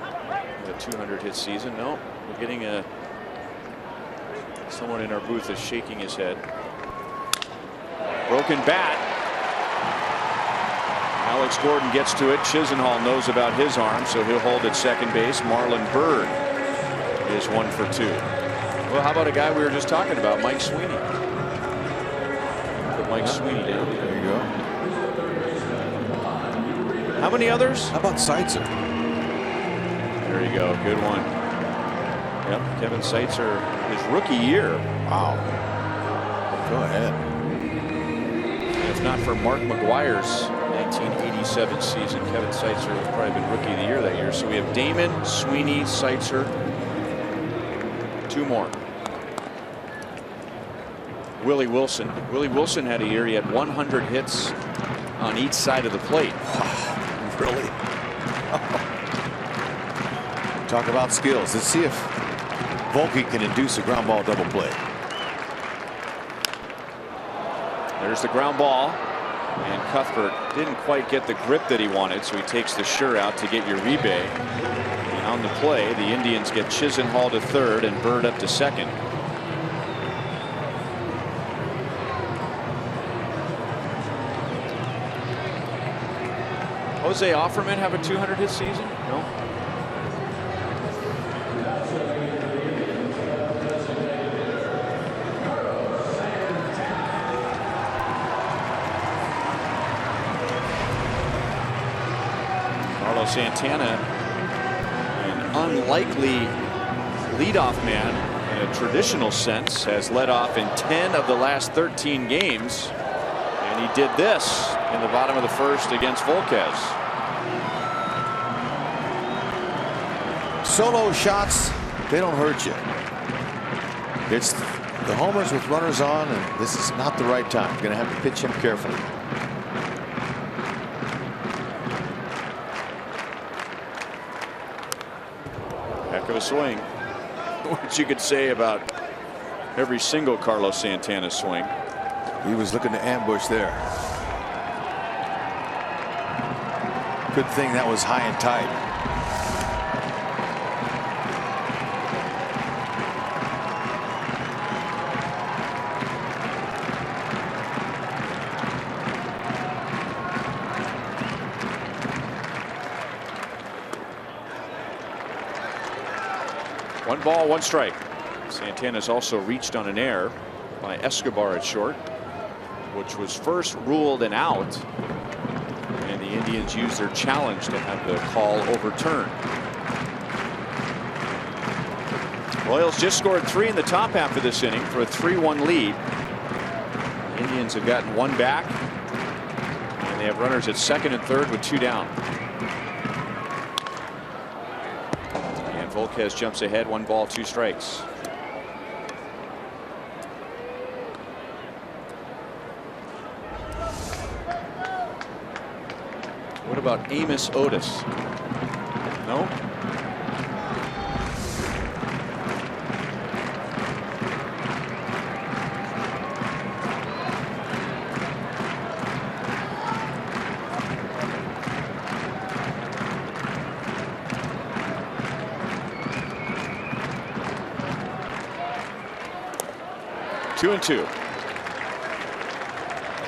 [SPEAKER 3] had a 200 hit season. No, we're getting someone in our booth is shaking his head. Broken bat. Alex Gordon gets to it. Chisenhall knows about his arm, so he'll hold at second base. Marlon Byrd is 1 for 2. Well, how about a guy we were just talking about, Mike Sweeney? Put Mike Sweeney down.
[SPEAKER 4] There you go.
[SPEAKER 3] How many others?
[SPEAKER 4] How about Seitzer?
[SPEAKER 3] There you go. Good one. Yep, Kevin Seitzer, his rookie year.
[SPEAKER 4] Wow. Go ahead.
[SPEAKER 3] If not for Mark McGuire's 1987 season, Kevin Seitzer would probably been rookie of the year that year. So we have Damon, Sweeney, Seitzer. 2 more. Willie Wilson. Willie Wilson had a year he had 100 hits on each side of the plate.
[SPEAKER 4] Really? Talk about skills. Let's see if Volke can induce a ground ball double play.
[SPEAKER 3] There's the ground ball, and Cuthbert didn't quite get the grip that he wanted, so he takes the sure out to get Uribe. And on the play, the Indians get Chisenhall to third and Bird up to second. Jose Offerman have a 200-hit season? No. Carlos Santana, an unlikely leadoff man in a traditional sense, has led off in 10 of the last 13 games, and he did this in the bottom of the first against Volquez.
[SPEAKER 4] Solo shots, they don't hurt you. It's the homers with runners on, and this is not the right time. You're going to have to pitch him carefully.
[SPEAKER 3] Heck of a swing, which you could say about every single Carlos Santana swing.
[SPEAKER 4] He was looking to ambush there. Good thing that was high and tight.
[SPEAKER 3] One ball, one strike. Santana's also reached on an error by Escobar at short, which was first ruled an out, and the Indians used their challenge to have the call overturned. Royals just scored 3 in the top half of this inning for a 3-1 lead. The Indians have gotten one back, and they have runners at second and third with 2 down. Volquez jumps ahead, 1 ball, 2 strikes. What about Amos Otis? No? Two and two.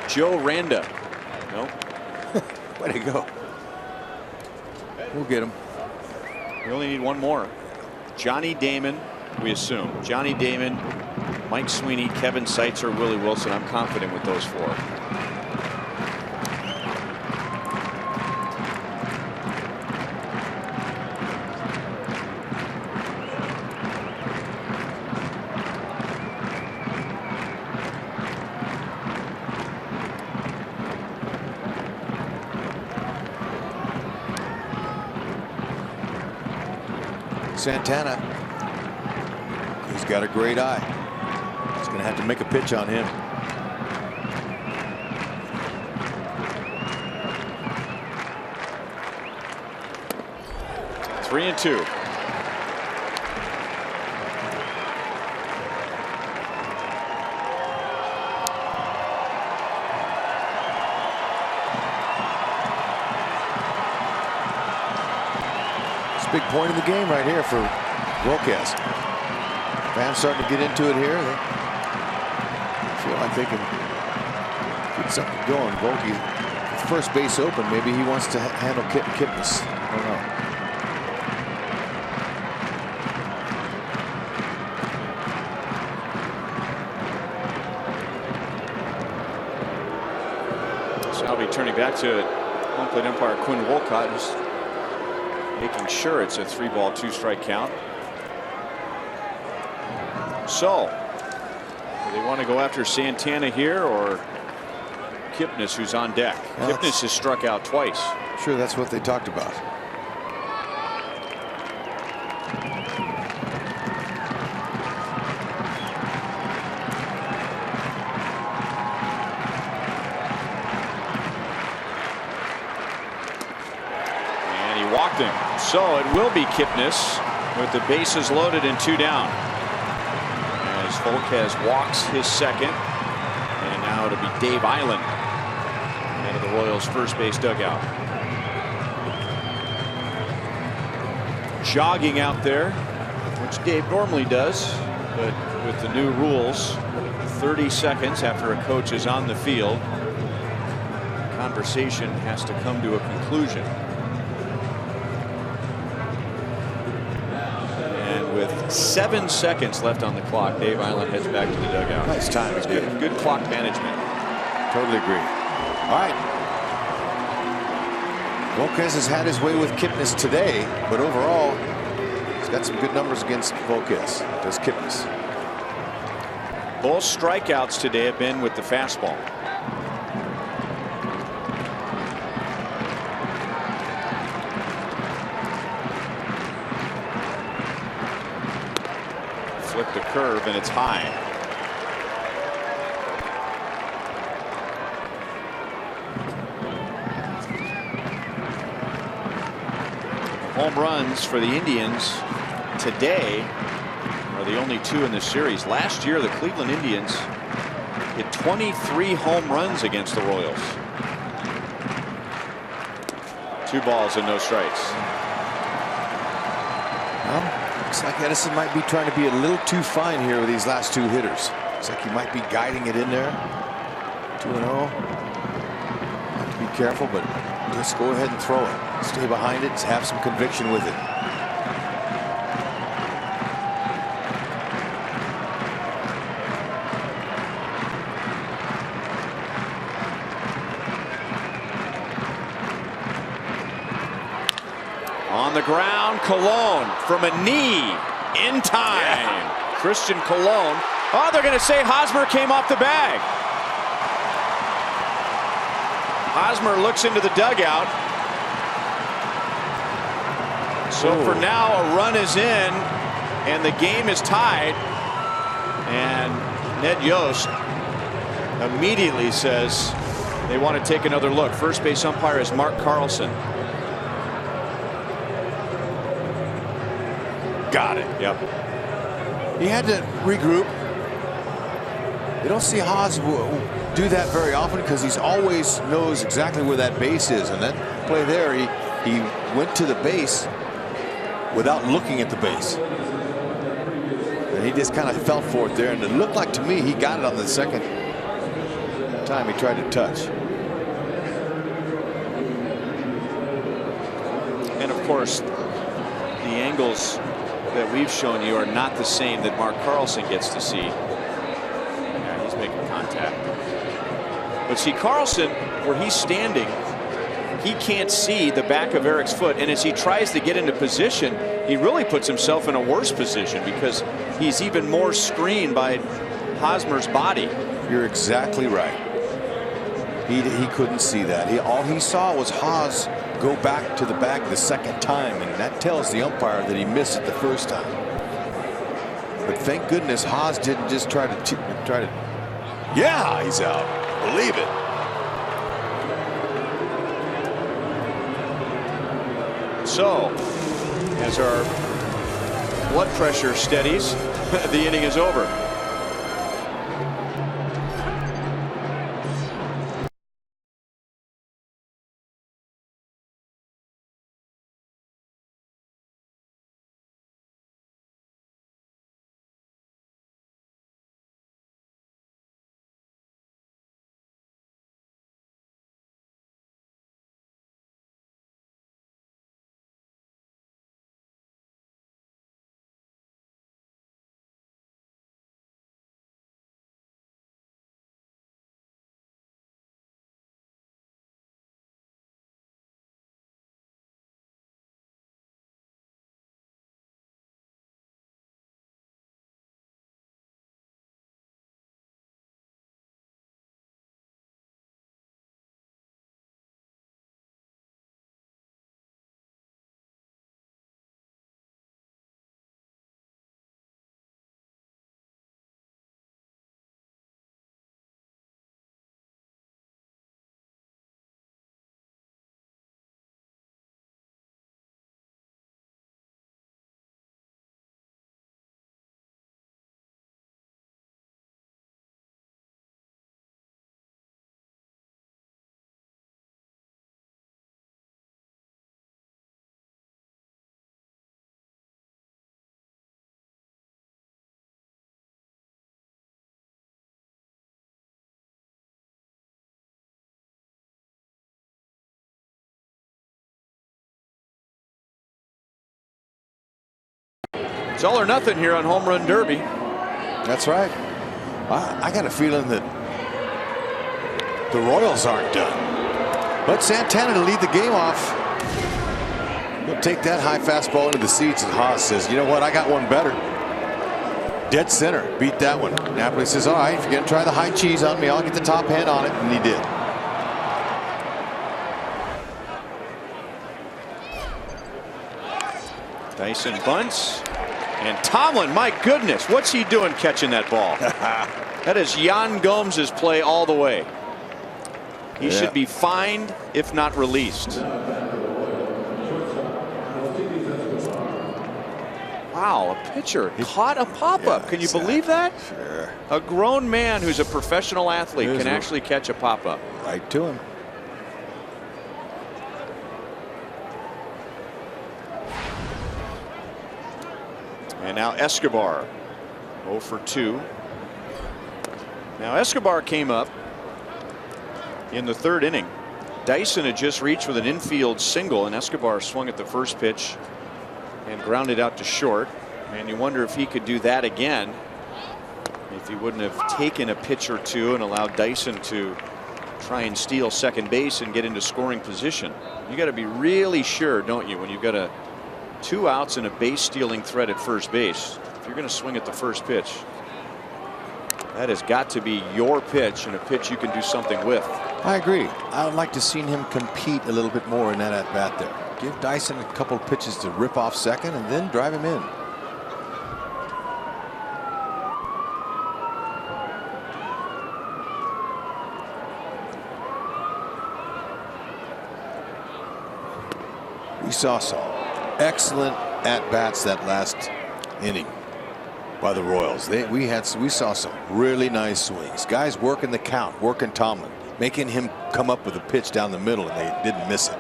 [SPEAKER 3] Joe Randa. No.
[SPEAKER 4] Way to go. We'll get him.
[SPEAKER 3] We only need one more. Johnny Damon, we assume. Johnny Damon, Mike Sweeney, Kevin Seitzer, Willie Wilson. I'm confident with those 4.
[SPEAKER 4] Santana, he's got a great eye. He's going to have to make a pitch on him.
[SPEAKER 3] Three and two.
[SPEAKER 4] Big point in the game right here for Volquez. Fans starting to get into it here. They feel like they can get something going. Volke, first base open. Maybe he wants to handle Kipnis. I don't
[SPEAKER 3] know. So I'll be turning back to Oakland umpire Quinn Wolcott, who's making sure it's a 3-ball 2-strike count. So do they want to go after Santana here or Kipnis, who's on deck? Well, Kipnis has struck out twice.
[SPEAKER 4] Sure, that's what they talked about.
[SPEAKER 3] walked him. So it will be Kipnis with the bases loaded and 2 down. As Volquez walks his second. And now it'll be Dave Island out of the Royals' first base dugout. Jogging out there, which Dave normally does, but with the new rules, 30 seconds after a coach is on the field, conversation has to come to a conclusion. And with 7 seconds left on the clock, Dave Island heads back to the dugout.
[SPEAKER 4] Nice time. He's
[SPEAKER 3] Good clock management.
[SPEAKER 4] Totally agree. All right. Volquez has had his way with Kipnis today, but overall, he's got some good numbers against Volquez. Does Kipnis.
[SPEAKER 3] Both strikeouts today have been with the fastball. Flipped a curve and it's high. Home runs for the Indians today are the only 2 in this series. Last year, the Cleveland Indians hit 23 home runs against the Royals. 2 balls and no strikes.
[SPEAKER 4] Well, looks like Edison might be trying to be a little too fine here with these last 2 hitters. Looks like he might be guiding it in there. 2-0. Have to be careful, but just go ahead and throw it. Stay behind it. Have some conviction with it.
[SPEAKER 3] On the ground, Colon from a knee in time. Yeah. Christian Colon. Oh, they're going to say Hosmer came off the bag. Hosmer looks into the dugout. So for now, a run is in, and the game is tied. And Ned Yost immediately says they want to take another look. First base umpire is Mark Carlson. Got it. Yep.
[SPEAKER 4] He had to regroup. You don't see Haas do that very often because he's always knows exactly where that base is. And that play there, he went to the base without looking at the base. And he just kind of felt for it there. And it looked like to me he got it on the second time he tried to touch.
[SPEAKER 3] And of course, the angles that we've shown you are not the same that Mark Carlson gets to see. Yeah, he's making contact. But see, Carlson, where he's standing, he can't see the back of Eric's foot, and as he tries to get into position, he really puts himself in a worse position because he's even more screened by Hosmer's body.
[SPEAKER 4] You're exactly right. He couldn't see that. All he saw was Haas go back to the bag the second time, and that tells the umpire that he missed it the first time. But thank goodness Haas didn't just try to. Yeah, he's out. Believe it.
[SPEAKER 3] So, as our blood pressure steadies, the inning is over. It's all or nothing here on Home Run Derby.
[SPEAKER 4] That's right. I got a feeling that the Royals aren't done. But Santana to lead the game off. He'll take that high fastball into the seats, and Haas says, you know what, I got one better. Dead center, beat that one. Napoli says, all right, if you're going to try the high cheese on me, I'll get the top hand on it, and he did.
[SPEAKER 3] Dyson bunts. And Tomlin, my goodness, what's he doing catching that ball? That is Yan Gomes' play all the way. He should be fined, if not released. Wow, a pitcher caught a pop-up. Can you believe that?
[SPEAKER 4] Sure.
[SPEAKER 3] A grown man who's a professional athlete can actually catch a pop-up.
[SPEAKER 4] Right to him.
[SPEAKER 3] And now Escobar, 0 for 2. Now Escobar came up in the 3rd inning. Dyson had just reached with an infield single, and Escobar swung at the first pitch and grounded out to short. And you wonder if he could do that again if he wouldn't have taken a pitch or two and allowed Dyson to try and steal second base and get into scoring position. You got to be really sure, don't you, when you've got 2 outs and a base stealing threat at first base, if you're going to swing at the first pitch, that has got to be your pitch and a pitch you can do something with.
[SPEAKER 4] I agree. I would like to see him compete a little bit more in that at bat there. Give Dyson a couple of pitches to rip off second and then drive him in. We saw some excellent at-bats that last inning by the Royals. We saw some really nice swings. Guys working the count, working Tomlin, making him come up with a pitch down the middle, and they didn't miss it.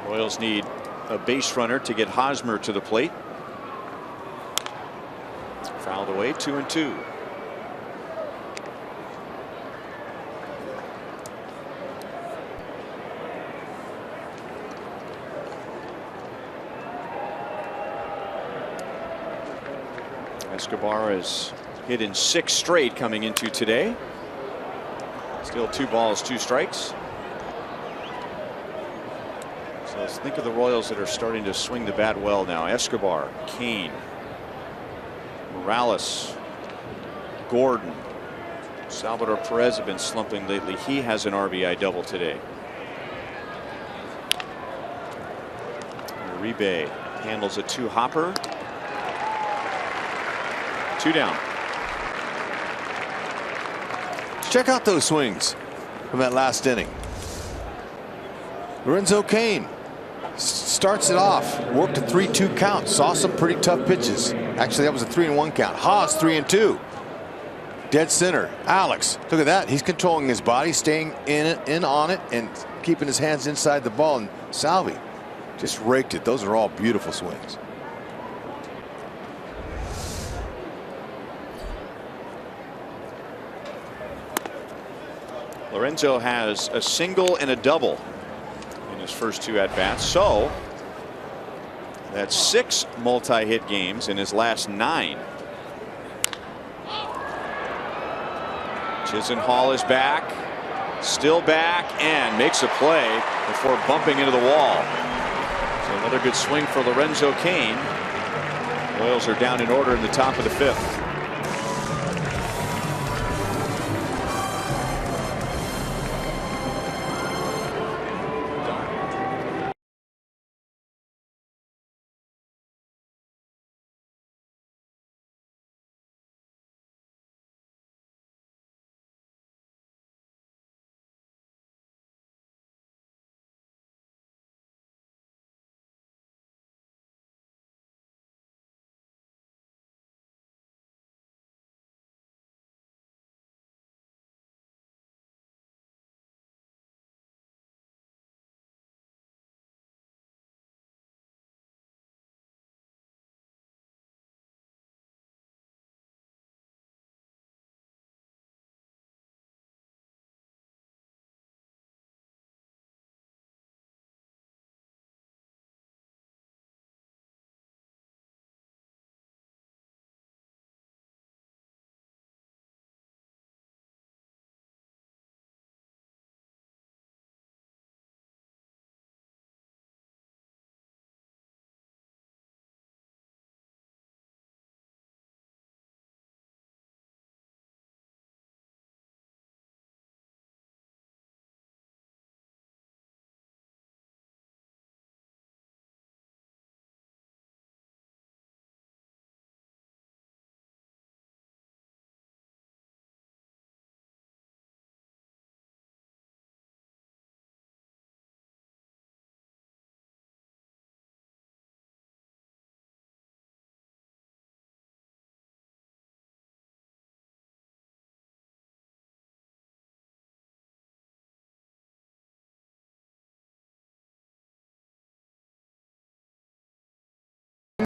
[SPEAKER 3] Royals need a base runner to get Hosmer to the plate. Fouled away, 2-2. Escobar has hit in 6 straight coming into today. Still 2 balls, 2 strikes. So let's think of the Royals that are starting to swing the bat well now. Escobar, Kane, Morales, Gordon. Salvador Perez have been slumping lately. He has an RBI double today. Uribe handles a 2-hopper. 2 down.
[SPEAKER 4] Check out those swings from that last inning. Lorenzo Cain starts it off, worked a 3-2 count, saw some pretty tough pitches. Actually, that was a 3-1 count. Haas 3-2. Dead center. Alex, look at that. He's controlling his body, staying in on it, and keeping his hands inside the ball. And Salvi just raked it. Those are all beautiful swings.
[SPEAKER 3] Lorenzo has a single and a double in his first 2 at-bats. So that's 6 multi-hit games in his last 9. Chisenhall is back, still back, and makes a play before bumping into the wall. So another good swing for Lorenzo Cain. Royals are down in order in the top of the 5th.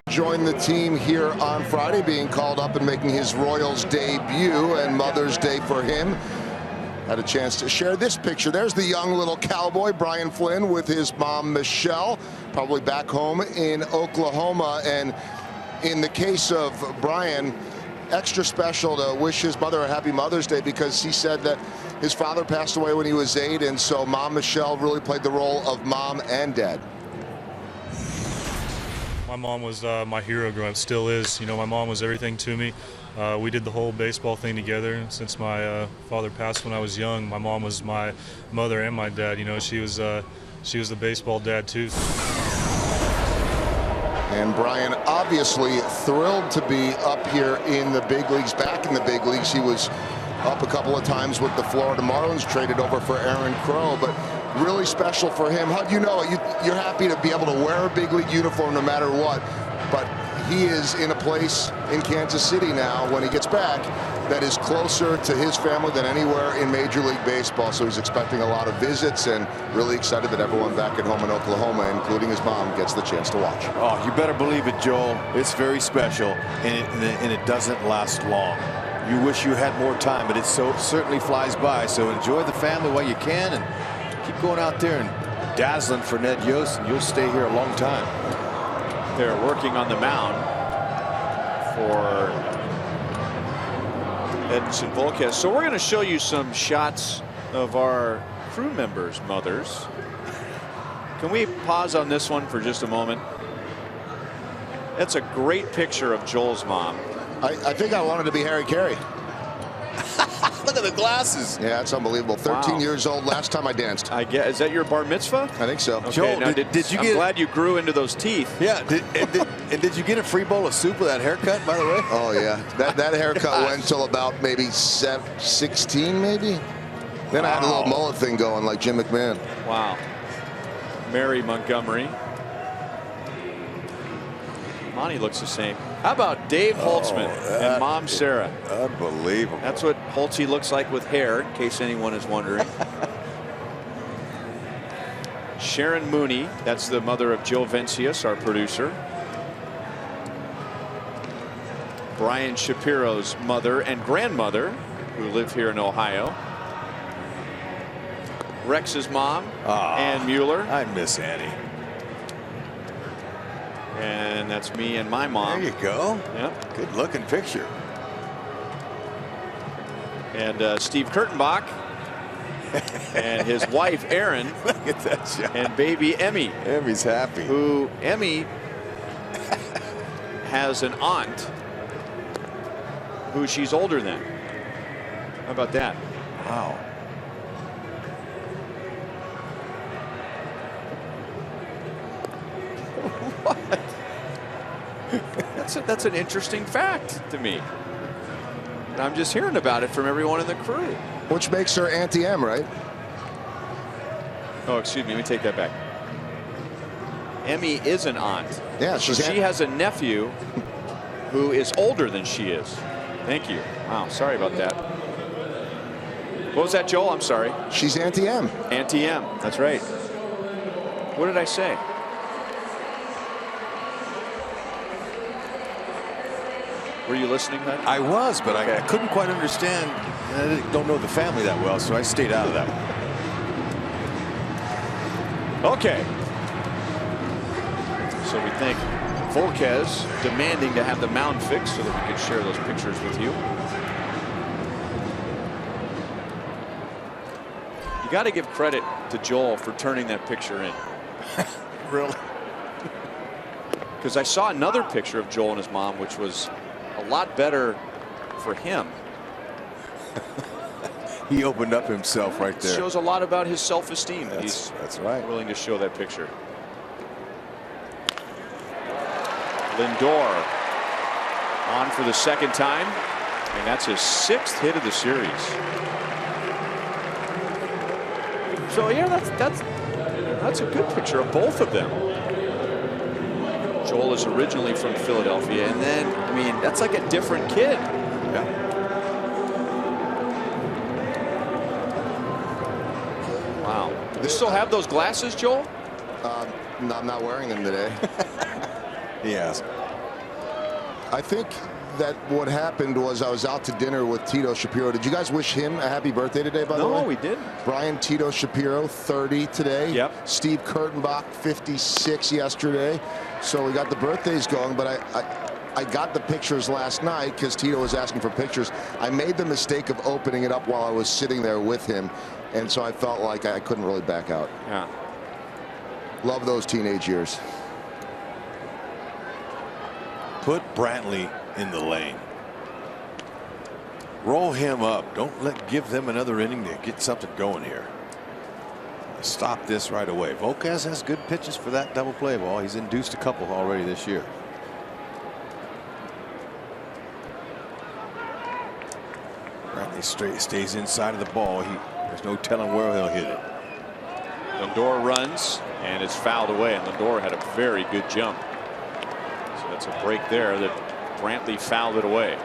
[SPEAKER 7] Joined the team here on Friday, being called up and making his Royals debut, and Mother's Day for him. Had a chance to share this picture. There's the young little cowboy, Brian Flynn, with his mom, Michelle, probably back home in Oklahoma. And in the case of Brian, extra special to wish his mother a happy Mother's Day, because he said that his father passed away when he was 8, and so Mom Michelle really played the role of mom and dad.
[SPEAKER 8] My mom was my hero growing up, still is. You know, my mom was everything to me. We did the whole baseball thing together. Since my father passed when I was young, my mom was my mother and my dad. You know, she was the baseball dad too.
[SPEAKER 7] And Brian obviously thrilled to be up here in the big leagues, back in the big leagues. He was up a couple of times with the Florida Marlins, traded over for Aaron Crow, but really special for him. How do you know you're happy to be able to wear a big league uniform no matter what, but he is in a place in Kansas City now when he gets back that is closer to his family than anywhere in Major League Baseball. So he's expecting a lot of visits and really excited that everyone back at home in Oklahoma, including his mom, gets the chance to watch.
[SPEAKER 4] Oh, you better believe it, Joel. It's very special, and it doesn't last long. You wish you had more time, but it certainly flies by. So enjoy the family while you can, and keep going out there and dazzling for Ned Yost, and you'll stay here a long time.
[SPEAKER 3] They're working on the mound for Edinson Volquez. So we're going to show you some shots of our crew members' mothers. Can we pause on this one for just a moment? That's a great picture of Joel's mom.
[SPEAKER 7] I think I wanted to be Harry Carey.
[SPEAKER 4] Look at the glasses.
[SPEAKER 7] Yeah, it's unbelievable. 13
[SPEAKER 3] Wow.
[SPEAKER 7] years old last time I danced.
[SPEAKER 3] I guess, is that your bar mitzvah?
[SPEAKER 7] I think so.
[SPEAKER 3] Okay,
[SPEAKER 4] Joel,
[SPEAKER 3] now
[SPEAKER 4] did you
[SPEAKER 3] I'm
[SPEAKER 4] get?
[SPEAKER 3] glad you grew into those teeth.
[SPEAKER 4] Yeah. Did you get a free bowl of soup with that haircut, by the way?
[SPEAKER 7] Oh yeah, that haircut went till about maybe 16, maybe. Then I had a little mullet thing going like Jim McMahon.
[SPEAKER 3] Wow. Mary Montgomery. Monty looks the same. How about Dave Holtzman and Mom Sarah?
[SPEAKER 4] Unbelievable.
[SPEAKER 3] That's what Holtzy looks like with hair, in case anyone is wondering. Sharon Mooney, that's the mother of Joe Vencius, our producer. Brian Shapiro's mother and grandmother, who live here in Ohio. Rex's mom, Ann Mueller.
[SPEAKER 4] I miss Annie.
[SPEAKER 3] And that's me and my mom.
[SPEAKER 4] There you go.
[SPEAKER 3] Yep.
[SPEAKER 4] Good looking picture.
[SPEAKER 3] And Steve Kurtenbach. And his wife, Erin.
[SPEAKER 4] Look at that shot.
[SPEAKER 3] And baby Emmy.
[SPEAKER 4] Emmy's happy.
[SPEAKER 3] Who, Emmy has an aunt who she's older than. How about that?
[SPEAKER 4] Wow.
[SPEAKER 3] What? That's an interesting fact to me. I'm just hearing about it from everyone in the crew.
[SPEAKER 7] Which makes her Auntie M, right?
[SPEAKER 3] Oh, excuse me. Let me take that back. Emmy is an aunt.
[SPEAKER 7] Yeah,
[SPEAKER 3] so she has a nephew who is older than she is. Thank you. Wow, sorry about that. What was that, Joel? I'm sorry.
[SPEAKER 7] She's Auntie M.
[SPEAKER 3] Auntie M. That's right. What did I say? Were you listening, Hud?
[SPEAKER 4] I was, but I couldn't quite understand. I don't know the family that well, so I stayed out of that one.
[SPEAKER 3] Okay. So we thank Volquez demanding to have the mound fixed so that we can share those pictures with you. You got to give credit to Joel for turning that picture in.
[SPEAKER 4] Really?
[SPEAKER 3] Because I saw another picture of Joel and his mom, which was a lot better for him.
[SPEAKER 4] He opened up himself right there.
[SPEAKER 3] Shows a lot about his self-esteem that he's
[SPEAKER 4] that's right.
[SPEAKER 3] willing to show that picture. Lindor on for the second time, and that's his 6th hit of the series. So yeah, that's a good picture of both of them. Joel is originally from Philadelphia, and then I mean that's like a different kid.
[SPEAKER 4] Yeah.
[SPEAKER 3] Wow. You still have those glasses, Joel?
[SPEAKER 7] No, I'm not wearing them today.
[SPEAKER 4] He has.
[SPEAKER 7] I think that what happened was I was out to dinner with Tito Shapiro. Did you guys wish him a happy birthday today, by the way?
[SPEAKER 3] No, we didn't.
[SPEAKER 7] Brian Tito Shapiro, 30 today.
[SPEAKER 3] Yep.
[SPEAKER 7] Steve Kurtenbach, 56 yesterday. So we got the birthdays going, but I got the pictures last night because Tito was asking for pictures. I made the mistake of opening it up while I was sitting there with him, and so I felt like I couldn't really back out.
[SPEAKER 3] Yeah.
[SPEAKER 7] Love those teenage years.
[SPEAKER 4] Put Brantley in the lane. Roll him up. Don't give them another inning to get something going here. Stop this right away. Volquez has good pitches for that double play ball. He's induced a couple already this year. Brantley stays inside of the ball. There's no telling where he'll hit it.
[SPEAKER 3] Lindor runs, and it's fouled away, and Lindor had a very good jump. So that's a break there that Brantley fouled it away.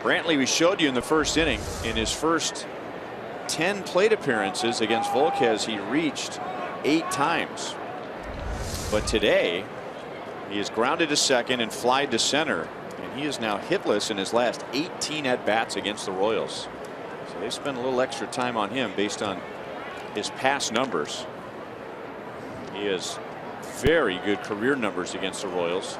[SPEAKER 3] Brantley, we showed you in the first inning, in his first 10 plate appearances against Volquez, he reached 8 times. But today, he is grounded to second and flied to center, and he is now hitless in his last 18 at-bats against the Royals. So they spent a little extra time on him based on his past numbers. He has very good career numbers against the Royals.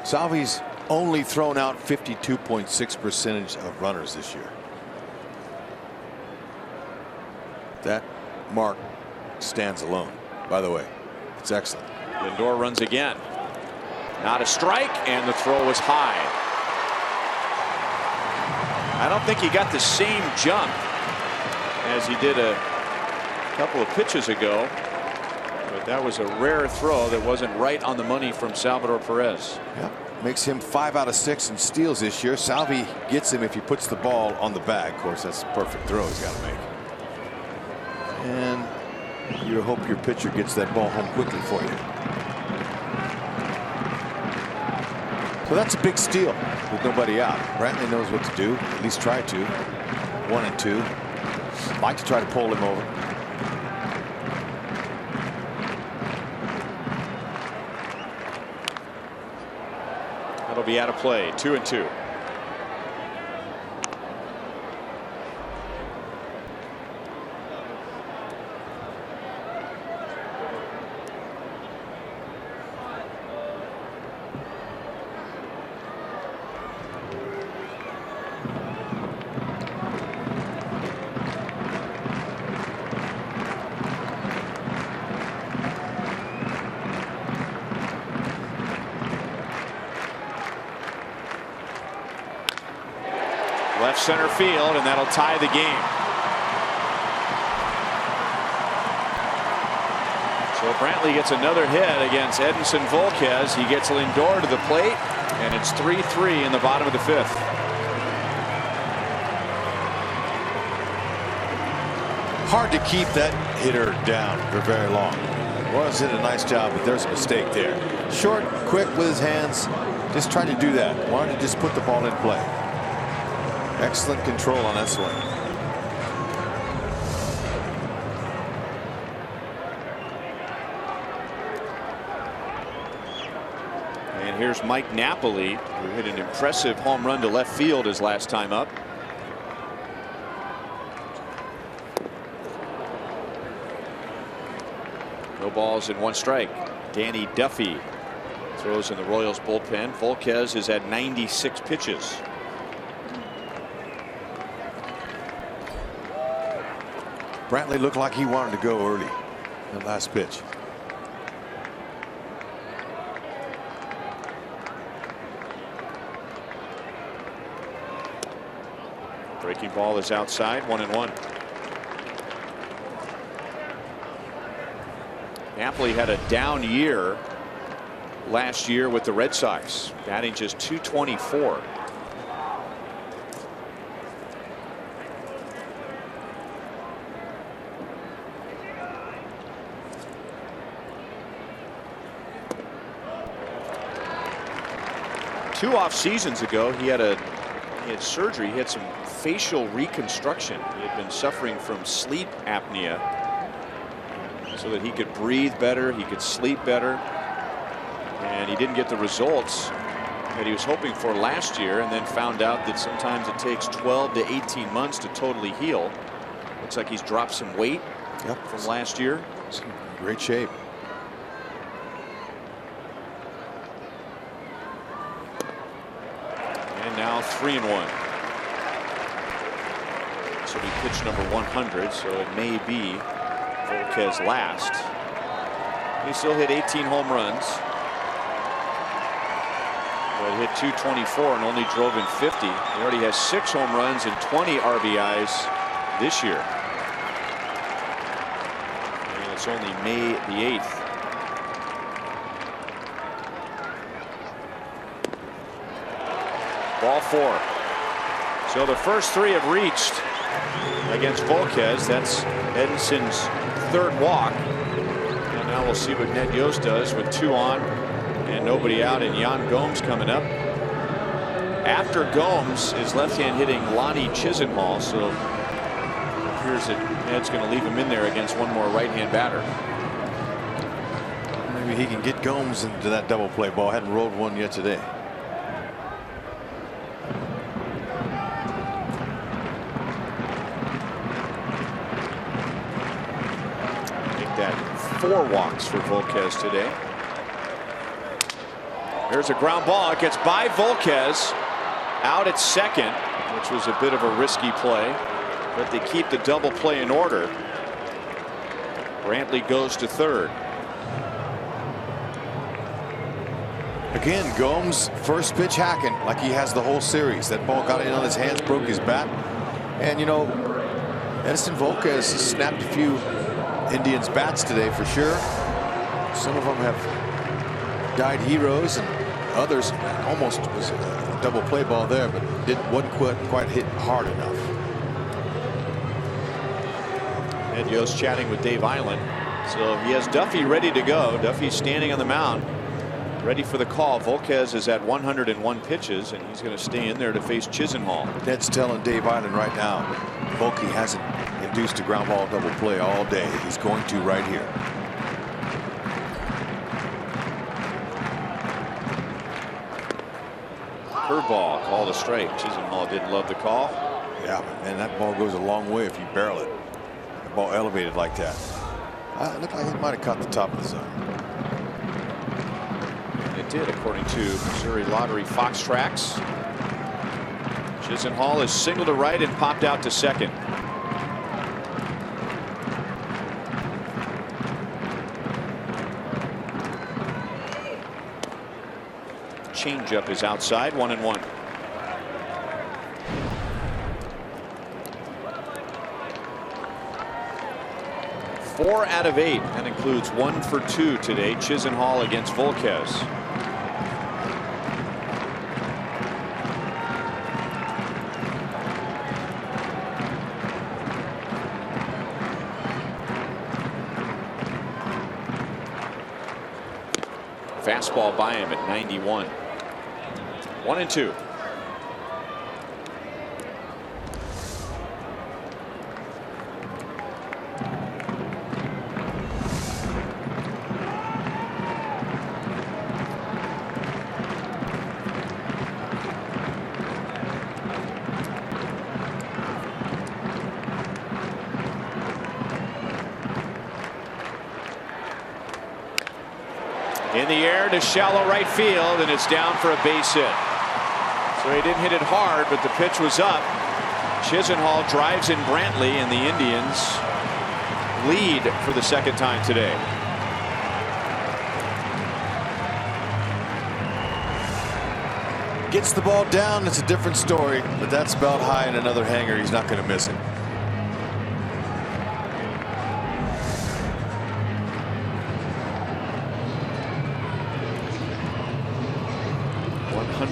[SPEAKER 4] Salvi's only thrown out 52.6% of runners this year. That mark stands alone. By the way, it's excellent.
[SPEAKER 3] Lindor runs again. Not a strike, and the throw was high. I don't think he got the same jump as he did a couple of pitches ago, but that was a rare throw that wasn't right on the money from Salvador Perez.
[SPEAKER 4] Yep. Makes him 5 out of 6 in steals this year. Salvi gets him if he puts the ball on the bag. Of course, that's a perfect throw he's got to make. And you hope your pitcher gets that ball home quickly for you. So that's a big steal with nobody out. Brantley knows what to do, at least try to. 1 and 2. Like to try to pull him over.
[SPEAKER 3] That'll be out of play. 2 and 2. Left center field, and that'll tie the game. So Brantley gets another hit against Edinson Volquez. He gets Lindor to the plate, and it's 3-3 in the bottom of the 5th.
[SPEAKER 4] Hard to keep that hitter down for very long. Royals did a nice job, but there's a mistake there. Short, quick with his hands. Just tried to do that. Wanted to just put the ball in play. Excellent control on that swing.
[SPEAKER 3] And here's Mike Napoli, who hit an impressive home run to left field his last time up. No balls and 1 strike. Danny Duffy throws in the Royals bullpen. Volquez is at 96 pitches.
[SPEAKER 4] Brantley looked like he wanted to go early. That last pitch.
[SPEAKER 3] Breaking ball is outside. 1-1. Napoli had a down year last year with the Red Sox, batting just .224. 2 off seasons ago, he had surgery. He had some facial reconstruction. He had been suffering from sleep apnea, so that he could breathe better, he could sleep better, and he didn't get the results that he was hoping for last year, and then found out that sometimes it takes 12 to 18 months to totally heal. Looks like he's dropped some weight from last year.
[SPEAKER 4] It's in great shape.
[SPEAKER 3] And now 3-1. So he pitched number 100, so it may be Volquez last. He still hit 18 home runs, but hit 224 and only drove in 50. He already has 6 home runs and 20 RBIs this year. And it's only May the 8th. Ball 4. So the first 3 have reached against Volquez. That's Edenson's 3rd walk. And now we'll see what Ned Yost does with 2 on and nobody out, and Yan Gomes coming up. After Gomes is left-hand hitting Lonnie Chisenhall, so it appears that Ned's going to leave him in there against one more right-hand batter.
[SPEAKER 4] Maybe he can get Gomes into that double play ball. Hadn't rolled one yet today.
[SPEAKER 3] Make that 4 walks for Volquez today. There's a ground ball. It gets by Volquez out at second, which was a bit of a risky play, but they keep the double play in order. Brantley goes to 3rd.
[SPEAKER 4] Again, Gomes first pitch hacking like he has the whole series. That ball got in on his hands, broke his bat, and you know, Edinson Volquez snapped a few Indians bats today for sure. Some of them have died heroes, and others almost was a double play ball there, but wasn't quite hit hard enough.
[SPEAKER 3] Ed Yost chatting with Dave Island. So he has Duffy ready to go. Duffy's standing on the mound, ready for the call. Volquez is at 101 pitches, and he's going to stay in there to face Chisenhall.
[SPEAKER 4] Ned's telling Dave Island right now, Volquez hasn't induced a ground ball double play all day. He's going to right here.
[SPEAKER 3] Curveball called a strike. Chisenhall didn't love the call.
[SPEAKER 4] Yeah, and that ball goes a long way if you barrel it. The ball elevated like that. It looked like it might have caught the top of the zone.
[SPEAKER 3] And it did, according to Missouri Lottery Fox Tracks. Chisenhall is singled to right and popped out to second. Changeup is outside, 1-1. Four out of 8. That includes 1 for 2 today. Chisenhall against Volquez. Fastball by him at 91. 1-2. In the air to shallow right field, and it's down for a base hit. So he didn't hit it hard, but the pitch was up. Chisenhall drives in Brantley, and the Indians lead for the second time today.
[SPEAKER 4] Gets the ball down, it's a different story, but that's spelled high in another hanger. He's not going to miss it.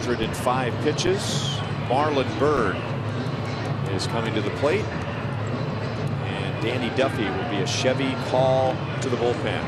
[SPEAKER 3] In 5 pitches. Marlon Byrd is coming to the plate, and Danny Duffy will be a Chevy call to the bullpen.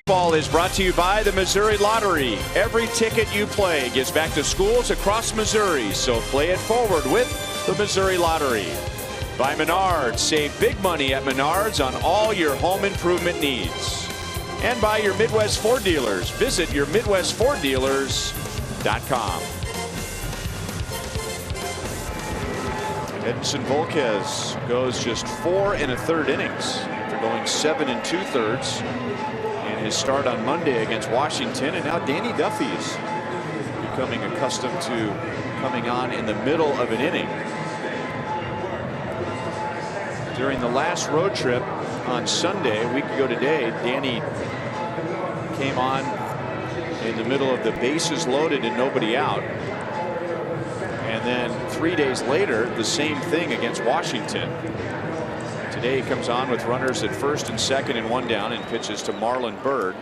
[SPEAKER 3] Ball is brought to you by the Missouri Lottery. Every ticket you play gives back to schools across Missouri, so play it forward with the Missouri Lottery. By Menards, save big money at Menards on all your home improvement needs. And by your Midwest Ford dealers. Visit your MidwestFordDealers.com. Edinson Volquez goes just 4 1/3 innings after going 7 2/3 in his start on Monday against Washington. And now Danny Duffy's becoming accustomed to coming on in the middle of an inning. During the last road trip on Sunday, a week ago today, Danny came on in the middle of the bases loaded and nobody out. And then 3 days later, the same thing against Washington. Today he comes on with runners at first and second and 1 down and pitches to Marlon Byrd,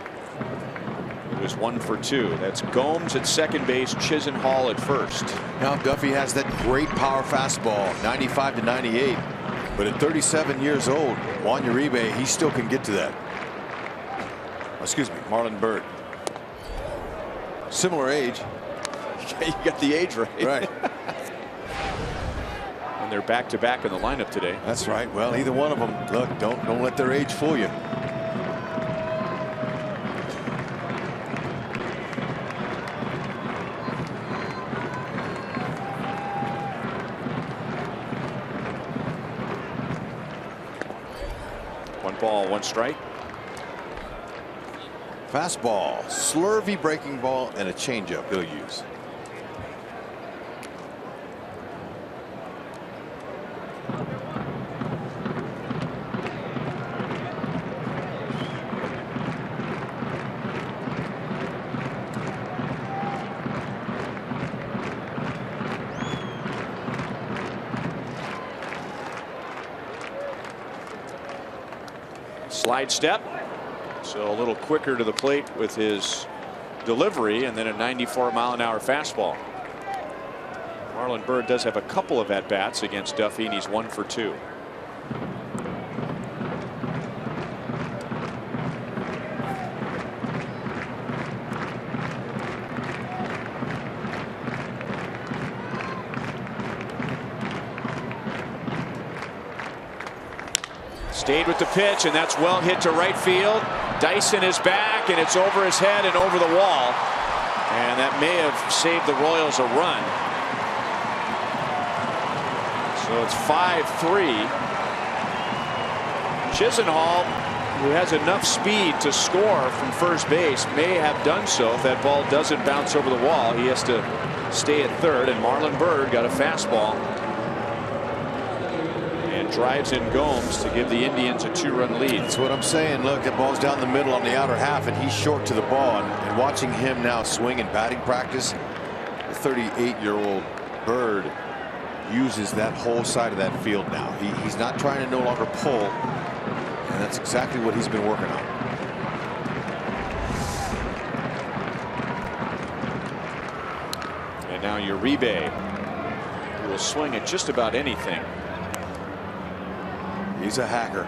[SPEAKER 3] who is 1 for 2. That's Gomes at second base, Chisenhall at first.
[SPEAKER 4] Now Duffy has that great power fastball, 95 to 98. But at 37 years old, Juan Uribe, he still can get to that. Excuse me, Marlon Byrd. Similar age.
[SPEAKER 3] You got the age right.
[SPEAKER 4] Right.
[SPEAKER 3] And they're back-to-back in the lineup today.
[SPEAKER 4] That's right. Well, either one of them. Look, don't let their age fool you.
[SPEAKER 3] One ball, 1 strike.
[SPEAKER 4] Fastball, slurvy breaking ball, and a changeup he'll use.
[SPEAKER 3] Slide step. So a little quicker to the plate with his delivery, and then a 94-mile-an-hour fastball. Marlon Byrd does have a couple of at-bats against Duffy, and he's 1 for 2. Stayed with the pitch, and that's well hit to right field. Dyson is back, and it's over his head and over the wall. And that may have saved the Royals a run. So it's 5-3. Chisenhall, who has enough speed to score from first base, may have done so. If that ball doesn't bounce over the wall, he has to stay at third. And Marlon Byrd got a fastball and drives in Gomes to give the Indians a 2-run lead.
[SPEAKER 4] That's what I'm saying. Look, the ball's down the middle on the outer half, and he's short to the ball. And watching him now swing in batting practice, the 38-year-old Byrd uses that whole side of that field now. He's not trying to no longer pull, and that's exactly what he's been working on.
[SPEAKER 3] And now Uribe, who will swing at just about anything.
[SPEAKER 4] He's a hacker.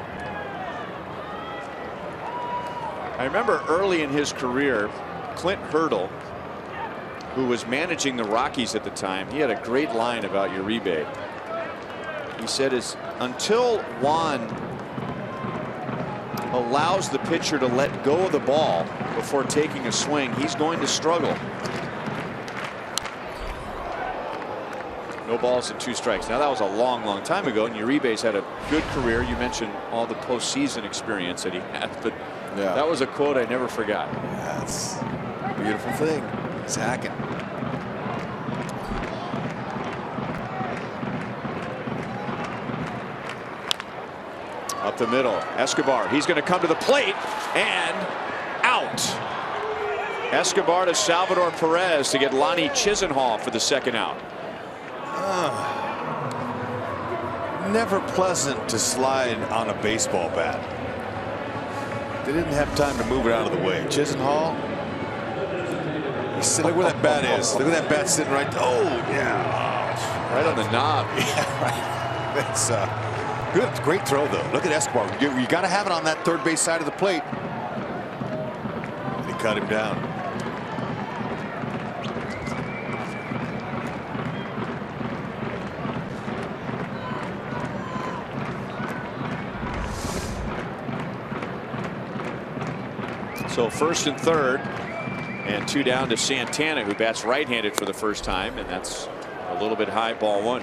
[SPEAKER 3] I remember early in his career, Clint Hurdle, who was managing the Rockies at the time, he had a great line about Uribe. He said, until Juan allows the pitcher to let go of the ball before taking a swing, he's going to struggle. No balls and 2 strikes. Now that was a long time ago, and Uribe's had a good career. You mentioned all the postseason experience that he had, but yeah, that was a quote I never forgot.
[SPEAKER 4] That's a beautiful thing. He's hacking.
[SPEAKER 3] Up the middle, Escobar. He's going to come to the plate and out. Escobar to Salvador Perez to get Lonnie Chisenhall for the 2nd out.
[SPEAKER 4] Never pleasant to slide on a baseball bat. They didn't have time to move it out of the way. Chisenhall. Look where that bat is. Look at that bat sitting right. Oh yeah,
[SPEAKER 3] right on the knob.
[SPEAKER 4] Yeah, right. That's good. Great throw though. Look at Escobar. You got to have it on that third base side of the plate. cut him down.
[SPEAKER 3] So first and third, and 2 down to Santana, who bats right-handed for the first time, and that's a little bit high, ball 1.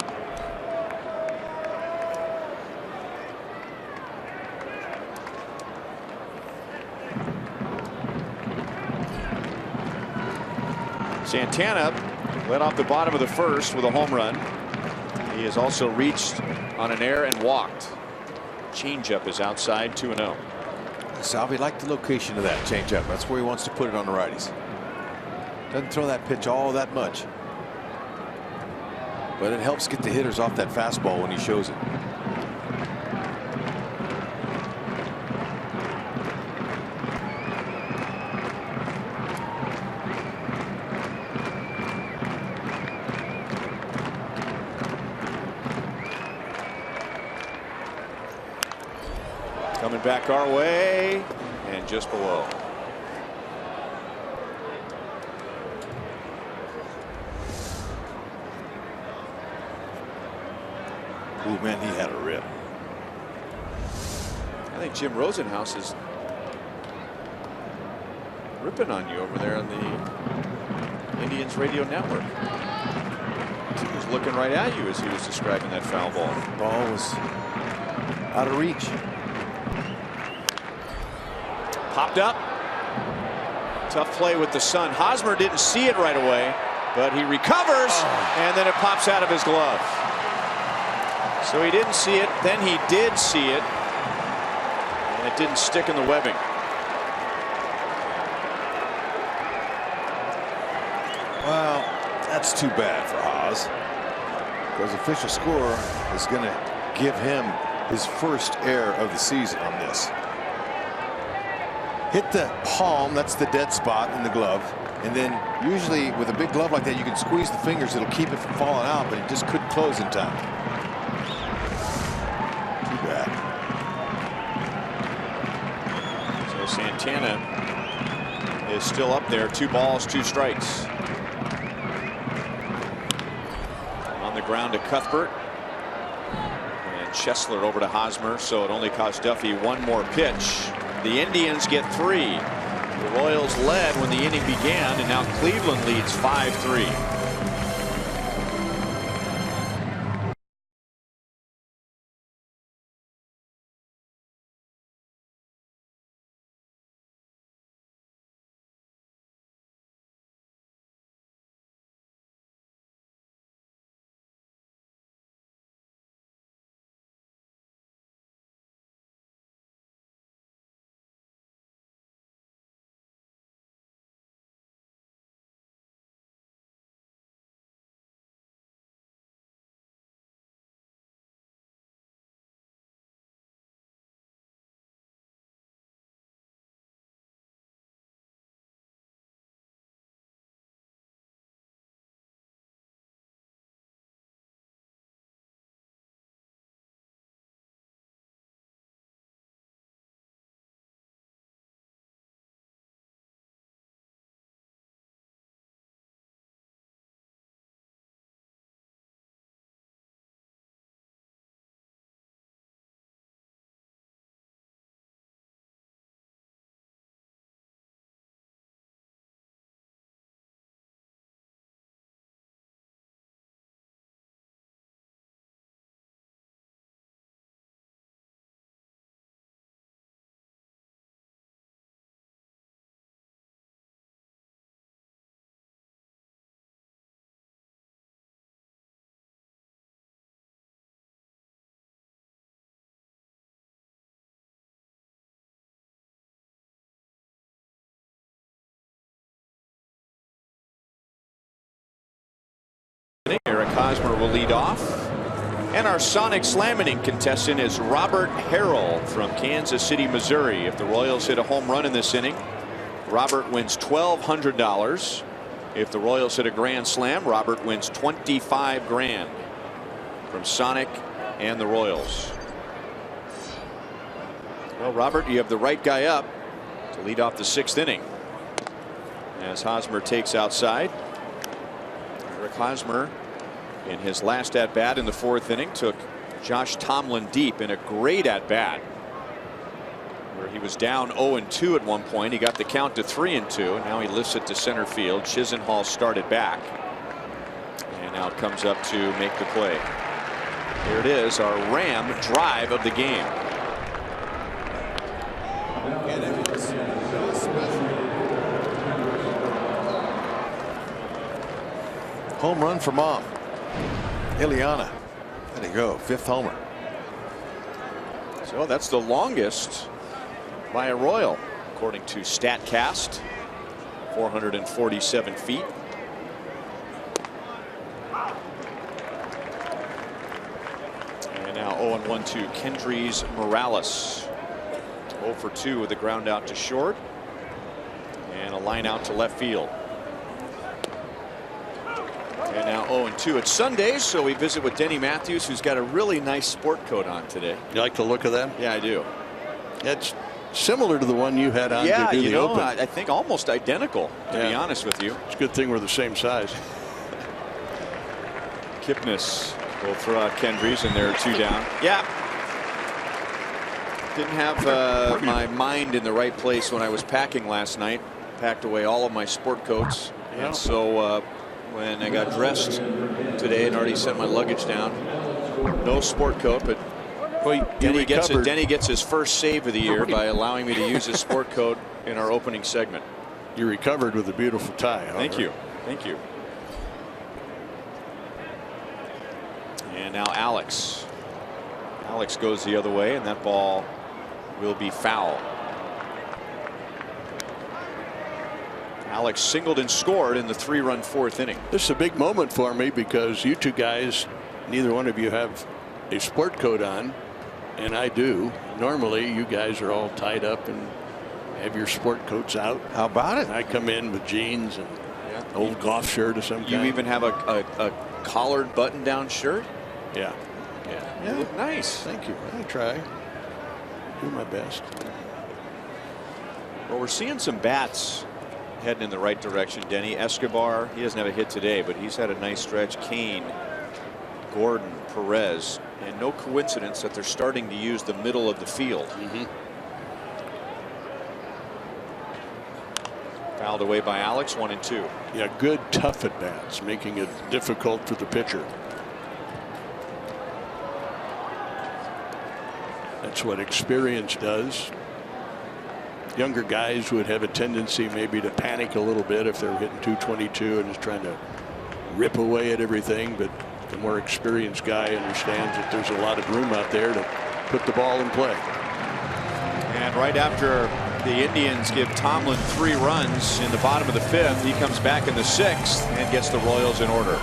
[SPEAKER 3] Santana led off the bottom of the first with a home run. He has also reached on an error and walked. Changeup is outside, 2-0.
[SPEAKER 4] Salvi liked the location of that changeup. That's where he wants to put it on the righties. Doesn't throw that pitch all that much, but it helps get the hitters off that fastball when he shows it.
[SPEAKER 3] Coming back our way and just below.
[SPEAKER 4] Ooh, man, he had a rip.
[SPEAKER 3] I think Jim Rosenhaus is ripping on you over there on the Indians radio network. He was looking right at you as he was describing that foul ball.
[SPEAKER 4] The ball was out of reach.
[SPEAKER 3] Popped up. Tough play with the sun. Hosmer didn't see it right away, but he recovers, and then it pops out of his glove. So he didn't see it, then he did see it, and it didn't stick in the webbing.
[SPEAKER 4] Well, that's too bad for Haas, because official score is going to give him his first error of the season on this. Hit the palm, that's the dead spot in the glove, and then usually with a big glove like that you can squeeze the fingers, it'll keep it from falling out, but it just couldn't close in time. Too bad.
[SPEAKER 3] So Santana is still up there, 2 balls, 2 strikes. On the ground to Cuthbert, and Chesler over to Hosmer, so it only cost Duffy 1 more pitch. The Indians get 3. The Royals led when the inning began, and now Cleveland leads 5-3. Eric Hosmer will lead off. And our Sonic Slam inning contestant is Robert Harrell from Kansas City, Missouri. If the Royals hit a home run in this inning, Robert wins $1,200. If the Royals hit a grand slam, Robert wins $25,000 from Sonic and the Royals. Well, Robert, you have the right guy up to lead off the 6th inning. as Hosmer takes outside. Eric Hosmer, in his last at bat in the 4th inning, took Josh Tomlin deep in a great at bat where he was down 0-2 at one point. He got the count to 3-2, and now he lifts it to center field. Chisenhall started back, and now comes up to make the play. Here it is, our Ram drive of the game.
[SPEAKER 4] Home run for Mom. Ileana. There you go. 5th homer.
[SPEAKER 3] So that's the longest by a Royal, according to StatCast. 447 feet. And now 0-1 to Kendrys Morales. 0 for 2 with a ground out to short. And a line out to left field. And now 0-2. It's Sundays, so we visit with Denny Matthews, who's got a really nice sport coat on today.
[SPEAKER 9] You like the look of that?
[SPEAKER 3] Yeah, I do.
[SPEAKER 9] It's similar to the one you had on
[SPEAKER 3] yeah,
[SPEAKER 9] to do the Open.
[SPEAKER 3] I think almost identical, to be honest with you.
[SPEAKER 9] It's a good thing we're the same size.
[SPEAKER 3] Kipnis will throw out Kendrys, and there are 2 down. Yeah. Didn't have my mind in the right place when I was packing last night. Packed away all of my sport coats. Yeah. And so when I got dressed today and already set my luggage down, no sport coat, but Denny gets his first save of the year by allowing me to use his sport coat in our opening segment.
[SPEAKER 9] You recovered with a beautiful tie.
[SPEAKER 3] Thank you. Thank you. And now Alex. Alex goes the other way, and that ball will be foul. Alex singled and scored in the 3-run 4th inning.
[SPEAKER 9] This is a big moment for me because you two guys, neither one of you have a sport coat on, and I do. Normally you guys are all tied up and have your sport coats out.
[SPEAKER 4] How about it?
[SPEAKER 9] I come in with jeans and old golf shirt or some kind.
[SPEAKER 3] You even have a collared button down shirt?
[SPEAKER 9] Yeah.
[SPEAKER 3] You look nice.
[SPEAKER 9] Thank you. I try. Do my best.
[SPEAKER 3] Well, we're seeing some bats heading in the right direction. Denny Escobar, he doesn't have a hit today, but he's had a nice stretch. Kane, Gordon, Perez, and no coincidence that they're starting to use the middle of the field. Fouled away by Alex, 1-2.
[SPEAKER 9] Yeah, good tough at bats, making it difficult for the pitcher. That's what experience does. Younger guys would have a tendency maybe to panic a little bit if they're hitting 222 and just trying to rip away at everything. But the more experienced guy understands that there's a lot of room out there to put the ball in play.
[SPEAKER 3] And right after the Indians give Tomlin 3 runs in the bottom of the 5th, he comes back in the 6th and gets the Royals in order.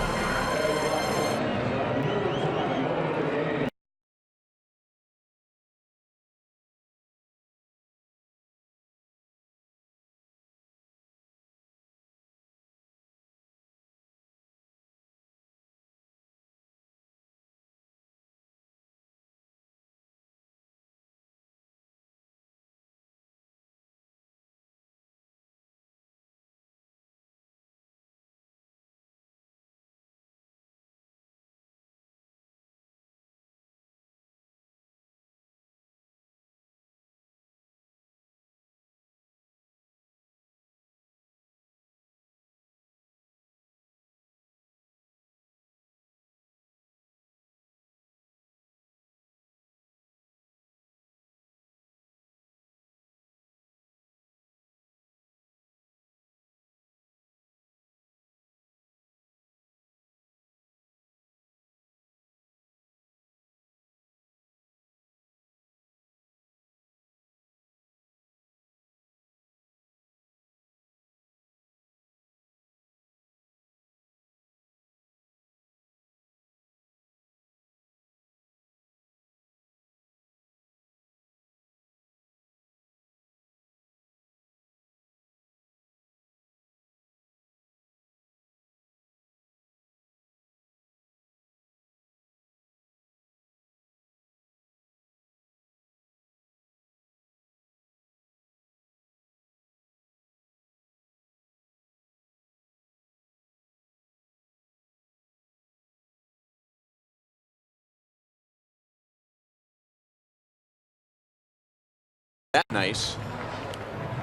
[SPEAKER 3] that nice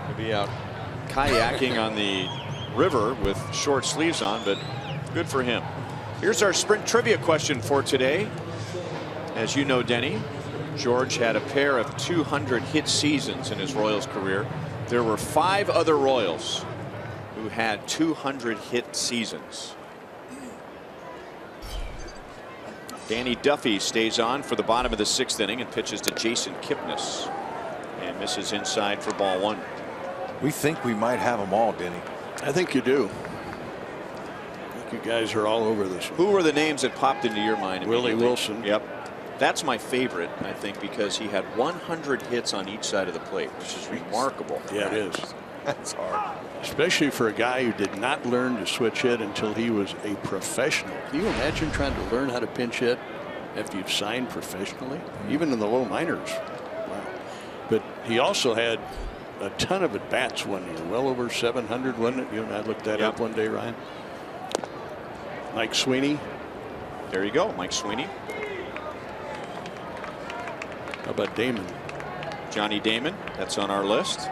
[SPEAKER 3] to be out kayaking on the river with short sleeves on, but good for him. Here's our sprint trivia question for today. As you know, Denny, George had a pair of 200 hit seasons in his Royals career. There were 5 other Royals who had 200 hit seasons. Danny Duffy stays on for the bottom of the 6th inning and pitches to Jason Kipnis and misses inside for ball 1.
[SPEAKER 4] We think we might have them all, Denny.
[SPEAKER 9] I think you do. I think you guys are all over this one.
[SPEAKER 3] Who were the names that popped into your mind?
[SPEAKER 9] Willie Wilson.
[SPEAKER 3] Yep. That's my favorite, I think, because he had 100 hits on each side of the plate, which is remarkable.
[SPEAKER 9] Yeah, it is.
[SPEAKER 4] That's hard.
[SPEAKER 9] Especially for a guy who did not learn to switch hit until he was a professional. Can you imagine trying to learn how to pinch hit after you've signed professionally, even in the low minors? Wow. But he also had a ton of at bats one year, well over 700, wasn't it? You and I looked that up one day, Ryan. Mike Sweeney.
[SPEAKER 3] There you go, Mike Sweeney.
[SPEAKER 9] How about Damon?
[SPEAKER 3] Johnny Damon, that's on our list.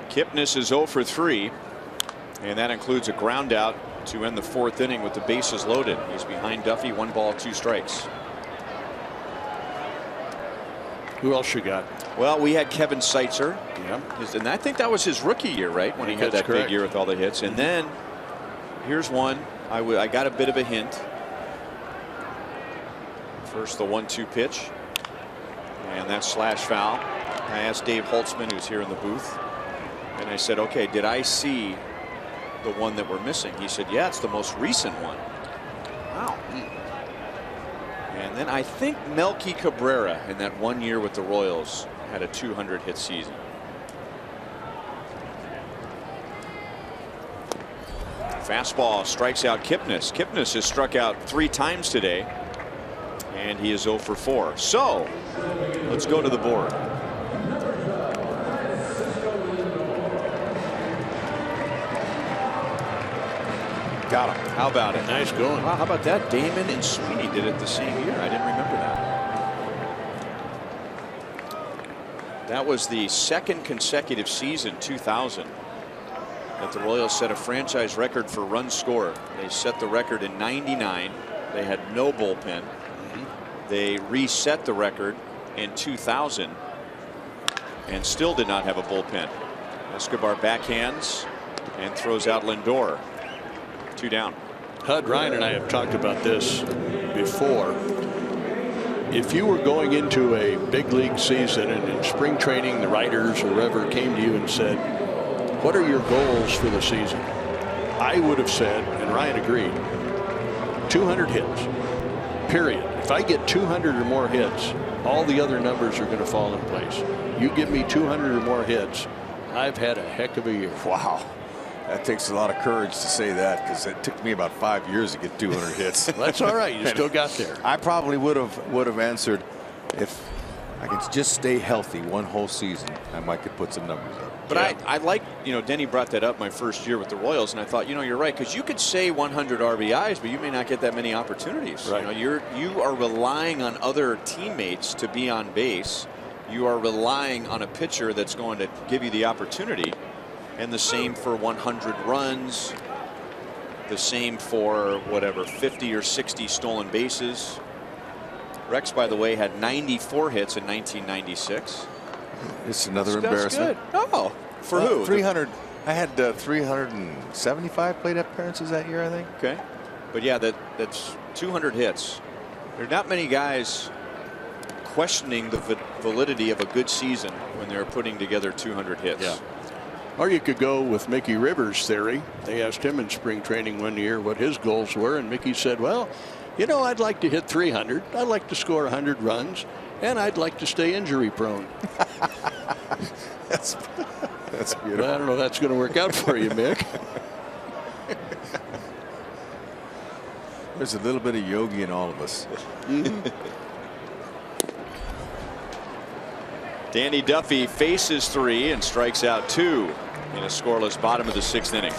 [SPEAKER 3] Kipnis is 0 for 3, and that includes a ground out to end the 4th inning with the bases loaded. He's behind Duffy, 1 ball, 2 strikes.
[SPEAKER 9] Who else you got?
[SPEAKER 3] Well, we had Kevin Seitzer.
[SPEAKER 9] Yeah.
[SPEAKER 3] And I think that was his rookie year, right? When he had that big year with all the hits. And then here's one. I got a bit of a hint. First, the 1-2 pitch. And that slash foul. I asked Dave Holtzman, who's here in the booth. And I said, okay, did I see the one that we're missing? He said, yeah, it's the most recent one. Wow. And then I think Melky Cabrera in that 1 year with the Royals had a 200 hit season. Fastball strikes out Kipnis. Kipnis has struck out 3 times today, and he is 0 for 4. So let's go to the board.
[SPEAKER 4] Got him.
[SPEAKER 3] How about it?
[SPEAKER 9] Nice going.
[SPEAKER 3] Wow, how about that? Damon and Sweeney did it the same year. I didn't remember that. That was the 2nd consecutive season, 2000, that the Royals set a franchise record for runs scored. They set the record in '99. They had no bullpen. They reset the record in 2000 and still did not have a bullpen. Escobar backhands and throws out Lindor. 2 down.
[SPEAKER 9] Hud, Ryan and I have talked about this before. If you were going into a big league season and in spring training, the writers or whoever came to you and said, what are your goals for the season? I would have said, and Ryan agreed, 200 hits, period. If I get 200 or more hits, all the other numbers are going to fall in place. You give me 200 or more hits, I've had a heck of a year.
[SPEAKER 4] Wow. That takes a lot of courage to say that, because it took me about 5 years to get 200 hits.
[SPEAKER 9] That's all right. You still got there.
[SPEAKER 4] I probably would have answered, if I could just stay healthy one whole season, I might could put some numbers up.
[SPEAKER 3] But yeah. I like, Denny brought that up my first year with the Royals, and I thought, you're right, because you could say 100 RBIs, but you may not get that many opportunities.
[SPEAKER 9] Right.
[SPEAKER 3] You are relying on other teammates to be on base. You are relying on a pitcher that's going to give you the opportunity. And the same for 100 runs, the same for whatever 50 or 60 stolen bases. Rex, by the way, had 94 hits in 1996.
[SPEAKER 4] It's another embarrassment.
[SPEAKER 3] Good. Oh, for who?
[SPEAKER 4] 300. I had 375 plate appearances that year, I think.
[SPEAKER 3] Okay, but yeah, that's 200 hits. There are not many guys questioning the validity of a good season when they're putting together 200 hits.
[SPEAKER 9] Yeah. Or you could go with Mickey Rivers' theory. They asked him in spring training one year what his goals were, and Mickey said, well, I'd like to hit 300. I'd like to score 100 runs, and I'd like to stay injury prone.
[SPEAKER 4] That's beautiful.
[SPEAKER 9] Well, I don't know if that's going to work out for you, Mick.
[SPEAKER 4] There's a little bit of Yogi in all of us.
[SPEAKER 3] Danny Duffy faces 3 and strikes out 2 in a scoreless bottom of the 6th inning.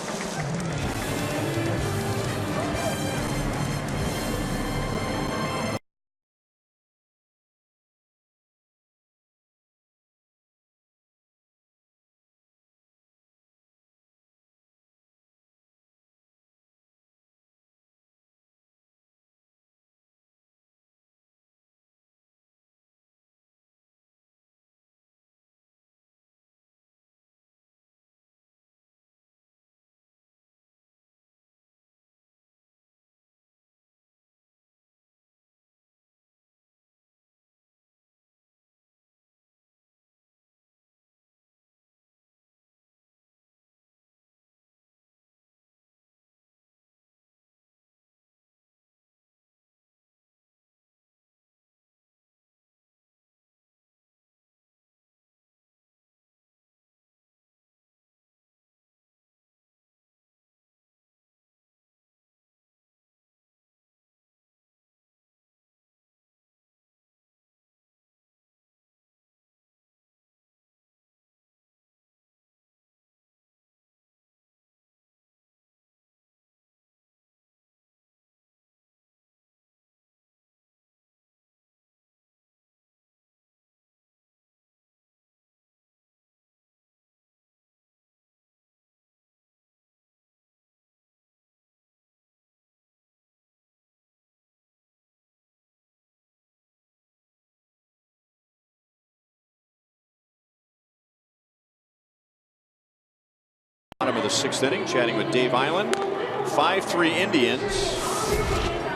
[SPEAKER 3] 6th inning, chatting with Dave Island. 5-3 Indians.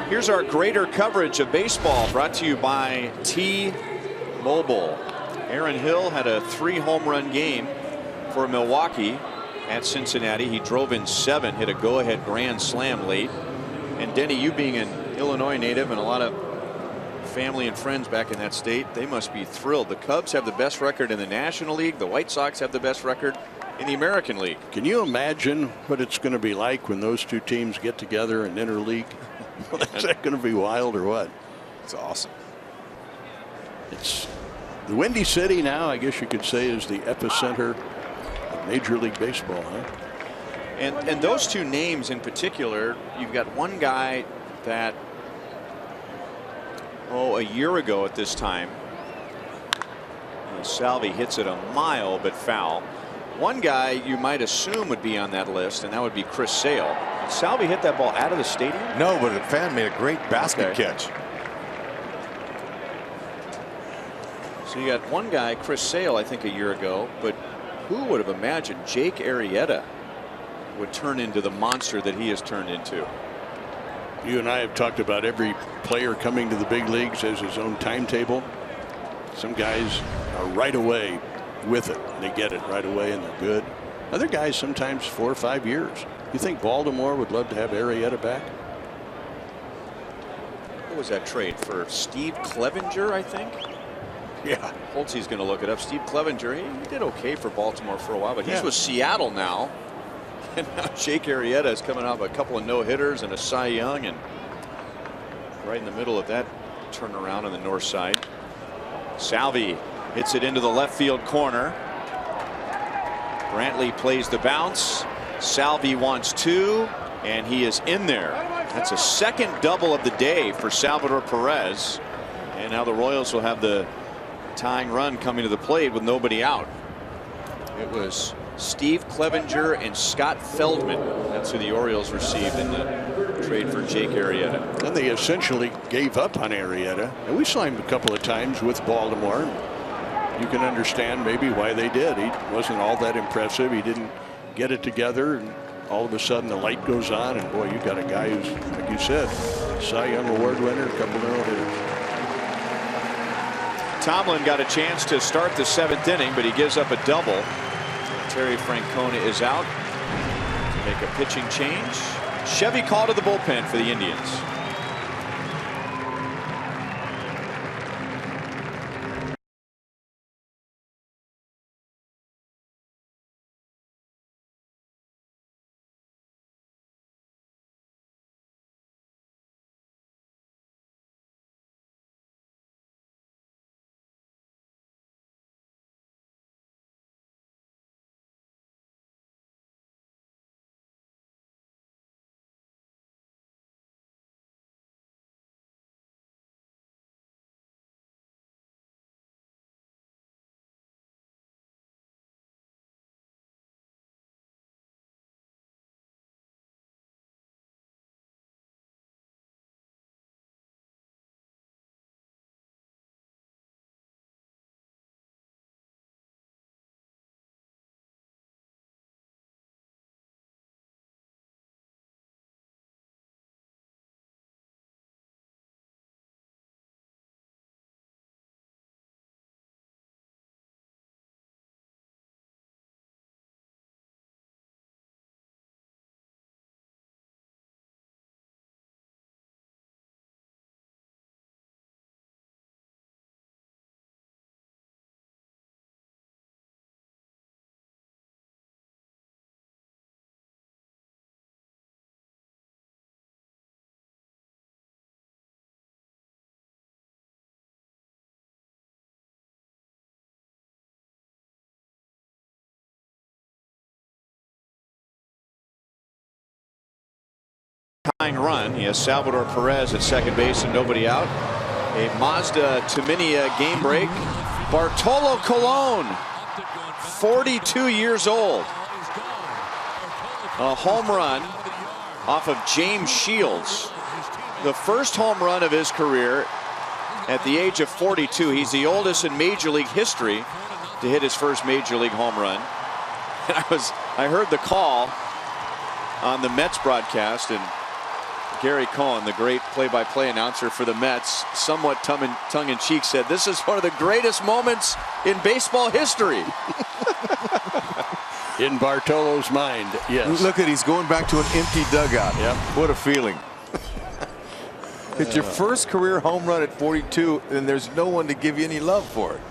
[SPEAKER 3] Here's our greater coverage of baseball, brought to you by T-Mobile. Aaron Hill had a 3-home-run game for Milwaukee at Cincinnati. He drove in 7, hit a go-ahead grand slam late. And Denny, you being an Illinois native and a lot of family and friends back in that state, they must be thrilled. The Cubs have the best record in the National League. The White Sox have the best record in the American League.
[SPEAKER 9] Can you imagine what it's going to be like when those two teams get together in interleague? Is that going to be wild or what?
[SPEAKER 3] It's awesome.
[SPEAKER 9] It's the Windy City now, I guess you could say, is the epicenter of Major League Baseball, huh?
[SPEAKER 3] And those two names in particular, you've got one guy that, a year ago at this time, Salvi hits it a mile but foul. One guy you might assume would be on that list, and that would be Chris Sale. Did Salvi hit that ball out of the stadium?
[SPEAKER 4] No, but a fan made a great basket catch.
[SPEAKER 3] So you got one guy, Chris Sale, I think a year ago, but who would have imagined Jake Arrieta would turn into the monster that he has turned into?
[SPEAKER 9] You and I have talked about every player coming to the big leagues has his own timetable. Some guys are right away with it. They get it right away and they're good. Other guys sometimes 4 or 5 years. You think Baltimore would love to have Arrieta back?
[SPEAKER 3] What was that trade for Steve Clevenger, I think?
[SPEAKER 9] Yeah.
[SPEAKER 3] Holtzy's going to look it up. Steve Clevenger, he did okay for Baltimore for a while, but he's with Seattle now. And now Jake Arrieta is coming off a couple of no-hitters and a Cy Young, and right in the middle of that turnaround on the north side. Salvi hits it into the left field corner. Brantley plays the bounce. Salvi wants 2, and he is in there. That's a second double of the day for Salvador Perez. And now the Royals will have the tying run coming to the plate with nobody out. It was Steve Clevenger and Scott Feldman. That's who the Orioles received in the trade for Jake Arrieta.
[SPEAKER 9] And they essentially gave up on Arrieta. And we saw him a couple of times with Baltimore. You can understand maybe why they did. He wasn't all that impressive. He didn't get it together. And all of a sudden the light goes on. And boy, you got a guy who's, like you said, Cy Young Award winner, a couple of no-hitters.
[SPEAKER 3] Tomlin got a chance to start the 7th inning, but he gives up a double. Terry Francona is out to make a pitching change. Chevy called to the bullpen for the Indians. Tying run. He has Salvador Perez at second base and nobody out. A Mazda Taminia game break. Bartolo Colon, 42 years old. A home run off of James Shields. The first home run of his career at the age of 42. He's the oldest in Major League history to hit his first Major League home run. And I was I heard the call on the Mets broadcast, and Gary Cohen, the great play-by-play announcer for the Mets, somewhat tongue-in-cheek said, "This is one of the greatest moments in baseball history."
[SPEAKER 9] In Bartolo's mind, yes.
[SPEAKER 4] Look at, he's going back to an empty dugout.
[SPEAKER 9] Yep.
[SPEAKER 4] What a feeling. It's your first career home run at 42, and there's no one to give you any love for it.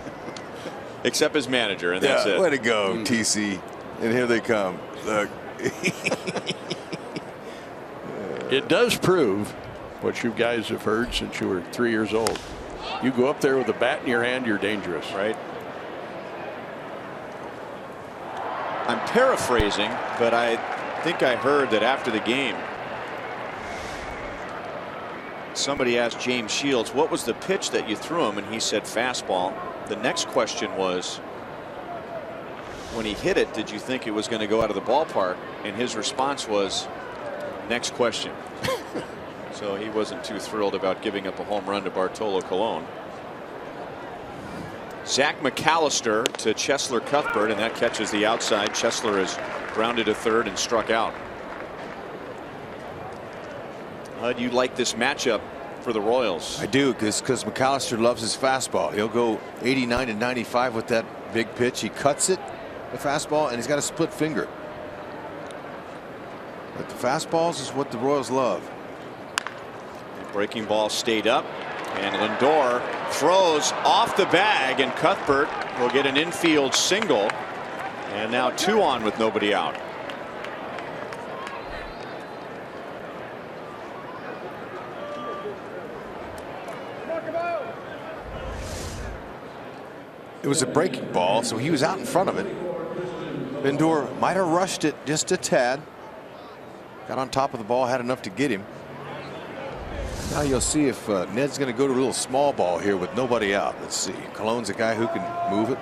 [SPEAKER 3] Except his manager, and that's it.
[SPEAKER 4] Way to go, TC. And here they come. Look.
[SPEAKER 9] It does prove what you guys have heard since you were 3 years old. You go up there with a bat in your hand, you're dangerous.
[SPEAKER 3] Right. I'm paraphrasing, but I think I heard that after the game, somebody asked James Shields, what was the pitch that you threw him? And he said fastball. The next question was, when he hit it, did you think it was going to go out of the ballpark? And his response was, next question. So he wasn't too thrilled about giving up a home run to Bartolo Colon. Zach McAllister to Chesler Cuthbert, and that catches the outside. Chesler is grounded to third and struck out. Hud, you like this matchup for the Royals?
[SPEAKER 4] I do, because McAllister loves his fastball. He'll go 89 and 95 with that big pitch. He cuts it, the fastball, and he's got a split finger. But the fastballs is what the Royals love.
[SPEAKER 3] The breaking ball stayed up, and Lindor throws off the bag, and Cuthbert will get an infield single, and now 2 on with nobody out.
[SPEAKER 4] It was a breaking ball, so he was out in front of it. Lindor might have rushed it just a tad. Got on top of the ball, had enough to get him. Now you'll see if Ned's going to go to a little small ball here with nobody out. Let's see. Colon's a guy who can move it.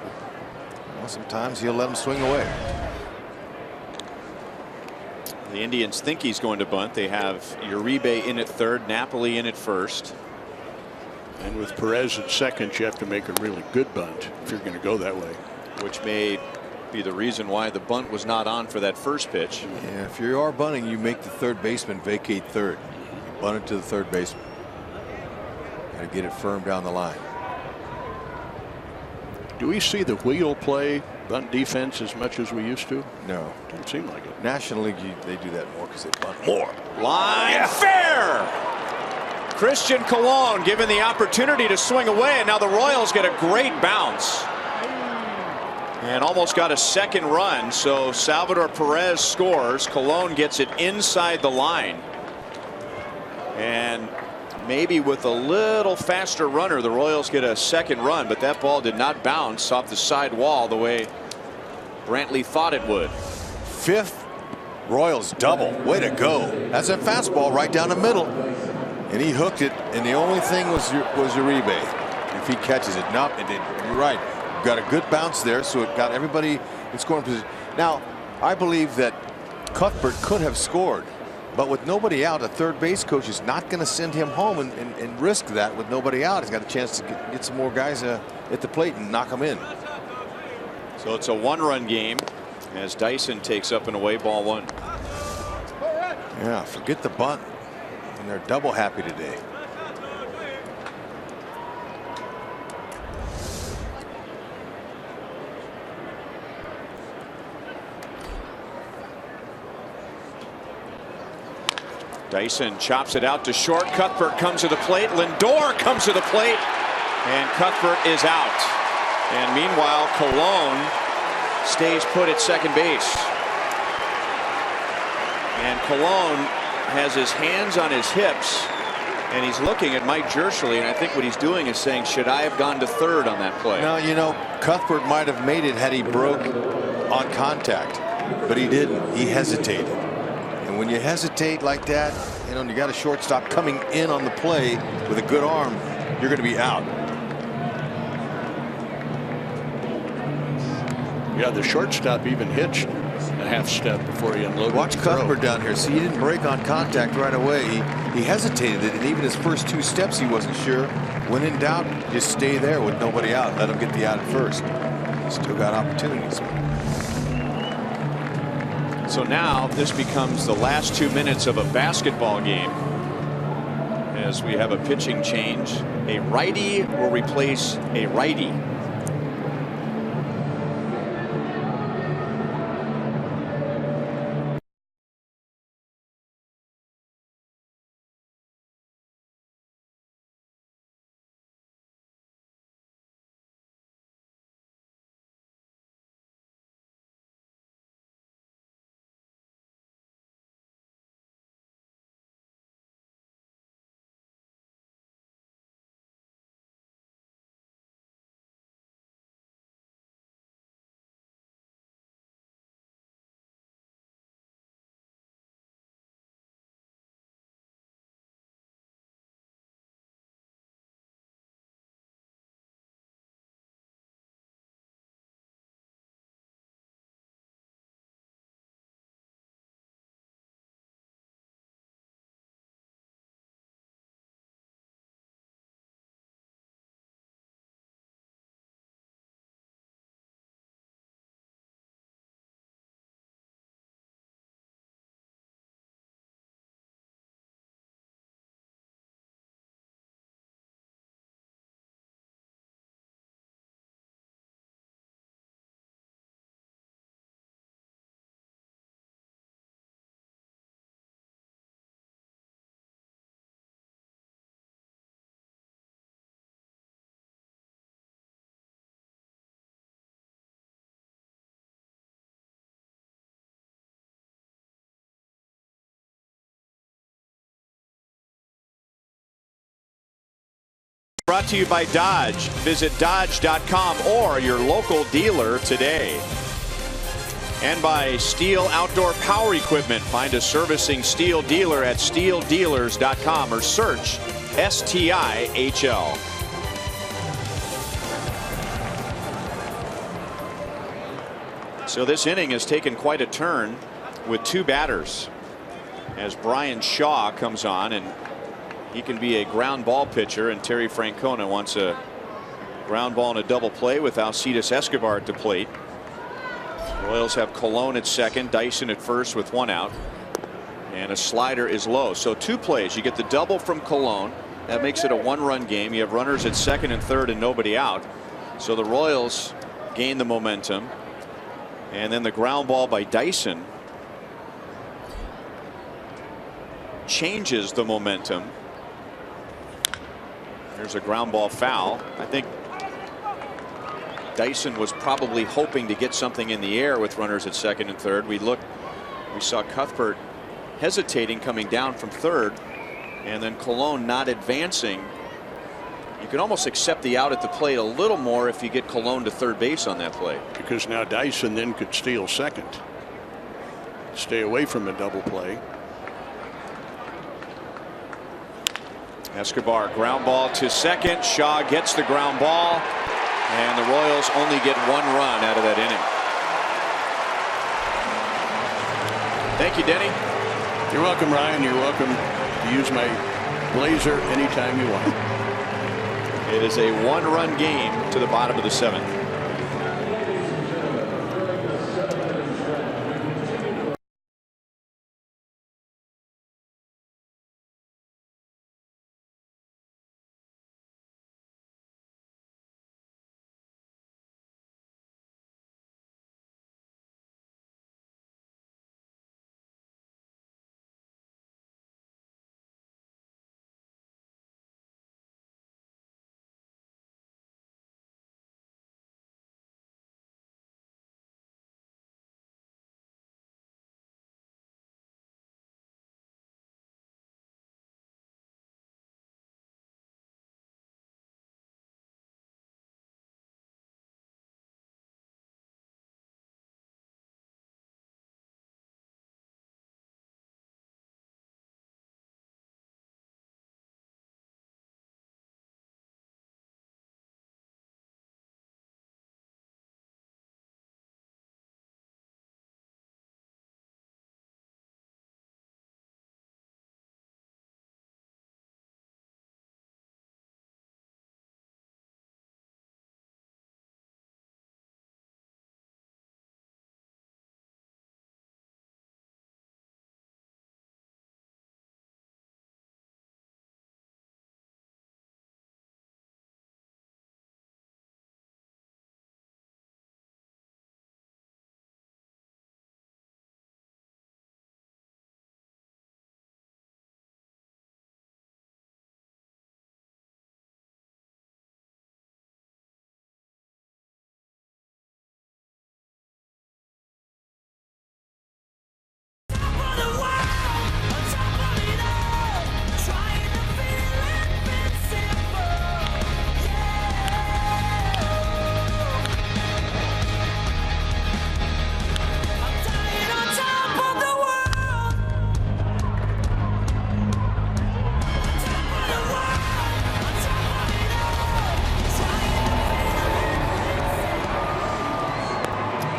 [SPEAKER 4] Well, sometimes he'll let him swing away.
[SPEAKER 3] The Indians think he's going to bunt. They have Uribe in at third, Napoli in at first.
[SPEAKER 9] And with Perez at second, you have to make a really good bunt if you're going to go that way.
[SPEAKER 3] Which may be the reason why the bunt was not on for that first pitch.
[SPEAKER 4] Yeah, if you are bunting, you make the third baseman vacate third. You bunt it to the third baseman. Got to get it firm down the line.
[SPEAKER 9] Do we see the wheel play bunt defense as much as we used to?
[SPEAKER 4] No.
[SPEAKER 9] Doesn't seem like it.
[SPEAKER 4] National League, they do that more because they bunt more.
[SPEAKER 3] Line fair. Christian Colon given the opportunity to swing away, and now the Royals get a great bounce. And almost got a second run, so Salvador Perez scores. Colon gets it inside the line. And maybe with a little faster runner, the Royals get a second run, but that ball did not bounce off the side wall the way Brantley thought it would.
[SPEAKER 4] 5th Royals double. Way to go. That's a fastball right down the middle. And he hooked it, and the only thing was Uribe. If he catches it. Nope, it didn't. You're right. Got a good bounce there, so it got everybody in scoring position. Now, I believe that Cuthbert could have scored, but with nobody out, a third base coach is not going to send him home and risk that with nobody out. He's got a chance to get some more guys at the plate and knock them in.
[SPEAKER 3] So it's a 1-run game as Dyson takes up and away ball 1.
[SPEAKER 4] Yeah, forget the bunt. And they're double happy today.
[SPEAKER 3] Dyson chops it out to short. Cuthbert comes to the plate. Lindor comes to the plate, and Cuthbert is out. And meanwhile, Colon stays put at second base. And Colon has his hands on his hips, and he's looking at Mike Jerschley, and I think what he's doing is saying, should I have gone to third on that play?
[SPEAKER 4] Now, you know, Cuthbert might have made it had he broke on contact, but he didn't. He hesitated. And when you hesitate like that, you know, and you got a shortstop coming in on the play with a good arm, you're going to be out.
[SPEAKER 9] Yeah, the shortstop even hitched a half step before he unloaded.
[SPEAKER 4] Watch Cuthbert down here. See, he didn't break on contact right away. He hesitated it, and even his first 2 steps he wasn't sure. When in doubt, just stay there with nobody out. Let him get the out at first. Still got opportunities.
[SPEAKER 3] So now this becomes the last 2 minutes of a basketball game, as we have a pitching change. A righty will replace a righty. Brought to you by Dodge. Visit Dodge.com or your local dealer today. And by Steel Outdoor Power Equipment. Find a servicing Steel dealer at steeldealers.com or search STIHL. So this inning has taken quite a turn with two batters, as Brian Shaw comes on, and he can be a ground ball pitcher, and Terry Francona wants a ground ball and a double play with Alcides Escobar at the plate. Royals have Colon at second, Dyson at first with one out, and a slider is low. So two plays. You get the double from Colon. That makes it a one-run game. You have runners at second and third and nobody out. So the Royals gain the momentum. And then the ground ball by Dyson changes the momentum. There's a ground ball foul. I think Dyson was probably hoping to get something in the air with runners at second and third. We saw Cuthbert hesitating coming down from third, and then Colon not advancing. You can almost accept the out at the plate a little more if you get Colon to third base on that play.
[SPEAKER 9] Because now Dyson then could steal second. Stay away from a double play.
[SPEAKER 3] Escobar ground ball to second. Shaw gets the ground ball, and the Royals only get one run out of that inning. Thank you, Denny.
[SPEAKER 9] You're welcome, Ryan. You're welcome to use my blazer anytime you want.
[SPEAKER 3] It is a one-run game to the bottom of the seventh.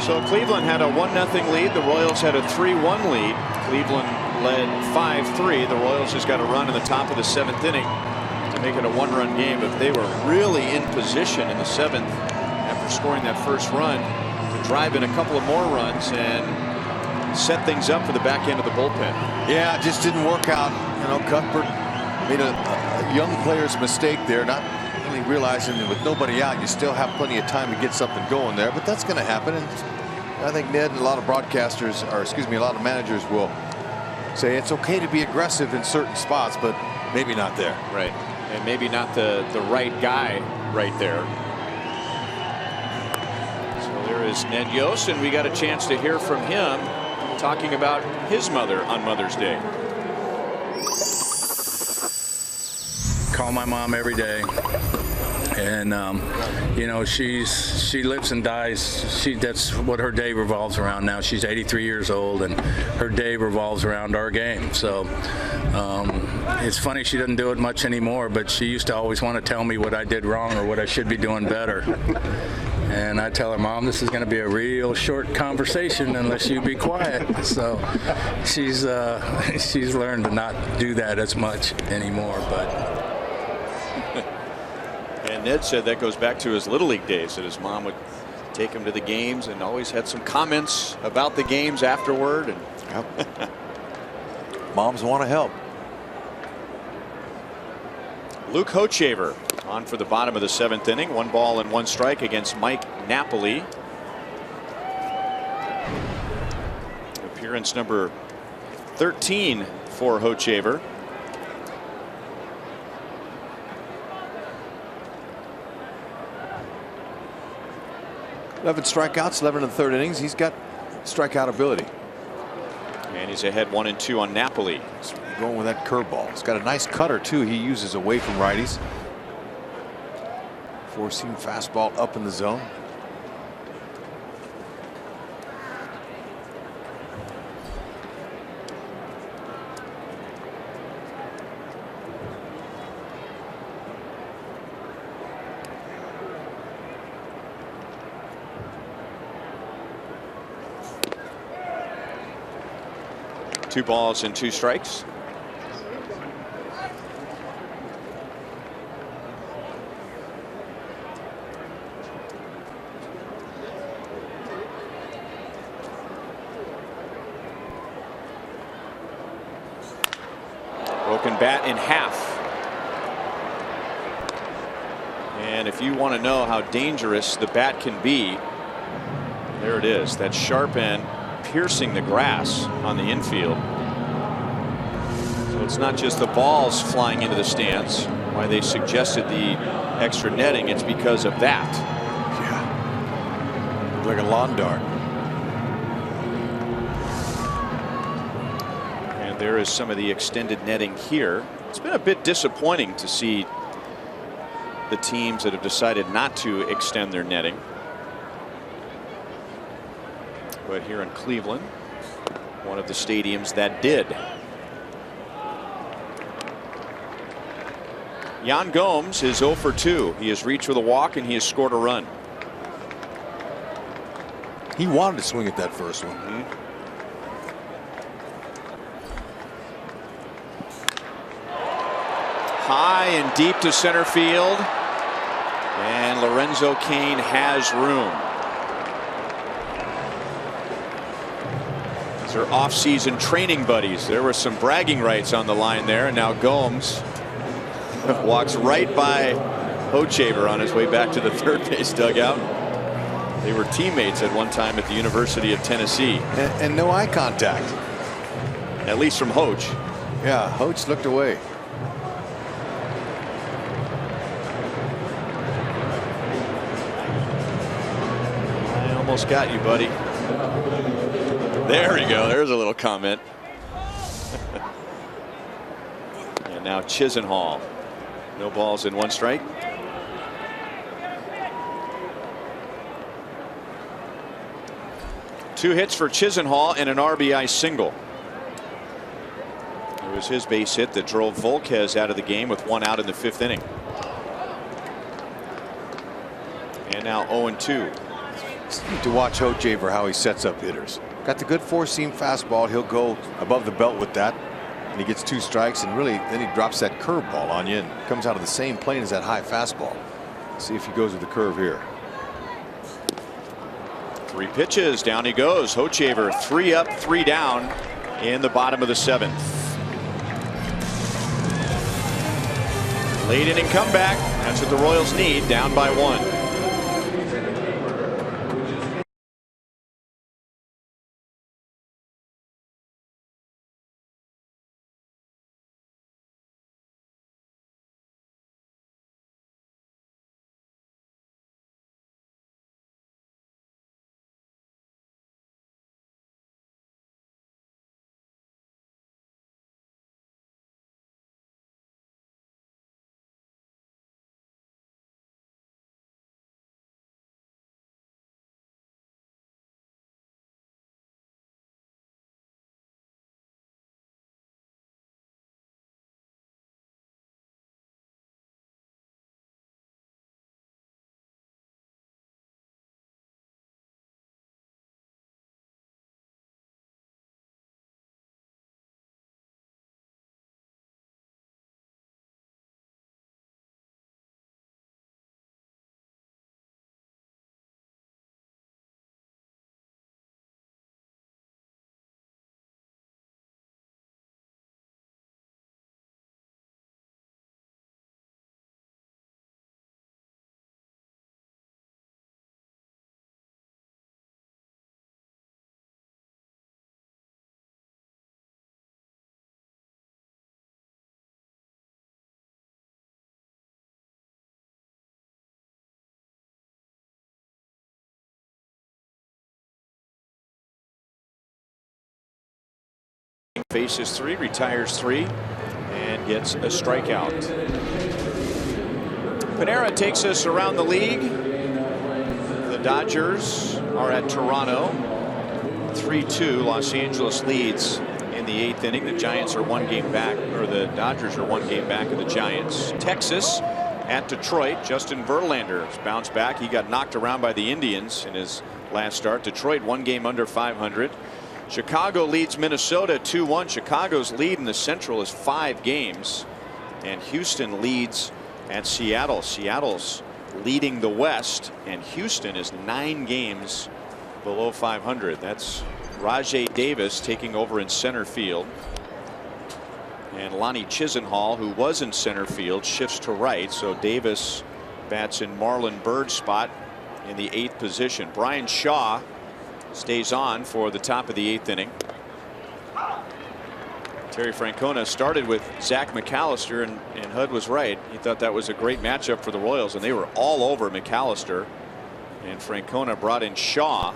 [SPEAKER 3] So Cleveland had a 1-0 lead. The Royals had a 3-1 lead. Cleveland led 5-3. The Royals just got a run in the top of the 7th inning to make it a 1-run game. But they were really in position in the 7th after scoring that first run to drive in a couple of more runs and set things up for the back end of the bullpen.
[SPEAKER 4] Yeah, it just didn't work out. You know, Cuthbert made a young player's mistake there, not really realizing that with nobody out, you still have plenty of time to get something going there. But that's going to happen. And I think Ned and a lot of broadcasters, or excuse me, a lot of managers will say it's okay to be aggressive in certain spots, but maybe not there.
[SPEAKER 3] Right. And maybe not the right guy right there. So there is Ned Yost, and we got a chance to hear from him talking about his mother on Mother's Day.
[SPEAKER 10] Call my mom every day, and you know, she lives and dies. That's what her day revolves around now. She's 83 years old, and her day revolves around our game. So it's funny she doesn't do it much anymore, but she used to always want to tell me what I did wrong or what I should be doing better. And I tell her, Mom, this is going to be a real short conversation unless you be quiet. So she's learned to not do that as much anymore. But
[SPEAKER 3] and Ned said that goes back to his Little League days, that his mom would take him to the games and always had some comments about the games afterward. And
[SPEAKER 4] yep. Moms want to help.
[SPEAKER 3] Luke Hochevar on for the bottom of the 7th inning. 1 ball and 1 strike against Mike Napoli. Appearance number 13 for Hochevar.
[SPEAKER 4] Eleven strikeouts, 11 in the 3rd innings. He's got strikeout ability.
[SPEAKER 3] And he's ahead 1-2 on Napoli.
[SPEAKER 4] So going with that curveball. He's got a nice cutter too. He uses away from righties. 4-seam fastball up in the zone.
[SPEAKER 3] Two balls and 2 strikes. Broken bat in half. And if you want to know how dangerous the bat can be, there it is. That sharp end piercing the grass on the infield. So it's not just the balls flying into the stands. Why they suggested the extra netting, it's because of that.
[SPEAKER 4] Yeah. Like a lawn dart.
[SPEAKER 3] And there is some of the extended netting here. It's been a bit disappointing to see the teams that have decided not to extend their netting. But here in Cleveland, one of the stadiums that did. Yan Gomes is 0 for 2. He has reached with a walk and he has scored a run.
[SPEAKER 4] He wanted to swing at that first one.
[SPEAKER 3] High and deep to center field. And Lorenzo Cain has room. These are off-season training buddies. There were some bragging rights on the line there, and now Gomes walks right by Hochevar on his way back to the third base dugout. They were teammates at one time at the University of Tennessee.
[SPEAKER 4] And no eye contact.
[SPEAKER 3] At least from Hoch.
[SPEAKER 4] Yeah, Hoch looked away.
[SPEAKER 3] I almost got you, buddy. There we go. There's a little comment. And now Chisenhall. No balls and 1 strike. Two hits for Chisenhall and an RBI single. It was his base hit that drove Volquez out of the game with 1 out in the 5th inning. And now 0-2.
[SPEAKER 4] to watch Hochevar how he sets up hitters. Got the good four-seam fastball. He'll go above the belt with that, and he gets 2 strikes, and really then he drops that curveball on you and comes out of the same plane as that high fastball. See if he goes with the curve here.
[SPEAKER 3] 3 pitches, down he goes. Hochevar 3 up, 3 down in the bottom of the 7th. Late inning comeback. That's what the Royals need, down by 1. Faces 3, retires 3, and gets a strikeout. Panera takes us around the league. The Dodgers are at Toronto. 3-2. Los Angeles leads in the 8th inning. The Giants are 1 game back, or the Dodgers are 1 game back of the Giants. Texas at Detroit. Justin Verlander has bounced back. He got knocked around by the Indians in his last start. Detroit 1 game under 500. Chicago leads Minnesota 2-1. Chicago's lead in the Central is 5 games. And Houston leads at Seattle. Seattle's leading the West, and Houston is 9 games below 500. That's Rajai Davis taking over in center field. And Lonnie Chisenhall, who was in center field, shifts to right. So Davis bats in Marlon Byrd's spot in the 8th position. Brian Shaw stays on for the top of the 8th inning. Terry Francona started with Zach McAllister, and Hud was right. He thought that was a great matchup for the Royals, and they were all over McAllister. And Francona brought in Shaw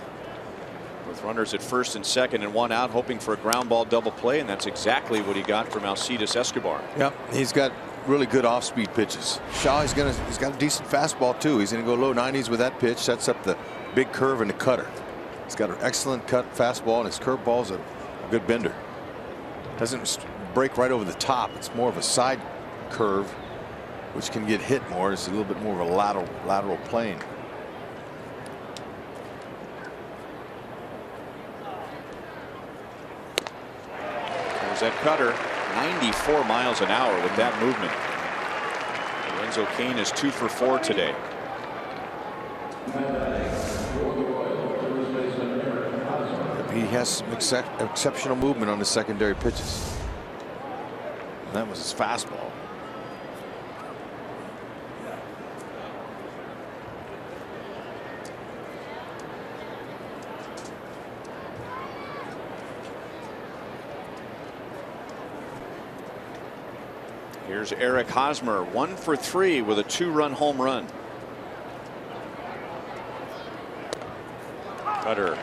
[SPEAKER 3] with runners at first and second and 1 out, hoping for a ground ball double play, and that's exactly what he got from Alcides Escobar.
[SPEAKER 4] Yep, he's got really good off-speed pitches. Shaw, he's got a decent fastball too. He's going to go low 90s with that pitch. Sets up the big curve and the cutter. He's got an excellent cut fastball, and his curveball's a good bender. Doesn't break right over the top. It's more of a side curve, which can get hit more. It's a little bit more of a lateral plane.
[SPEAKER 3] There's that cutter, 94 miles an hour with that movement. Lorenzo Cain is 2 for 4 today.
[SPEAKER 4] He has some exceptional movement on the secondary pitches. And that was his fastball.
[SPEAKER 3] Here's Eric Hosmer, 1 for 3 with a 2-run home run. Cutter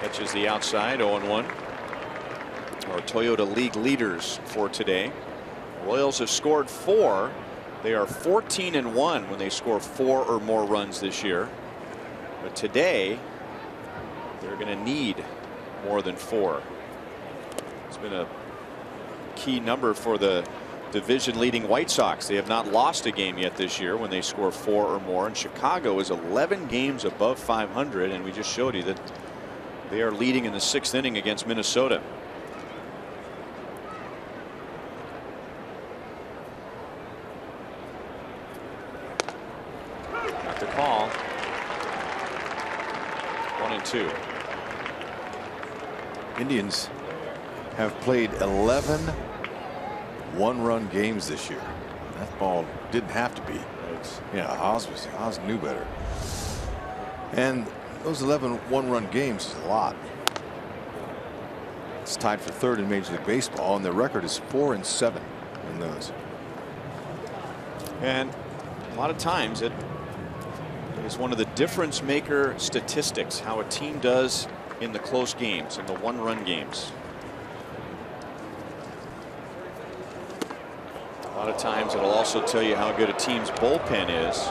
[SPEAKER 3] catches the outside, 0-1. Our Toyota League leaders for today. Royals have scored 4. They are 14-1 when they score 4 or more runs this year. But today, they're going to need more than 4. It's been a key number for the division leading White Sox. They have not lost a game yet this year when they score 4 or more, and Chicago is 11 games above 500, and we just showed you that they are leading in the 6th inning against Minnesota. Got the call. 1-2.
[SPEAKER 4] Indians have played 11 one-run games this year. That ball didn't have to be. Yeah, Oz knew better. And those 11 one-run games is a lot. It's tied for 3rd in Major League Baseball, and their record is 4-7 in those.
[SPEAKER 3] And a lot of times it is one of the difference maker statistics, how a team does in the close games, in the one-run games. A lot of times it'll also tell you how good a team's bullpen is.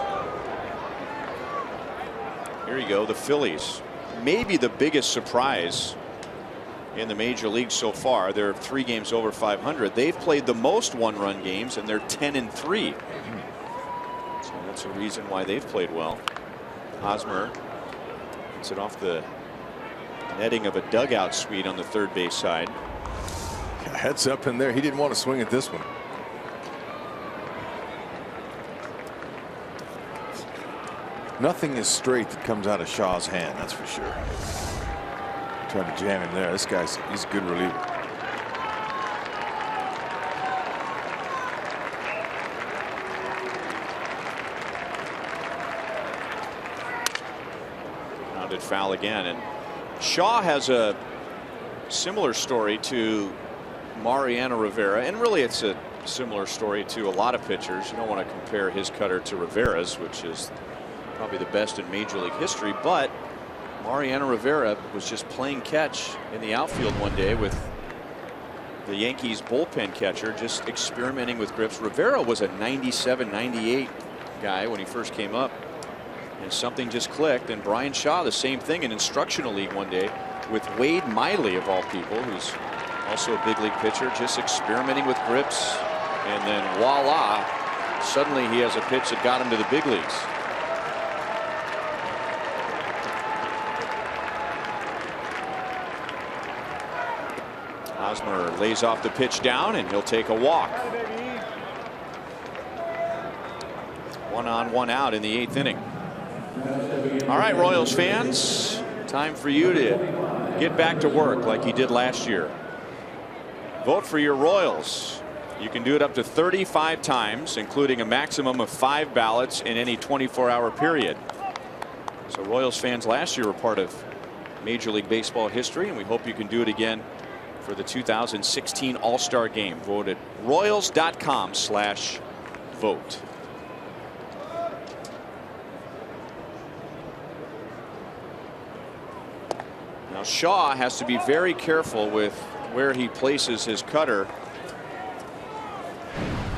[SPEAKER 3] Here you go, the Phillies, maybe the biggest surprise in the major league so far. They're 3 games over 500. They've played the most one-run games, and they're 10-3. So that's a reason why they've played well. Hosmer gets it off the netting of a dugout suite on the 3rd base side.
[SPEAKER 4] Heads up in there. He didn't want to swing at this one. Nothing is straight that comes out of Shaw's hand, that's for sure. Trying to jam him there. This guy's, he's a good reliever.
[SPEAKER 3] Grounded foul again, and Shaw has a similar story to Mariano Rivera, and really it's a similar story to a lot of pitchers. You don't want to compare his cutter to Rivera's, which is probably the best in Major League history, but Mariano Rivera was just playing catch in the outfield one day with the Yankees bullpen catcher, just experimenting with grips. Rivera was a 97, 98 guy when he first came up, and something just clicked. And Brian Shaw, the same thing in instructional league one day with Wade Miley, of all people, who's also a big league pitcher, just experimenting with grips, and then voila, suddenly he has a pitch that got him to the big leagues. Hosmer lays off the pitch down, and he'll take a walk. 1 on, 1 out in the 8th inning. All right, Royals fans, time for you to get back to work like you did last year. Vote for your Royals. You can do it up to 35 times, including a maximum of 5 ballots in any 24-hour period. So Royals fans last year were part of Major League Baseball history, and we hope you can do it again for the 2016 All-Star Game. Vote at Royals.com/vote. Now Shaw has to be very careful with where he places his cutter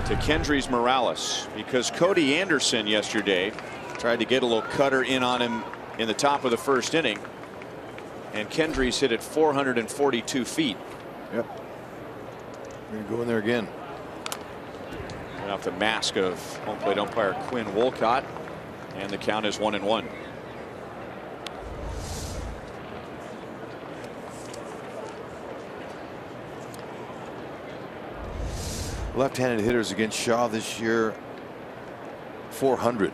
[SPEAKER 3] to Kendrys Morales, because Cody Anderson yesterday tried to get a little cutter in on him in the top of the 1st inning, and Kendrys hit it 442 feet.
[SPEAKER 4] Yep. We're going to go in there again.
[SPEAKER 3] Right off the mask of home plate umpire Quinn Wolcott, and the count is 1-1.
[SPEAKER 4] Left-handed hitters against Shaw this year, 400.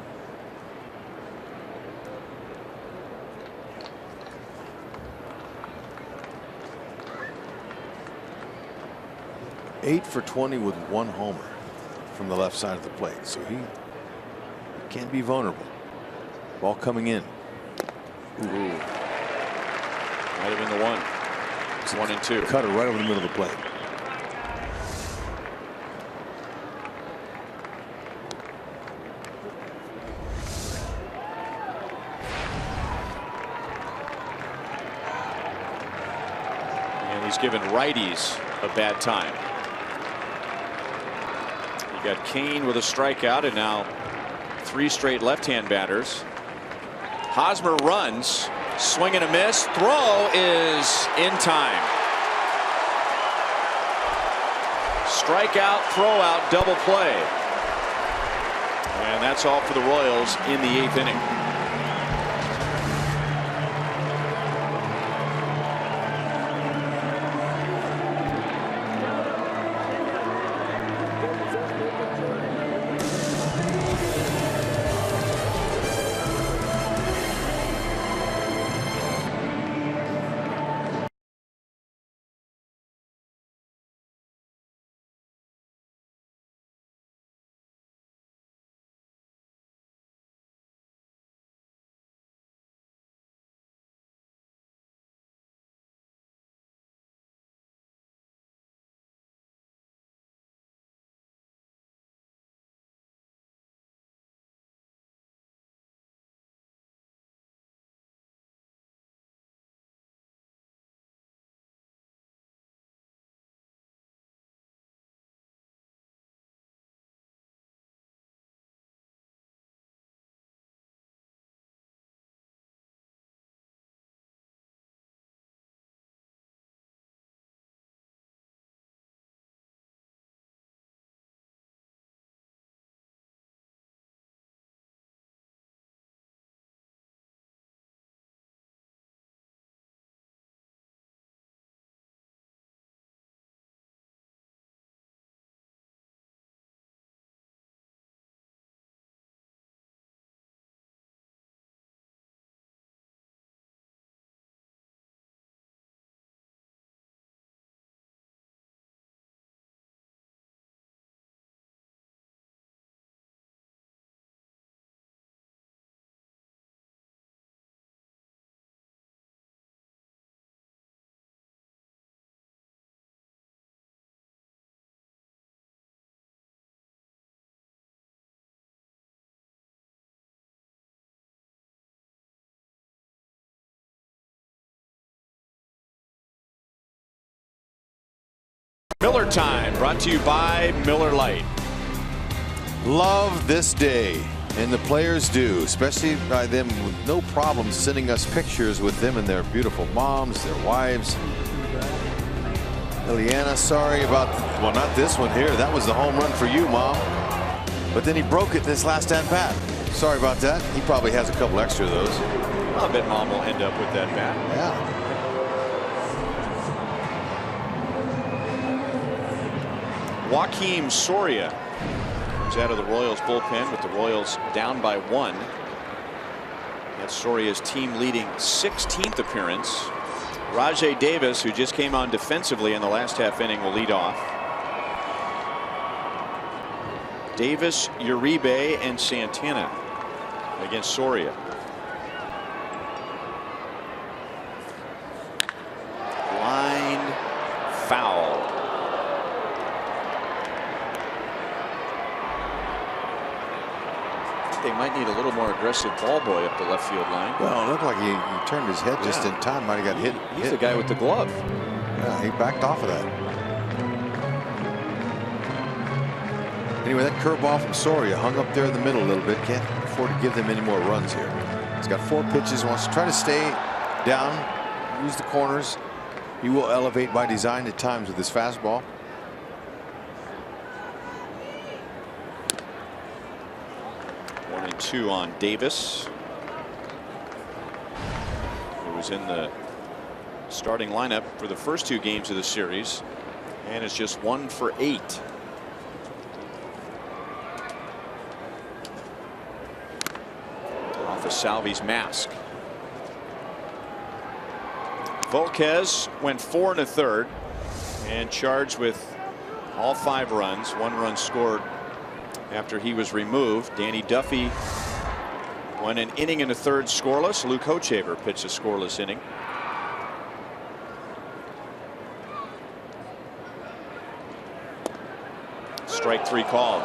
[SPEAKER 4] Eight for 20 with 1 homer from the left side of the plate, so he can be vulnerable. Ball coming in.
[SPEAKER 3] Ooh. Might have been the one. It's 1-2.
[SPEAKER 4] Cutter right over the middle of the plate.
[SPEAKER 3] And he's given righties a bad time. Got Kane with a strikeout, and now 3 straight left-hand batters. Hosmer runs, swing and a miss. Throw is in time. Strikeout, throw out, double play. And that's all for the Royals in the 8th inning. Miller Time, brought to you by Miller Lite.
[SPEAKER 4] Love this day, and the players do, especially by them with no problem sending us pictures with them and their beautiful moms, their wives. Ileana, sorry about, well, not this one here. That was the home run for you, Mom. But then he broke it this last at-bat. Sorry about that. He probably has a couple extra of those.
[SPEAKER 3] I bet Mom will end up with that bat.
[SPEAKER 4] Yeah.
[SPEAKER 3] Joakim Soria comes out of the Royals bullpen with the Royals down by 1. That's Soria's team-leading 16th appearance. Rajai Davis, who just came on defensively in the last half inning, will lead off. Davis, Uribe, and Santana against Soria. Line foul. They might need a little more aggressive ball boy up the left field line.
[SPEAKER 4] Well, it looked like he turned his head just in time. Might have got hit.
[SPEAKER 3] He's the guy with the glove.
[SPEAKER 4] Yeah, he backed off of that. Anyway, that curveball from Soria hung up there in the middle a little bit. Can't afford to give them any more runs here. He's got 4 pitches. Wants to try to stay down, use the corners. He will elevate by design at times with his fastball.
[SPEAKER 3] Two on Davis, who was in the starting lineup for the first 2 games of the series, and is just 1 for 8. Off of Salvi's mask. Volquez went 4 1/3 and charged with all 5 runs. 1 run scored after he was removed. Danny Duffy went an inning and a third scoreless. Luke Hochevar pitched a scoreless inning. Strike 3 called.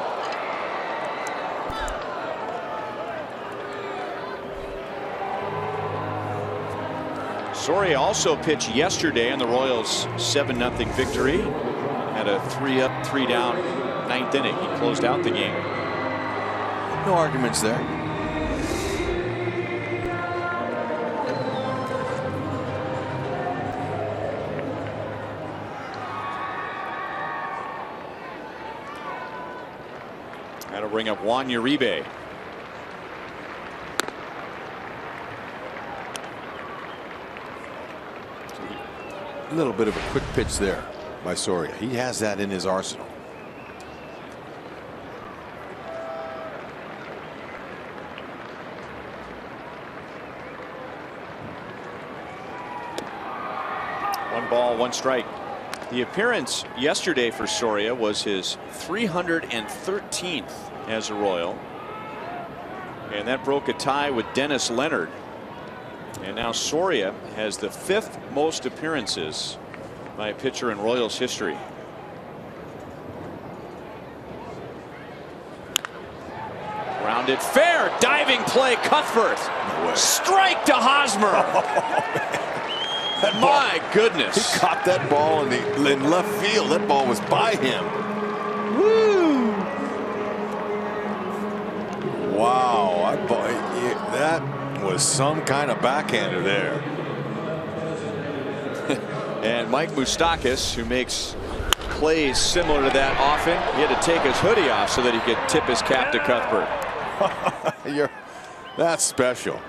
[SPEAKER 3] Soria also pitched yesterday in the Royals' 7-0 victory. Had a 3-up, 3-down 9th inning. He closed out the game.
[SPEAKER 4] No arguments there.
[SPEAKER 3] That'll bring up Juan Uribe.
[SPEAKER 4] A little bit of a quick pitch there by Soria. He has that in his arsenal.
[SPEAKER 3] One ball, one strike. The appearance yesterday for Soria was his 313th as a Royal. And that broke a tie with Dennis Leonard. And now Soria has the 5th most appearances by a pitcher in Royals history. Rounded fair, diving play, Cuthbert. Strike to Hosmer. My goodness.
[SPEAKER 4] He caught that ball in left field. That ball was by him. Woo! Wow. That was some kind of backhander there.
[SPEAKER 3] And Mike Moustakas, who makes plays similar to that often, he had to take his hoodie off so that he could tip his cap to Cuthbert.
[SPEAKER 4] That's special.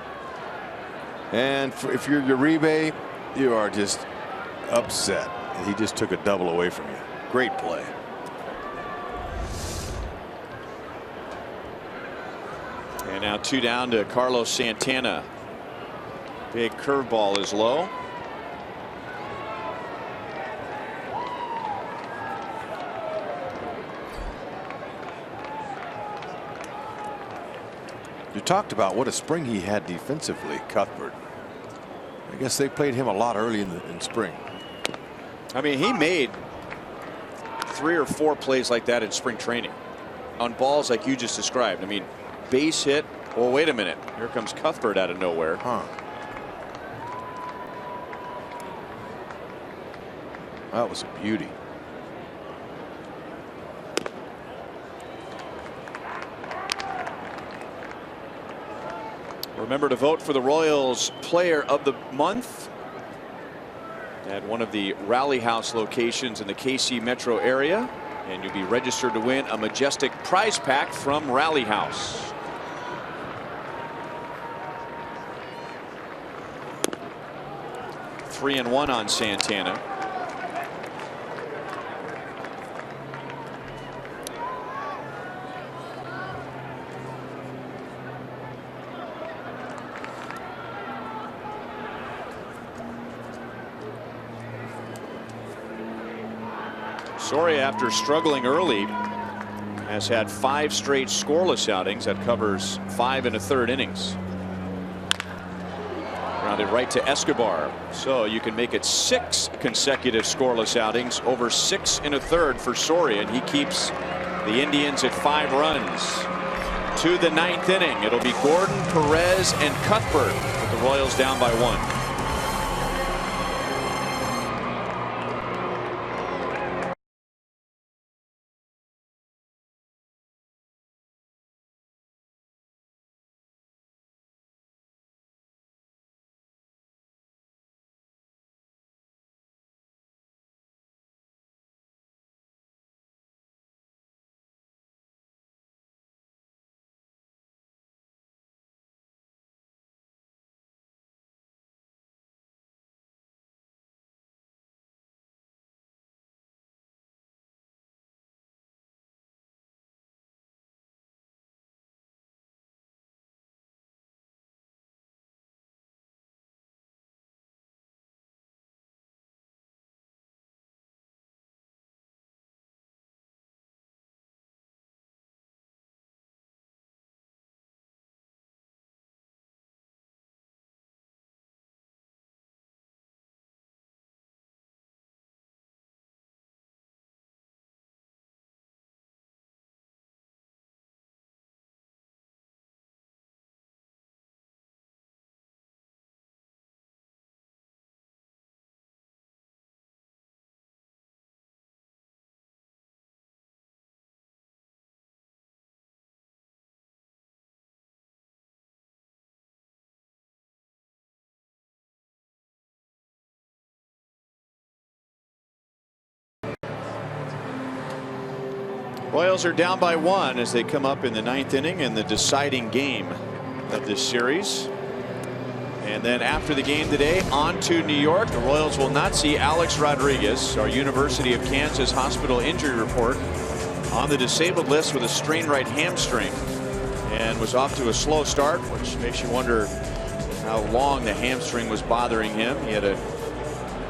[SPEAKER 4] And if you're Uribe, you are just upset. And he just took a double away from you. Great play.
[SPEAKER 3] And now 2 down to Carlos Santana. Big curveball is low.
[SPEAKER 4] You talked about what a spring he had defensively, Cuthbert. I guess they played him a lot early in spring.
[SPEAKER 3] I mean, he made 3 or 4 plays like that in spring training on balls like you just described. I mean, base hit. Well, wait a minute. Here comes Cuthbert out of nowhere.
[SPEAKER 4] Huh. That was a beauty.
[SPEAKER 3] Remember to vote for the Royals Player of the Month at one of the Rally House locations in the KC metro area, and you'll be registered to win a majestic prize pack from Rally House. Three and one on Santana. Soria, after struggling early, has had 5 straight scoreless outings. That covers 5 1/3 innings. Grounded right to Escobar. So you can make it 6 consecutive scoreless outings over 6 1/3 for Soria, and he keeps the Indians at 5 runs. To the 9th inning, it'll be Gordon, Perez, and Cuthbert with the Royals down by 1. Royals are down by 1 as they come up in the 9th inning in the deciding game of this series. And then after the game today, on to New York. The Royals will not see Alex Rodriguez, our University of Kansas hospital injury report, on the disabled list with a strained right hamstring, and was off to a slow start, which makes you wonder how long the hamstring was bothering him. He had a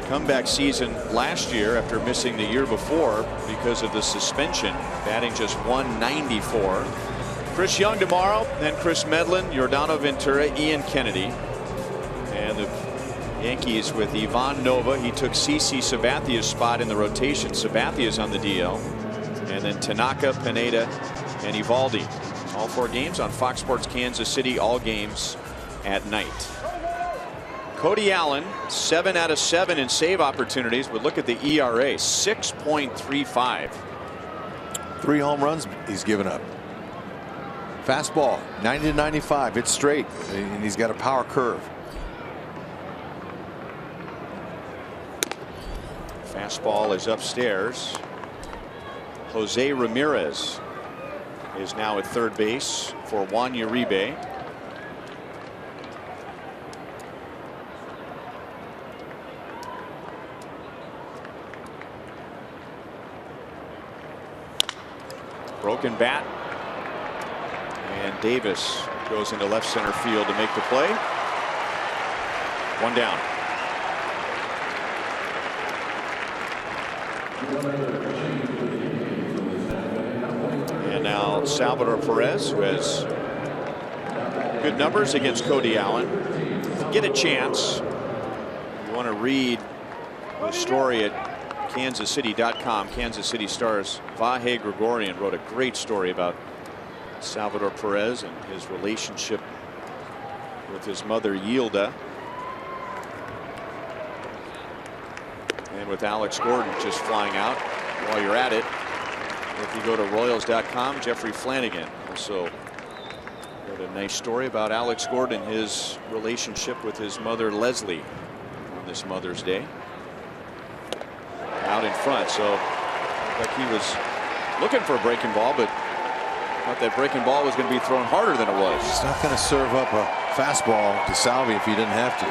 [SPEAKER 3] comeback season last year after missing the year before because of the suspension, batting just .194. Chris Young tomorrow, then Chris Medlin, Yordano Ventura, Ian Kennedy. And the Yankees with Ivan Nova. He took CC Sabathia's spot in the rotation. Sabathia's on the DL. And then Tanaka, Pineda, and Eovaldi. All 4 games on Fox Sports Kansas City, all games at night. Cody Allen, 7 out of 7 in save opportunities, but look at the ERA, 6.35.
[SPEAKER 4] 3 home runs he's given up. Fastball, 90 to 95. It's straight, and he's got a power curve.
[SPEAKER 3] Fastball is upstairs. Jose Ramirez is now at third base for Juan Uribe. Broken bat. And Davis goes into left center field to make the play. 1 down. And now Salvador Perez, who has good numbers against Cody Allen. Get a chance. You want to read the story at KansasCity.com. Kansas City Star's Vahe Gregorian wrote a great story about Salvador Perez and his relationship with his mother Yilda. And with Alex Gordon just flying out. While you're at it, if you go to Royals.com, Jeffrey Flanagan also wrote a nice story about Alex Gordon, his relationship with his mother Leslie on this Mother's Day. Out in front, so like he was looking for a breaking ball, but thought that breaking ball was going to be thrown harder than it was.
[SPEAKER 4] He's not going to serve up a fastball to Salvi if he didn't have to.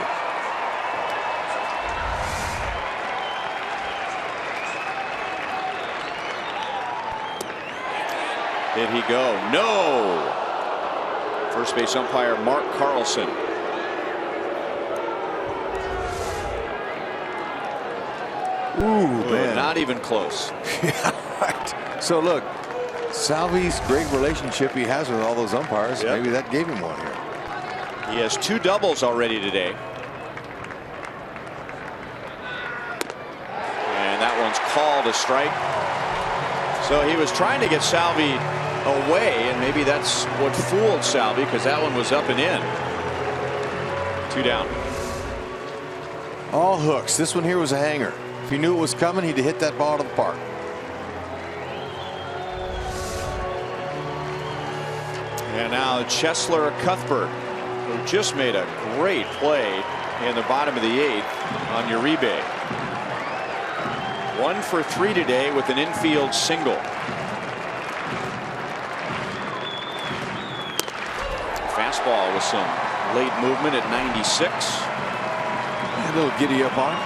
[SPEAKER 3] Did he go? No. First base umpire Mark Carlson.
[SPEAKER 4] Ooh, man.
[SPEAKER 3] Not even close.
[SPEAKER 4] Yeah, right. So look, Salvi's great relationship he has with all those umpires.
[SPEAKER 3] Yep.
[SPEAKER 4] Maybe that gave him one here.
[SPEAKER 3] He has 2 doubles already today. And that one's called a strike. So he was trying to get Salvi away, and maybe that's what fooled Salvi, because that one was up and in. 2 down.
[SPEAKER 4] All hooks. This one here was a hanger. If he knew it was coming, he'd hit that ball to the park.
[SPEAKER 3] And now Chesler Cuthbert, who just made a great play in the bottom of the 8th on Uribe. 1 for 3 today with an infield single. Fastball with some late movement at 96.
[SPEAKER 4] A little giddy up on.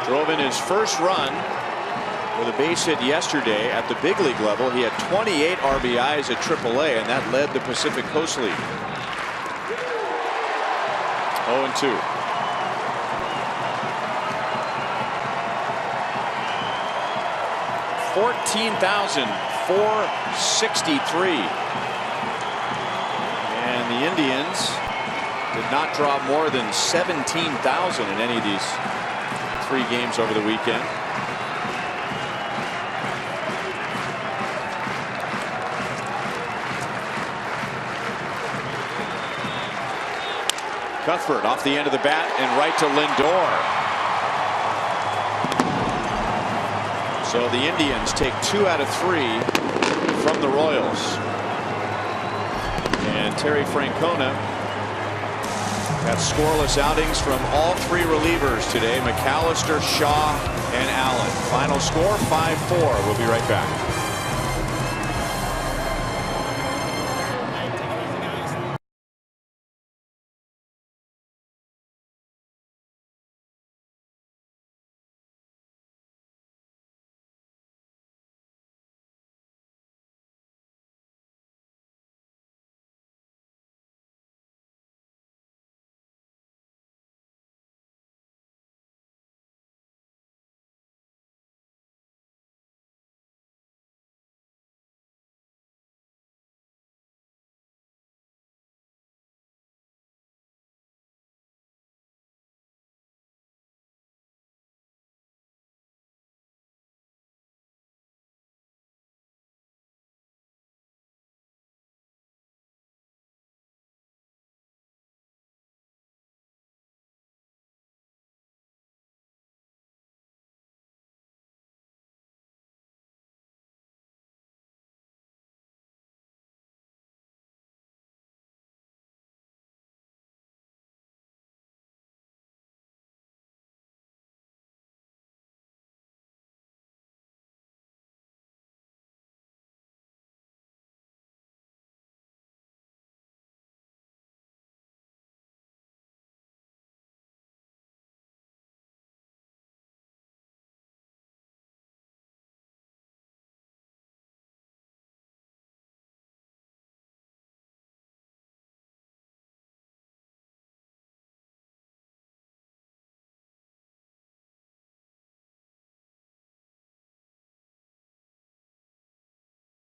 [SPEAKER 3] Drove in his first run with a base hit yesterday at the big league level. He had 28 RBIs at AAA, and that led the Pacific Coast League. 0-2. $14,463. And the Indians did not draw more than 17,000 in any of these 3 games over the weekend. Cuthbert off the end of the bat and right to Lindor. So the Indians take 2 out of 3 from the Royals. And Terry Francona got scoreless outings from all 3 relievers today. McAllister, Shaw, and Allen. Final score 5-4. We'll be right back.